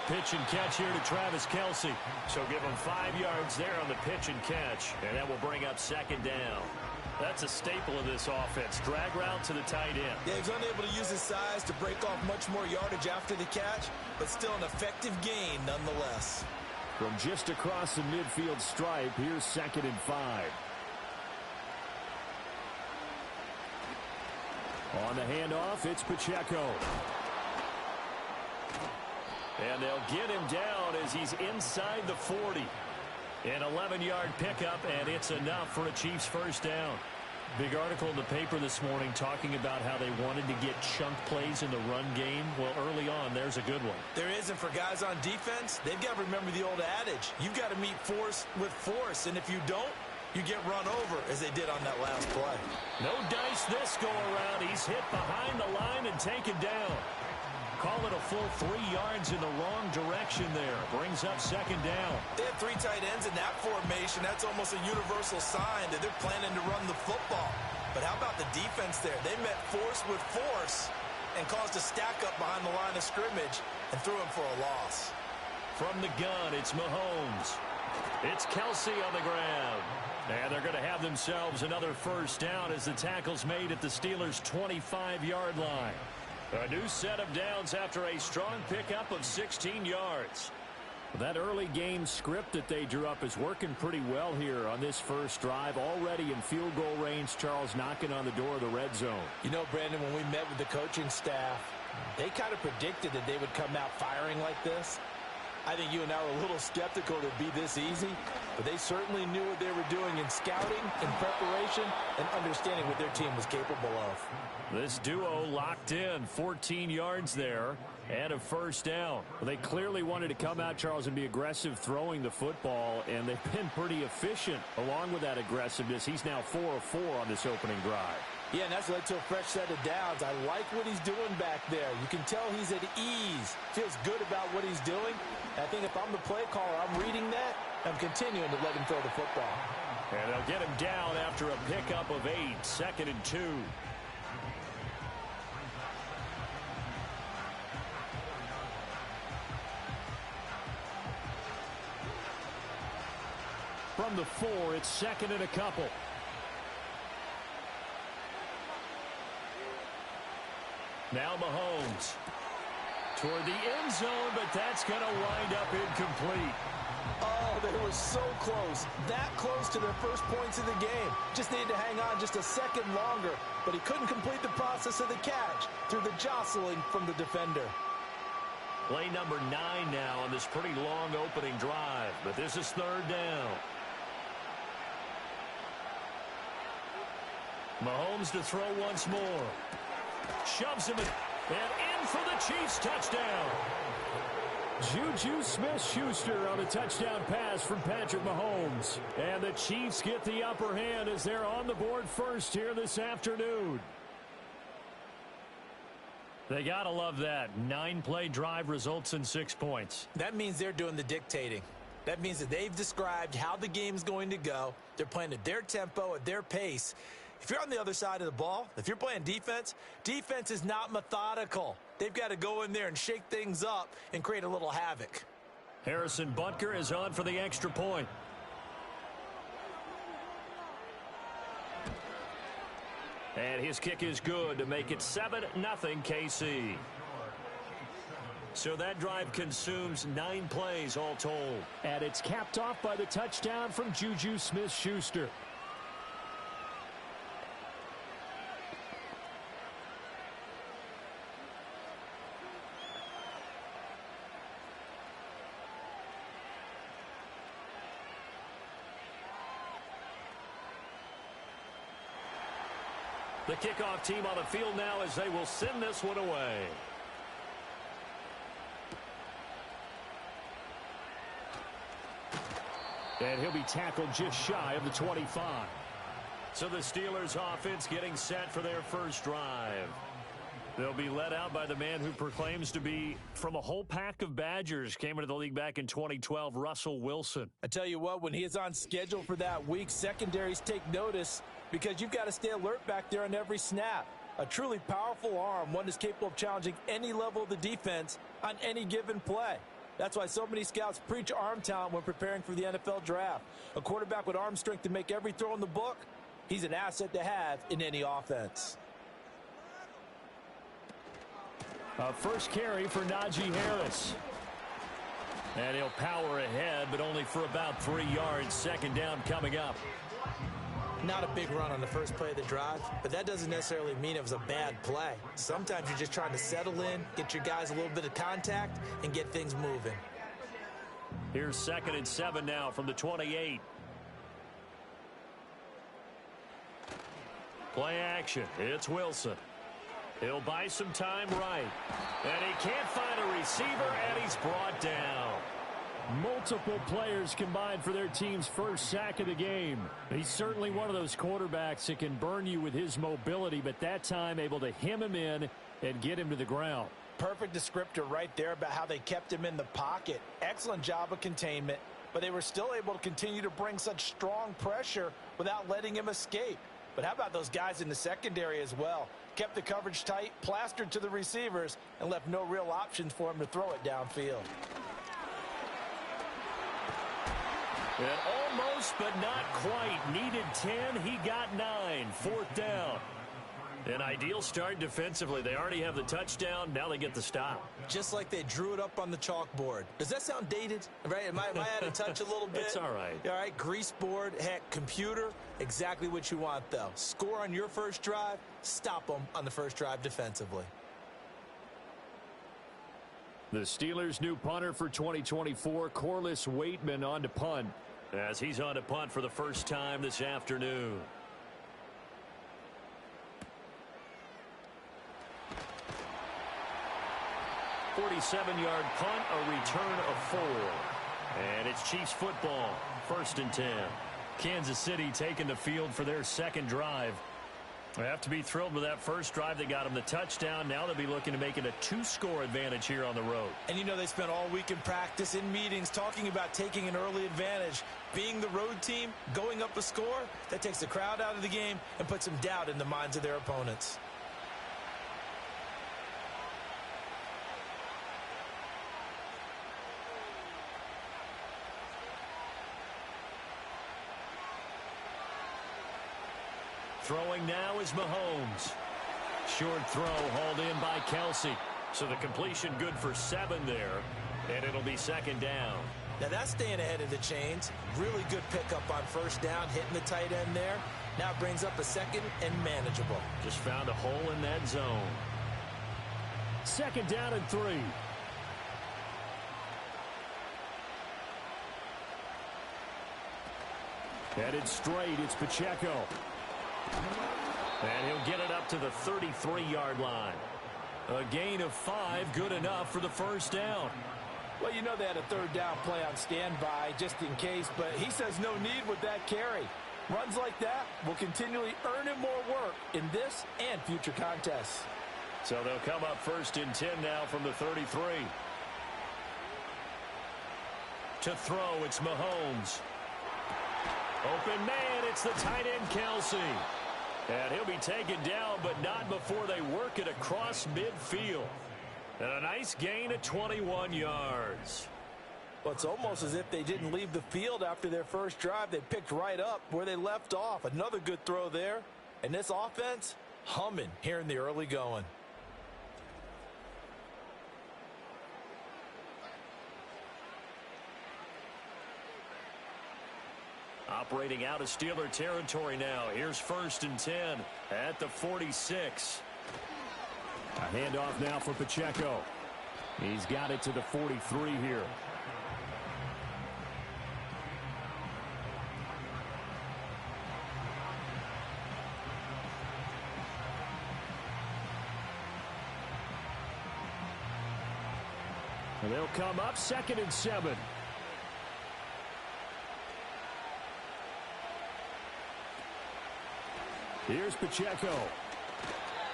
Pitch and catch here to Travis Kelce. So give him 5 yards there on the pitch and catch. And that will bring up second down. That's a staple of this offense. Drag route to the tight end. Yeah, he's unable to use his size to break off much more yardage after the catch, but still an effective gain nonetheless. From just across the midfield stripe, here's 2nd and 5. On the handoff, it's Pacheco. And they'll get him down as he's inside the 40. An 11-yard pickup, and it's enough for a Chiefs first down. Big article in the paper this morning talking about how they wanted to get chunk plays in the run game. Well, early on, there's a good one. There is, and for guys on defense, they've got to remember the old adage. You've got to meet force with force, and if you don't, you get run over, as they did on that last play. No dice this go-around. He's hit behind the line and taken down. Call it a full 3 yards in the wrong direction there. Brings up second down. They have 3 tight ends in that formation. That's almost a universal sign that they're planning to run the football. But how about the defense there? They met force with force and caused a stack up behind the line of scrimmage and threw him for a loss. From the gun, it's Mahomes. It's Kelce on the ground. And they're going to have themselves another first down as the tackle's made at the Steelers' 25-yard line. A new set of downs after a strong pickup of 16 yards. That early game script that they drew up is working pretty well here on this first drive. Already in field goal range, Charles knocking on the door of the red zone. You know, Brandon, when we met with the coaching staff, they kind of predicted that they would come out firing like this. I think you and I were a little skeptical it'd be this easy, but they certainly knew what they were doing in scouting, in preparation, and understanding what their team was capable of. This duo locked in, 14 yards there, and a first down. Well, they clearly wanted to come out, Charles, and be aggressive throwing the football, and they've been pretty efficient along with that aggressiveness. He's now 4 of 4 on this opening drive. Yeah, and that's led to a fresh set of downs. I like what he's doing back there. You can tell he's at ease, feels good about what he's doing. I think if I'm the play caller, I'm reading that. I'm continuing to let him throw the football. And they'll get him down after a pickup of 8, 2nd and 2. From the 4, it's 2nd and a couple. Now Mahomes toward the end zone, but that's going to wind up incomplete. Oh, they were so close. That close to their first points of the game. Just needed to hang on just a second longer, but he couldn't complete the process of the catch through the jostling from the defender. Play number 9 now on this pretty long opening drive, but this is 3rd down. Mahomes to throw once more. Shoves him and in for the Chiefs touchdown. Juju Smith-Schuster on a touchdown pass from Patrick Mahomes. And the Chiefs get the upper hand as they're on the board first here this afternoon. They got to love that. 9-play drive results in 6 points. That means they're doing the dictating. That means that they've described how the game's going to go. They're playing at their tempo, at their pace. If you're on the other side of the ball, if you're playing defense, defense is not methodical. They've got to go in there and shake things up and create a little havoc. Harrison Butker is on for the extra point. And his kick is good to make it 7-0 KC. So that drive consumes 9 plays all told. And it's capped off by the touchdown from Juju Smith-Schuster. The kickoff team on the field now as they will send this one away. And he'll be tackled just shy of the 25. So the Steelers offense getting set for their first drive. They'll be led out by the man who proclaims to be from a whole pack of Badgers. Came into the league back in 2012, Russell Wilson. I tell you what, when he is on schedule for that week, secondaries take notice because you've got to stay alert back there on every snap. A truly powerful arm, one that's capable of challenging any level of the defense on any given play. That's why so many scouts preach arm talent when preparing for the NFL draft. A quarterback with arm strength to make every throw in the book, he's an asset to have in any offense. First carry for Najee Harris. And he'll power ahead, but only for about 3 yards. Second down coming up. Not a big run on the first play of the drive, but that doesn't necessarily mean it was a bad play. Sometimes you're just trying to settle in, get your guys a little bit of contact, and get things moving. Here's 2nd and 7 now from the 28. Play action. It's Wilson. He'll buy some time right. And he can't find a receiver, and he's brought down. Multiple players combined for their team's first sack of the game. He's certainly one of those quarterbacks that can burn you with his mobility, but that time able to hem him in and get him to the ground. Perfect descriptor right there about how they kept him in the pocket. Excellent job of containment, but they were still able to continue to bring such strong pressure without letting him escape. But how about those guys in the secondary as well? Kept the coverage tight, plastered to the receivers, and left no real options for him to throw it downfield. And almost, but not quite. Needed 10. He got 9. 4th down. An ideal start defensively. They already have the touchdown. Now they get the stop. Just like they drew it up on the chalkboard. Does that sound dated? Right? Am I out of touch a little bit? It's all right. All right, grease board, heck, computer. Exactly what you want, though. Score on your first drive. Stop them on the first drive defensively. The Steelers' new punter for 2024, Corliss Waitman, on to punt. As he's on to punt for the first time this afternoon. A 47-yard punt, a return of 4. And it's Chiefs football, 1st and 10. Kansas City taking the field for their second drive. They have to be thrilled with that first drive. They got him the touchdown. Now they'll be looking to make it a 2-score advantage here on the road. And you know they spent all week in practice, in meetings, talking about taking an early advantage. Being the road team, going up a score, that takes the crowd out of the game and puts some doubt in the minds of their opponents. Throwing now is Mahomes. Short throw hauled in by Kelsey. So the completion good for 7 there. And it'll be 2nd down. Now that's staying ahead of the chains. Really good pickup on first down, hitting the tight end there. Now brings up a 2nd and manageable. Just found a hole in that zone. 2nd down and 3. Headed straight, it's Pacheco. And he'll get it up to the 33-yard line. A gain of 5, good enough for the first down. Well, you know they had a 3rd down play on standby just in case, but he says no need with that carry. Runs like that will continually earn him more work in this and future contests. So they'll come up 1st and 10 now from the 33. To throw, it's Mahomes. Open man, it's the tight end Kelsey. And he'll be taken down, but not before they work it across midfield. And a nice gain of 21 yards. Well, it's almost as if they didn't leave the field after their first drive. They picked right up where they left off. Another good throw there. And this offense, humming here in the early going. Operating out of Steeler territory now. Here's 1st and 10 at the 46. A handoff now for Pacheco. He's got it to the 43 here. And they'll come up 2nd and 7. Here's Pacheco.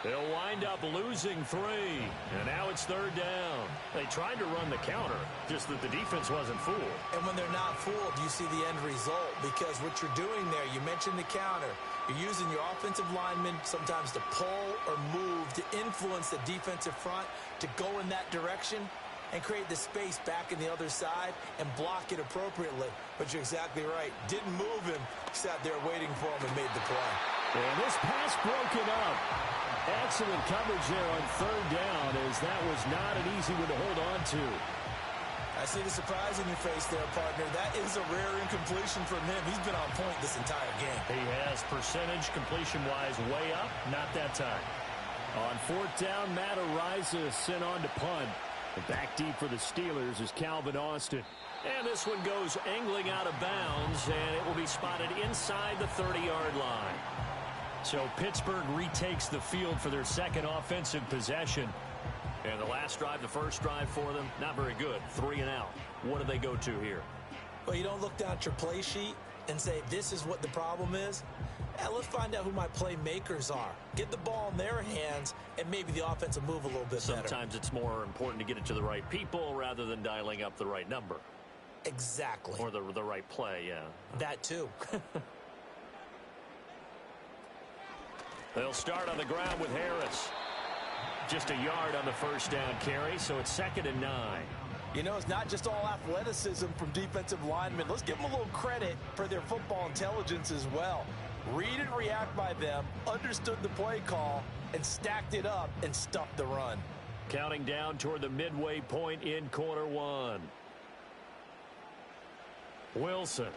They'll wind up losing 3, and now it's 3rd down. They tried to run the counter, just that the defense wasn't fooled. And when they're not fooled, you see the end result, because what you're doing there, you mentioned the counter. You're using your offensive linemen sometimes to pull or move to influence the defensive front to go in that direction and create the space back in the other side and block it appropriately. But you're exactly right. Didn't move him. Sat there waiting for him and made the play. And this pass broken up. Excellent coverage there on 3rd down, as that was not an easy one to hold on to. I see the surprise in your face there, partner. That is a rare incompletion from him. He's been on point this entire game. He has percentage completion-wise way up. Not that time. On 4th down, Matt Araiza sent on to punt. The back deep for the Steelers is Calvin Austin. And this one goes angling out of bounds, and it will be spotted inside the 30-yard line. So Pittsburgh retakes the field for their second offensive possession. And the last drive, the first drive for them, not very good. 3 and out. What do they go to here? Well, you don't look down at your play sheet and say, this is what the problem is. Let's find out who my playmakers are. Get the ball in their hands, and maybe the offense will move a little bit better. Sometimes it's more important to get it to the right people rather than dialing up the right number. Exactly. Or the right play, yeah. That too. They'll start on the ground with Harris. Just a yard on the first down carry, so it's 2nd and 9. You know, it's not just all athleticism from defensive linemen. Let's give them a little credit for their football intelligence as well. Read and react by them, understood the play call, and stacked it up and stuffed the run. Counting down toward the midway point in quarter 1. Wilson.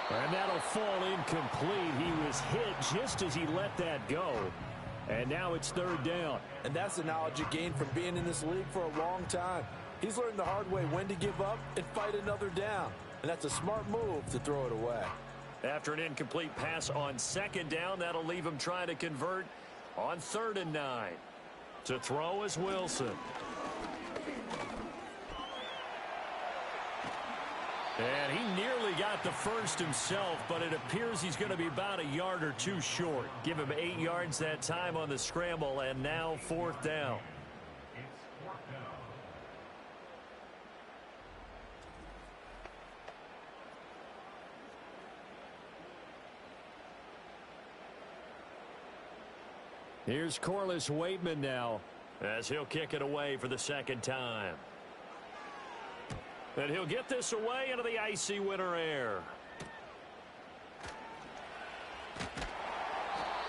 And that'll fall incomplete. He was hit just as he let that go. And now it's 3rd down. And that's the knowledge you gain from being in this league for a long time. He's learned the hard way when to give up and fight another down. And that's a smart move to throw it away. After an incomplete pass on 2nd down, that'll leave him trying to convert on 3rd and 9. To throw is Wilson. And he nearly got the first himself, but it appears he's going to be about a yard or 2 short. Give him 8 yards that time on the scramble, and now 4th down. It's 4th down. Here's Corliss Waitman now, as he'll kick it away for the 2nd time. And he'll get this away into the icy winter air.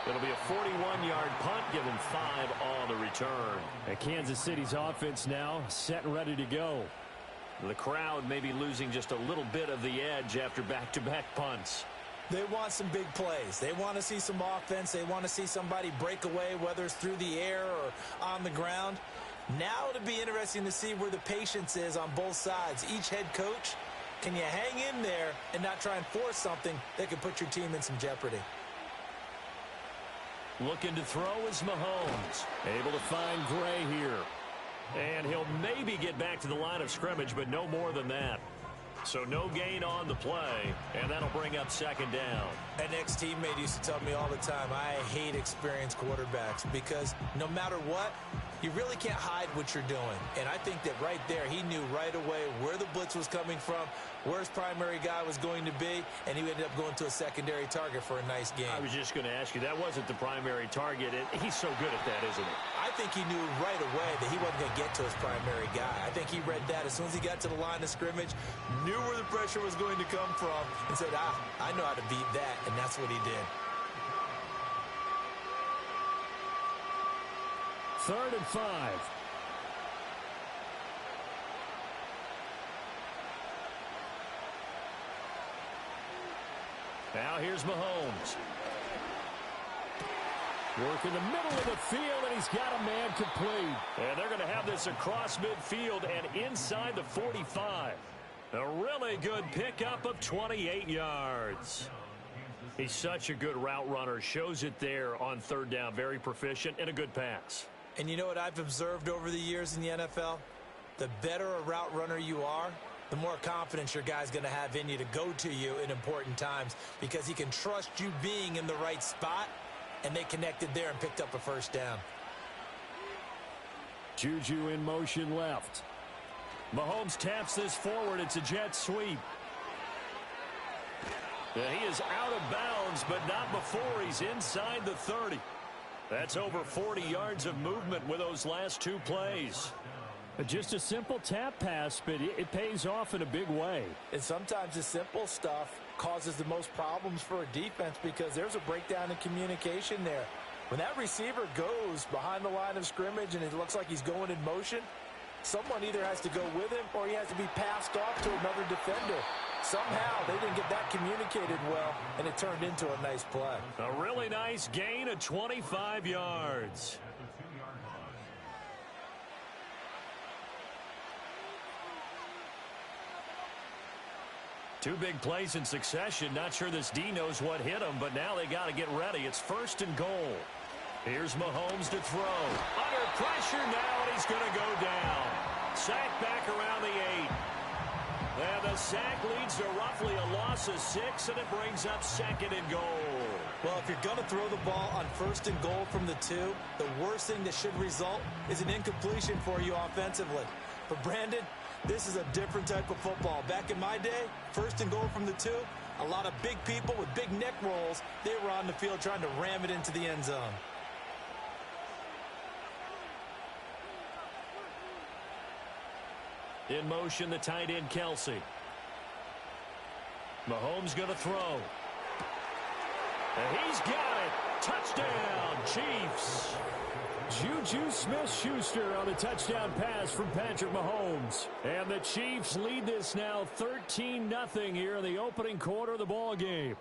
It'll be a 41-yard punt, give him 5 on the return. And Kansas City's offense now set and ready to go. The crowd may be losing just a little bit of the edge after back-to-back punts. They want some big plays. They want to see some offense. They want to see somebody break away, whether it's through the air or on the ground. Now it'll be interesting to see where the patience is on both sides. Each head coach, can you hang in there and not try and force something that could put your team in some jeopardy? Looking to throw is Mahomes. Able to find Gray here. And he'll maybe get back to the line of scrimmage, but no more than that. So no gain on the play, and that'll bring up 2nd down. An ex-teammate used to tell me all the time, I hate experienced quarterbacks because no matter what, you really can't hide what you're doing. And I think that right there, he knew right away where the blitz was coming from, where his primary guy was going to be, and he ended up going to a secondary target for a nice game. I was just going to ask you, that wasn't the primary target. He's so good at that, isn't he? I think he knew right away that he wasn't going to get to his primary guy. I think he read that as soon as he got to the line of scrimmage, knew where the pressure was going to come from, and said, I know how to beat that, and that's what he did. 3rd and 5. Now here's Mahomes. Work in the middle of the field, and he's got a man complete. And they're going to have this across midfield and inside the 45. A really good pickup of 28 yards. He's such a good route runner. Shows it there on 3rd down. Very proficient and a good pass. And you know what I've observed over the years in the NFL? The better a route runner you are, the more confidence your guy's going to have in you to go to you in important times because he can trust you being in the right spot, and they connected there and picked up a first down. Juju in motion left. Mahomes taps this forward. It's a jet sweep. He is out of bounds, but not before he's inside the 30. That's over 40 yards of movement with those last two plays. Just a simple tap pass, but it pays off in a big way. And sometimes the simple stuff causes the most problems for a defense because there's a breakdown in communication there. When that receiver goes behind the line of scrimmage and it looks like he's going in motion, someone either has to go with him or he has to be passed off to another defender. Somehow they didn't get that communicated well, and it turned into a nice play. A really nice gain of 25 yards. Two big plays in succession. Not sure this D knows what hit him, but now they got to get ready. It's 1st and goal. Here's Mahomes to throw. Under pressure now, and he's going to go down. Sack back around the 8. And the sack leads to roughly a loss of 6, and it brings up 2nd and goal. Well, if you're going to throw the ball on 1st and goal from the 2, the worst thing that should result is an incompletion for you offensively. But Brandon, this is a different type of football. Back in my day, 1st and goal from the 2, a lot of big people with big neck rolls, they were on the field trying to ram it into the end zone. In motion, the tight end, Kelsey. Mahomes going to throw. And he's got it. Touchdown, Chiefs. Juju Smith-Schuster on the touchdown pass from Patrick Mahomes. And the Chiefs lead this now 13-0 here in the opening quarter of the ball game.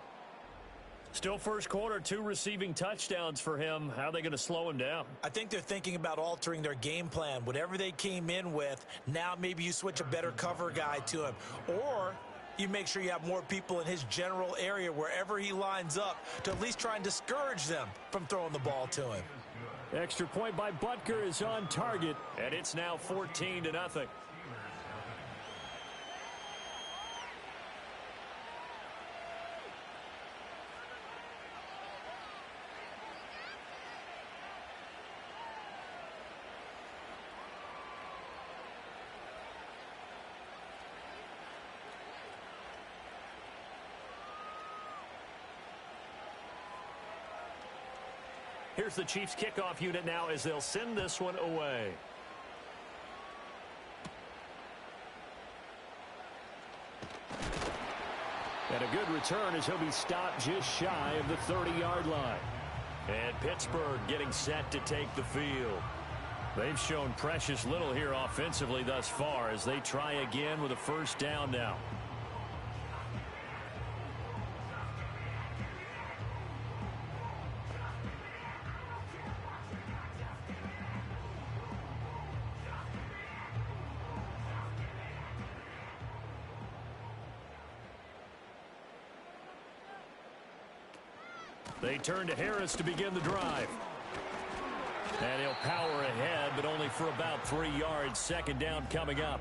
Still first quarter, 2 receiving touchdowns for him. How are they going to slow him down? I think they're thinking about altering their game plan. Whatever they came in with, now maybe you switch a better cover guy to him. Or you make sure you have more people in his general area wherever he lines up to at least try and discourage them from throwing the ball to him. Extra point by Butker is on target, and it's now 14-0. Here's the Chiefs kickoff unit now as they'll send this one away. And a good return as he'll be stopped just shy of the 30-yard line. And Pittsburgh getting set to take the field. They've shown precious little here offensively thus far as they try again with a first down now. They turn to Harris to begin the drive. And he'll power ahead, but only for about 3 yards. 2nd down coming up.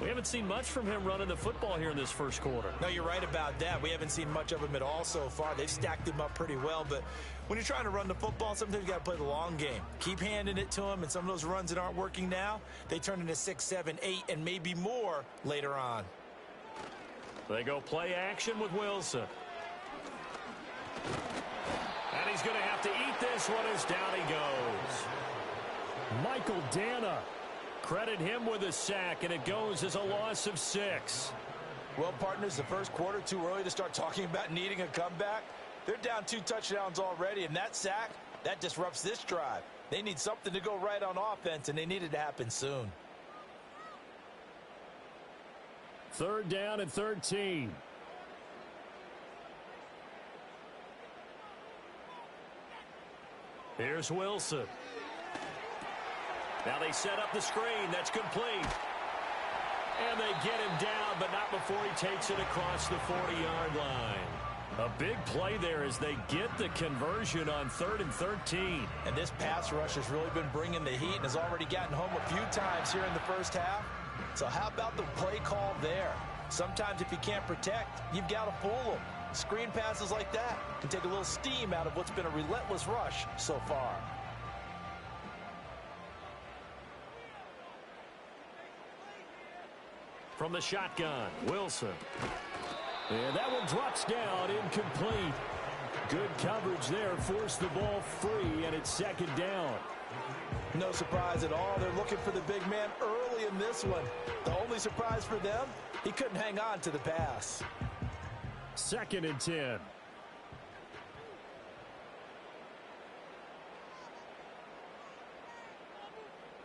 We haven't seen much from him running the football here in this first quarter. No, you're right about that. We haven't seen much of him at all so far. They've stacked him up pretty well, but when you're trying to run the football, sometimes you got to play the long game. Keep handing it to him, and some of those runs that aren't working now, they turn into 6, 7, 8, and maybe more later on. They go play action with Wilson. And he's going to have to eat this one as down he goes. Michael Dana. Credit him with a sack, and it goes as a loss of 6. Well, partners, the first quarter, too early to start talking about needing a comeback. They're down 2 touchdowns already, and that sack, that disrupts this drive. They need something to go right on offense, and they need it to happen soon. 3rd down and 13. Here's Wilson. Now they set up the screen. That's complete. And they get him down, but not before he takes it across the 40-yard line. A big play there as they get the conversion on 3rd and 13. And this pass rush has really been bringing the heat and has already gotten home a few times here in the first half. So how about the play call there? Sometimes if you can't protect, you've got to fool them. Screen passes like that can take a little steam out of what's been a relentless rush so far. From the shotgun, Wilson. And that one drops down, incomplete. Good coverage there, forced the ball free, and it's second down. No surprise at all. They're looking for the big man early in this one. The only surprise for them, he couldn't hang on to the pass. 2nd and 10.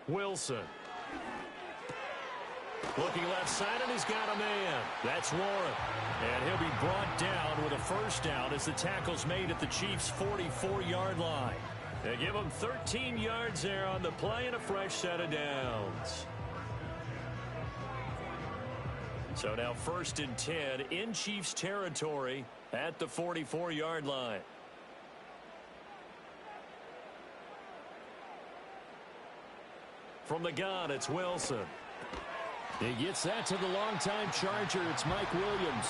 Wilson. Looking left side, and he's got a man. That's Warren. And he'll be brought down with a first down as the tackle's made at the Chiefs' 44-yard line. They give him 13 yards there on the play and a fresh set of downs. So now 1st and 10 in Chiefs territory at the 44-yard line. From the gun, it's Wilson. He gets that to the longtime Charger. It's Mike Williams.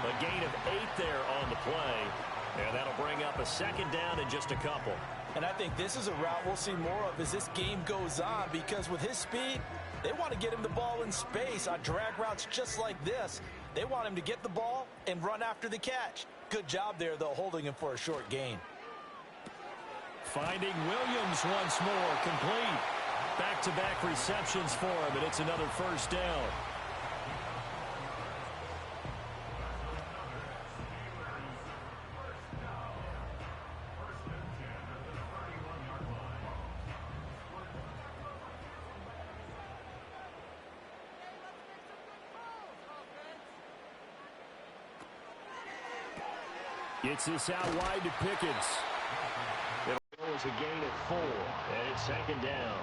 A gain of 8 there on the play. And that'll bring up a second down in just a couple. And I think this is a route we'll see more of as this game goes on, because with his speed, they want to get him the ball in space on drag routes just like this. They want him to get the ball and run after the catch. Good job there, though, holding him for a short gain. Finding Williams once more, complete. Back-to-back receptions for him, and it's another first down. Gets this out wide to Pickens. It was a gain of 4, and it's second down.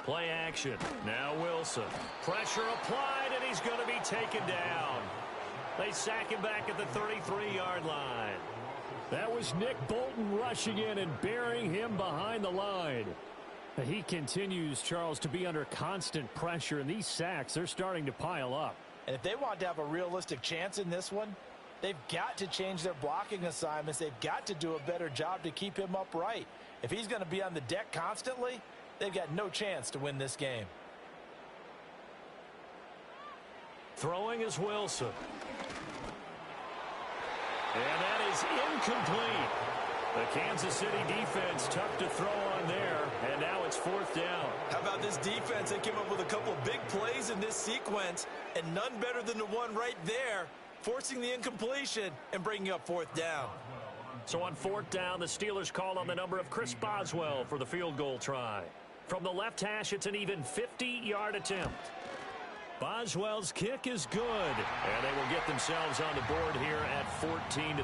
Play action. Now Wilson. Pressure applied, and he's going to be taken down. They sack him back at the 33-yard line. That was Nick Bolton rushing in and burying him behind the line. He continues, Charles, to be under constant pressure, and these sacks, they're starting to pile up. And if they want to have a realistic chance in this one, they've got to change their blocking assignments. They've got to do a better job to keep him upright. If he's going to be on the deck constantly, they've got no chance to win this game. Throwing is Wilson. And that is incomplete. The Kansas City defense tough to throw on there, and now it's 4th down. How about this defense? They came up with a couple of big plays in this sequence, and none better than the one right there, forcing the incompletion and bringing up 4th down. So on 4th down, the Steelers call on the number of Chris Boswell for the field goal try. From the left hash, it's an even 50-yard attempt. Boswell's kick is good, and they will get themselves on the board here at 14-3.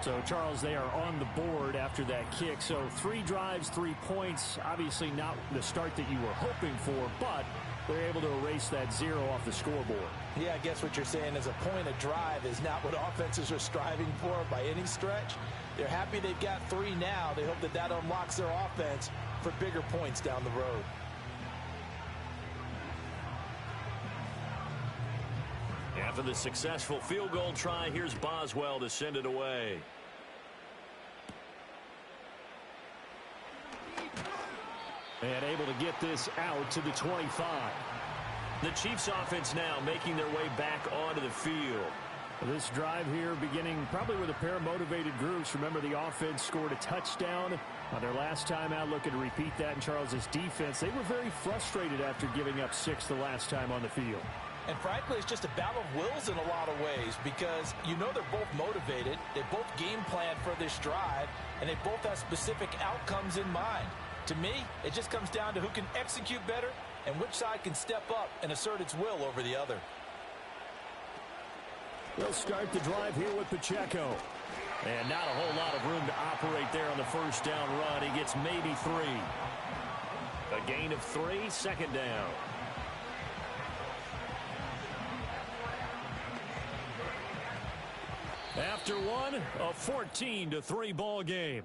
So, Charles, they are on the board after that kick. So 3 drives, 3 points. Obviously not the start that you were hoping for, but they're able to erase that 0 off the scoreboard. Yeah, I guess what you're saying is a point of drive is not what offenses are striving for by any stretch. They're happy they've got 3 now. They hope that that unlocks their offense for bigger points down the road. After the successful field goal try, here's Boswell to send it away. And able to get this out to the 25. The Chiefs offense now making their way back onto the field. This drive here beginning probably with a pair of motivated groups. Remember, the offense scored a touchdown on their last time out, looking to repeat that in Charles's defense. They were very frustrated after giving up 6 the last time on the field. And frankly, it's just a battle of wills in a lot of ways, because you know they're both motivated, they both game plan for this drive, and they both have specific outcomes in mind. To me, it just comes down to who can execute better and which side can step up and assert its will over the other. They'll start the drive here with Pacheco. And not a whole lot of room to operate there on the first down run. He gets maybe 3. A gain of 3, second down. After one, a 14-3 ball game.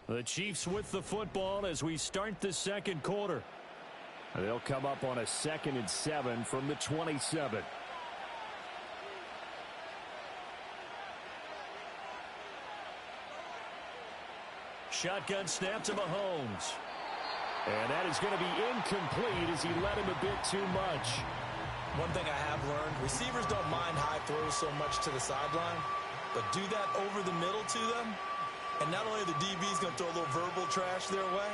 The Chiefs with the football as we start the second quarter. They'll come up on a 2nd and 7 from the 27. Shotgun snap to Mahomes. And that is going to be incomplete as he led him a bit too much. One thing I have learned, receivers don't mind high throws so much to the sideline, but do that over the middle to them, and not only are the DBs going to throw a little verbal trash their way,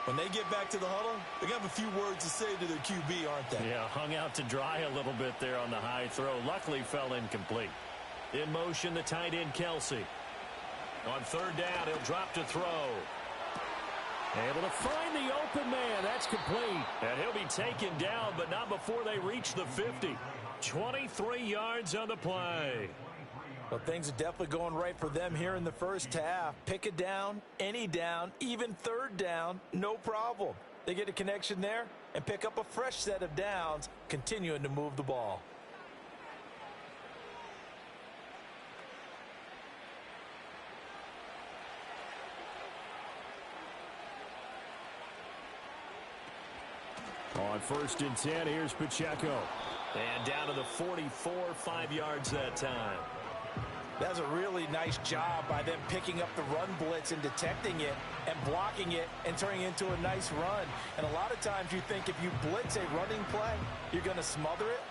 when they get back to the huddle, they're going to have a few words to say to their QB, aren't they? Yeah, hung out to dry a little bit there on the high throw. Luckily fell incomplete. In motion, the tight end, Kelsey. On third down, he'll drop to throw. Able to find the open man. That's complete. And he'll be taken down, but not before they reach the 50. 23 yards on the play. Well, things are definitely going right for them here in the first half. Pick it down, any down, even third down, no problem. They get a connection there and pick up a fresh set of downs, continuing to move the ball. On 1st and 10, here's Pacheco. And down to the 44, 5 yards that time. That's a really nice job by them picking up the run blitz and detecting it and blocking it and turning it into a nice run. And a lot of times you think if you blitz a running play, you're going to smother it.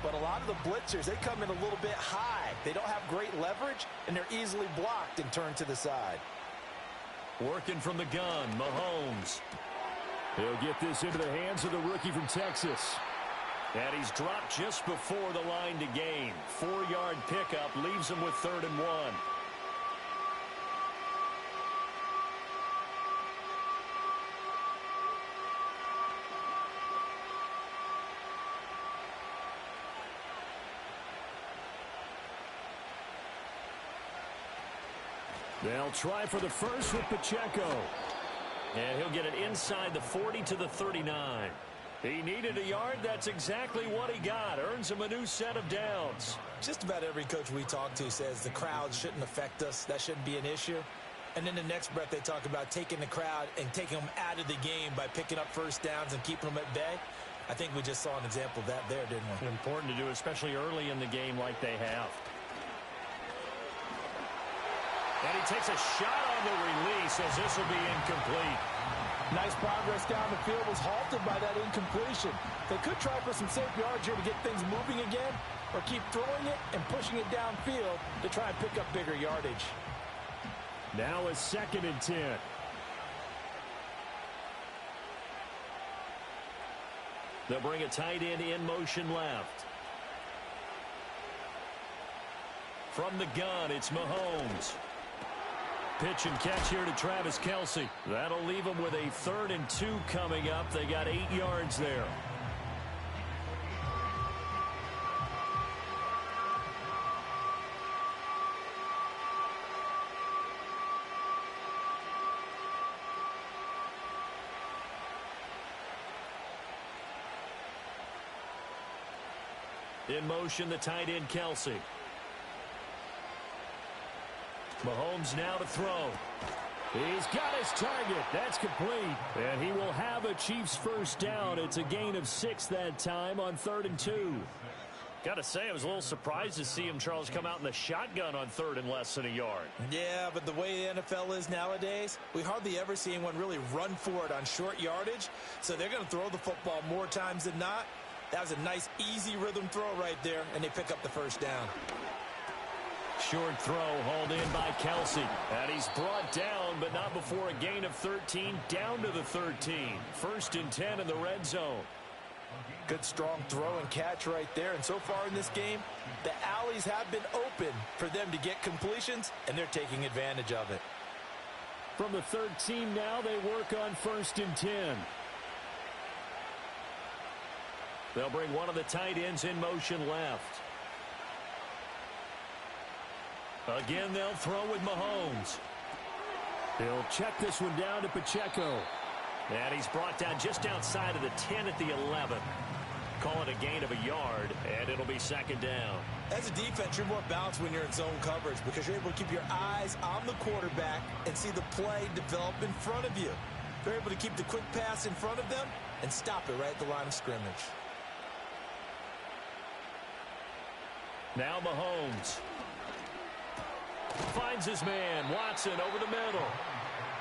But a lot of the blitzers, they come in a little bit high. They don't have great leverage, and they're easily blocked and turned to the side. Working from the gun, Mahomes. He'll get this into the hands of the rookie from Texas. And he's dropped just before the line to gain. 4-yard pickup leaves him with 3rd and 1. They'll try for the first with Pacheco. And he'll get it inside the 40 to the 39. He needed a yard. That's exactly what he got. Earns him a new set of downs. Just about every coach we talk to says the crowd shouldn't affect us. That shouldn't be an issue. And in the next breath, they talk about taking the crowd and taking them out of the game by picking up first downs and keeping them at bay. I think we just saw an example of that there, didn't we? Important to do, especially early in the game like they have. And he takes a shot on the release as this will be incomplete. Nice progress down the field, was halted by that incompletion. They could try for some safe yards here to get things moving again, or keep throwing it and pushing it downfield to try and pick up bigger yardage. Now a 2nd and 10. They'll bring a tight end in motion left. From the gun, it's Mahomes. Pitch and catch here to Travis Kelce. That'll leave them with a 3rd and 2 coming up. They got 8 yards there. In motion, the tight end, Kelce. Mahomes now to throw. He's got his target. That's complete. And he will have a Chiefs first down. It's a gain of 6 that time on 3rd and 2. Got to say, I was a little surprised to see him, Charles, come out in the shotgun on 3rd and less than a yard. Yeah, but the way the NFL is nowadays, we hardly ever see anyone really run for it on short yardage. So they're going to throw the football more times than not. That was a nice, easy rhythm throw right there, and they pick up the first down. Short throw hauled in by Kelce. And he's brought down, but not before a gain of 13, down to the 13. 1st and 10 in the red zone. Good strong throw and catch right there. And so far in this game, the alleys have been open for them to get completions, and they're taking advantage of it. From the third team now, they work on 1st and 10. They'll bring one of the tight ends in motion left. Again, they'll throw with Mahomes. He'll check this one down to Pacheco. And he's brought down just outside of the 10 at the 11. Call it a gain of a yard, and it'll be 2nd down. As a defense, you're more balanced when you're in zone coverage because you're able to keep your eyes on the quarterback and see the play develop in front of you. They're able to keep the quick pass in front of them and stop it right at the line of scrimmage. Now Mahomes finds his man, Watson, over the middle.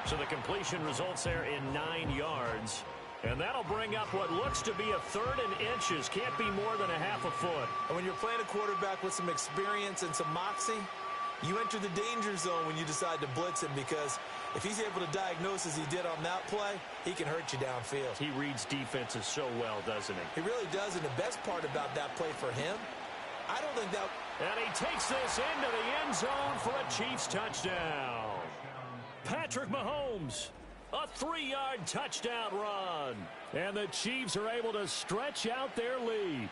So the completion results there in 9 yards. And that'll bring up what looks to be a 3rd and inches. Can't be more than a half a foot. And when you're playing a quarterback with some experience and some moxie, you enter the danger zone when you decide to blitz him because if he's able to diagnose as he did on that play, he can hurt you downfield. He reads defenses so well, doesn't he? He really does, and the best part about that play for him, I don't think that... And he takes this into the end zone for a Chiefs touchdown. Patrick Mahomes, a 3-yard touchdown run. And the Chiefs are able to stretch out their lead.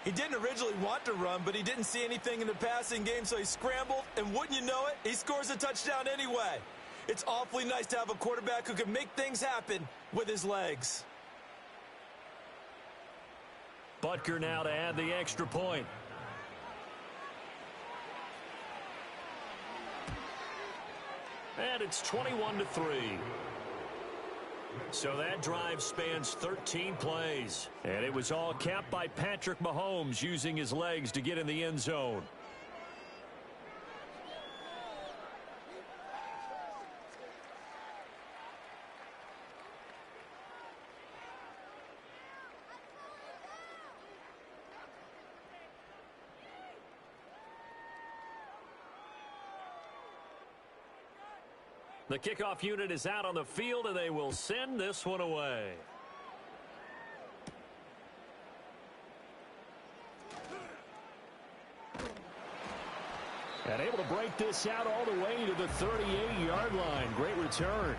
He didn't originally want to run, but he didn't see anything in the passing game, so he scrambled, and wouldn't you know it, he scores a touchdown anyway. It's awfully nice to have a quarterback who can make things happen with his legs. Butker now to add the extra point. And it's 21-3. So that drive spans 13 plays. And it was all capped by Patrick Mahomes using his legs to get in the end zone. The kickoff unit is out on the field, and they will send this one away. And able to break this out all the way to the 38-yard line. Great return.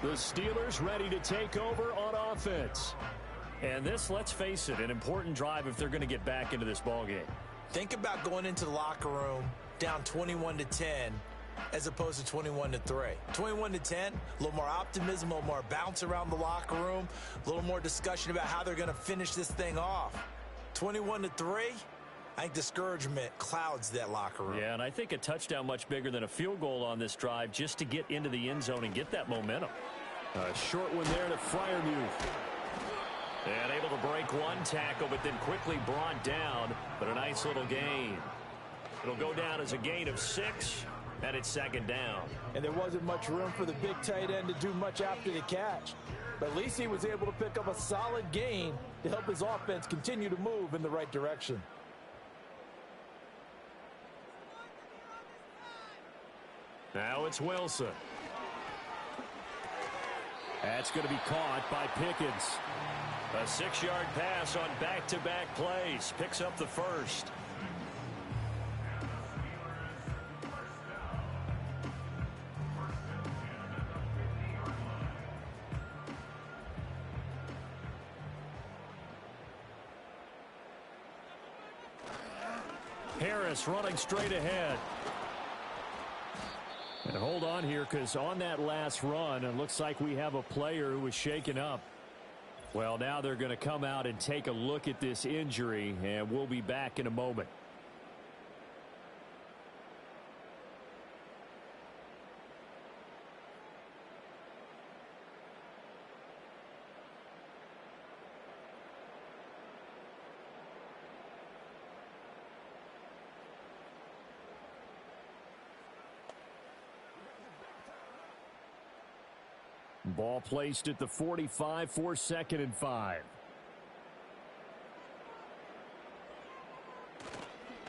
The Steelers ready to take over on offense. And this, let's face it, an important drive if they're going to get back into this ballgame. Think about going into the locker room down 21-10. As opposed to 21-3. 21-10, a little more optimism, a little more bounce around the locker room, a little more discussion about how they're going to finish this thing off. 21-3, I think discouragement clouds that locker room. Yeah, and I think a touchdown much bigger than a field goal on this drive just to get into the end zone and get that momentum. A short one there to Freiermuth. And able to break one tackle, but then quickly brought down, but a nice little gain. It'll go down as a gain of 6. And it's 2nd down. And there wasn't much room for the big tight end to do much after the catch. But at least he was able to pick up a solid gain to help his offense continue to move in the right direction. Now it's Wilson. That's going to be caught by Pickens. A 6-yard pass on back-to-back plays. Picks up the 1st. Harris running straight ahead. And hold on here, because on that last run, it looks like we have a player who was shaken up. Well, now they're going to come out and take a look at this injury, and we'll be back in a moment. Ball placed at the 45 for 2nd and 5.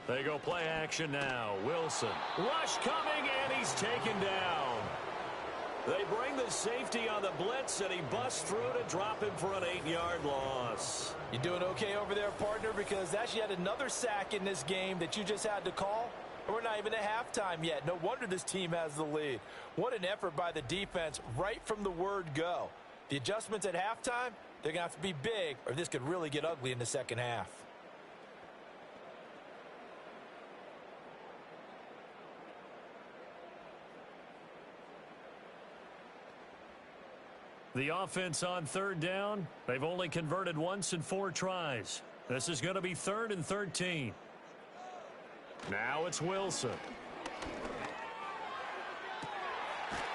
They go play action now. Wilson. Rush coming, and he's taken down. They bring the safety on the blitz, and he busts through to drop him for an 8-yard loss. You doing okay over there, partner? Because that's yet another sack in this game that you just had to call. We're not even at halftime yet. No wonder this team has the lead. What an effort by the defense right from the word go. The adjustments at halftime, they're going to have to be big, or this could really get ugly in the second half. The offense on third down, they've only converted once in 4 tries. This is going to be 3rd and 13. Now it's Wilson.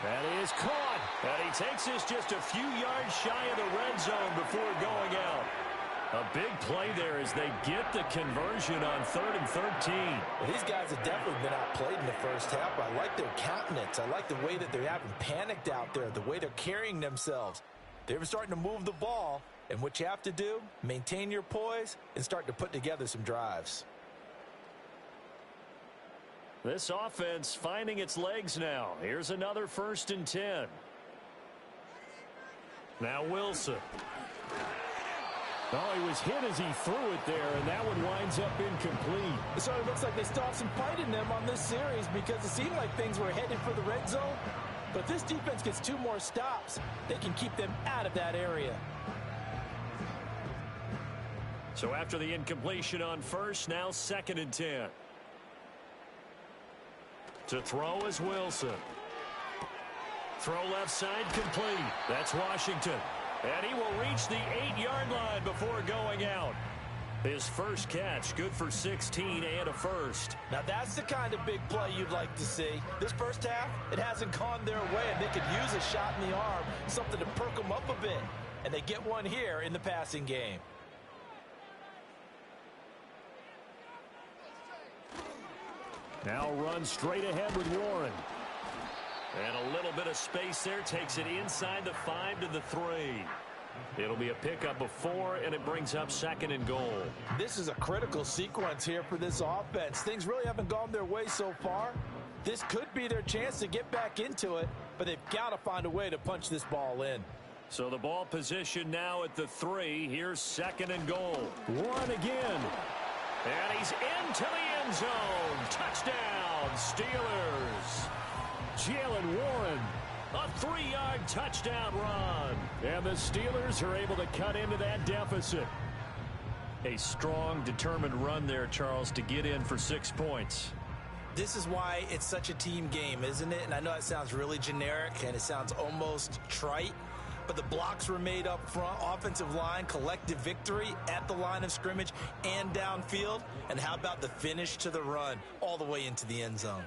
That is caught. And he takes this just a few yards shy of the red zone before going out. A big play there as they get the conversion on 3rd and 13. Well, these guys have definitely been outplayed in the first half. I like their countenance. I like the way that they haven't panicked out there, the way they're carrying themselves. They're starting to move the ball, and what you have to do, maintain your poise and start to put together some drives. This offense finding its legs now. Here's another 1st and 10. Now Wilson. Oh, he was hit as he threw it there, and that one winds up incomplete. It sort of looks like they still have some fight in them on this series because it seemed like things were headed for the red zone. But if this defense gets 2 more stops, they can keep them out of that area. So after the incompletion on 1st, now 2nd and 10. To throw is Wilson. Throw left side complete. That's Washington. And he will reach the 8-yard line before going out. His first catch, good for 16 and a first. Now that's the kind of big play you'd like to see. This first half, it hasn't gone their way, and they could use a shot in the arm, something to perk them up a bit. And they get one here in the passing game. Now run straight ahead with Warren. And a little bit of space there, takes it inside the 5 to the 3. It'll be a pickup of 4, and it brings up 2nd and goal. This is a critical sequence here for this offense. Things really haven't gone their way so far. This could be their chance to get back into it, but they've got to find a way to punch this ball in. So the ball position now at the 3. Here's 2nd and goal. Warren again. And he's into the end zone. Touchdown, Steelers. Jalen Warren. A 3-yard touchdown run. And the Steelers are able to cut into that deficit. A strong, determined run there, Charles, to get in for 6 points. This is why it's such a team game, isn't it? And I know it sounds really generic and it sounds almost trite, but the blocks were made up front, offensive line, collective victory at the line of scrimmage and downfield. And how about the finish to the run all the way into the end zone?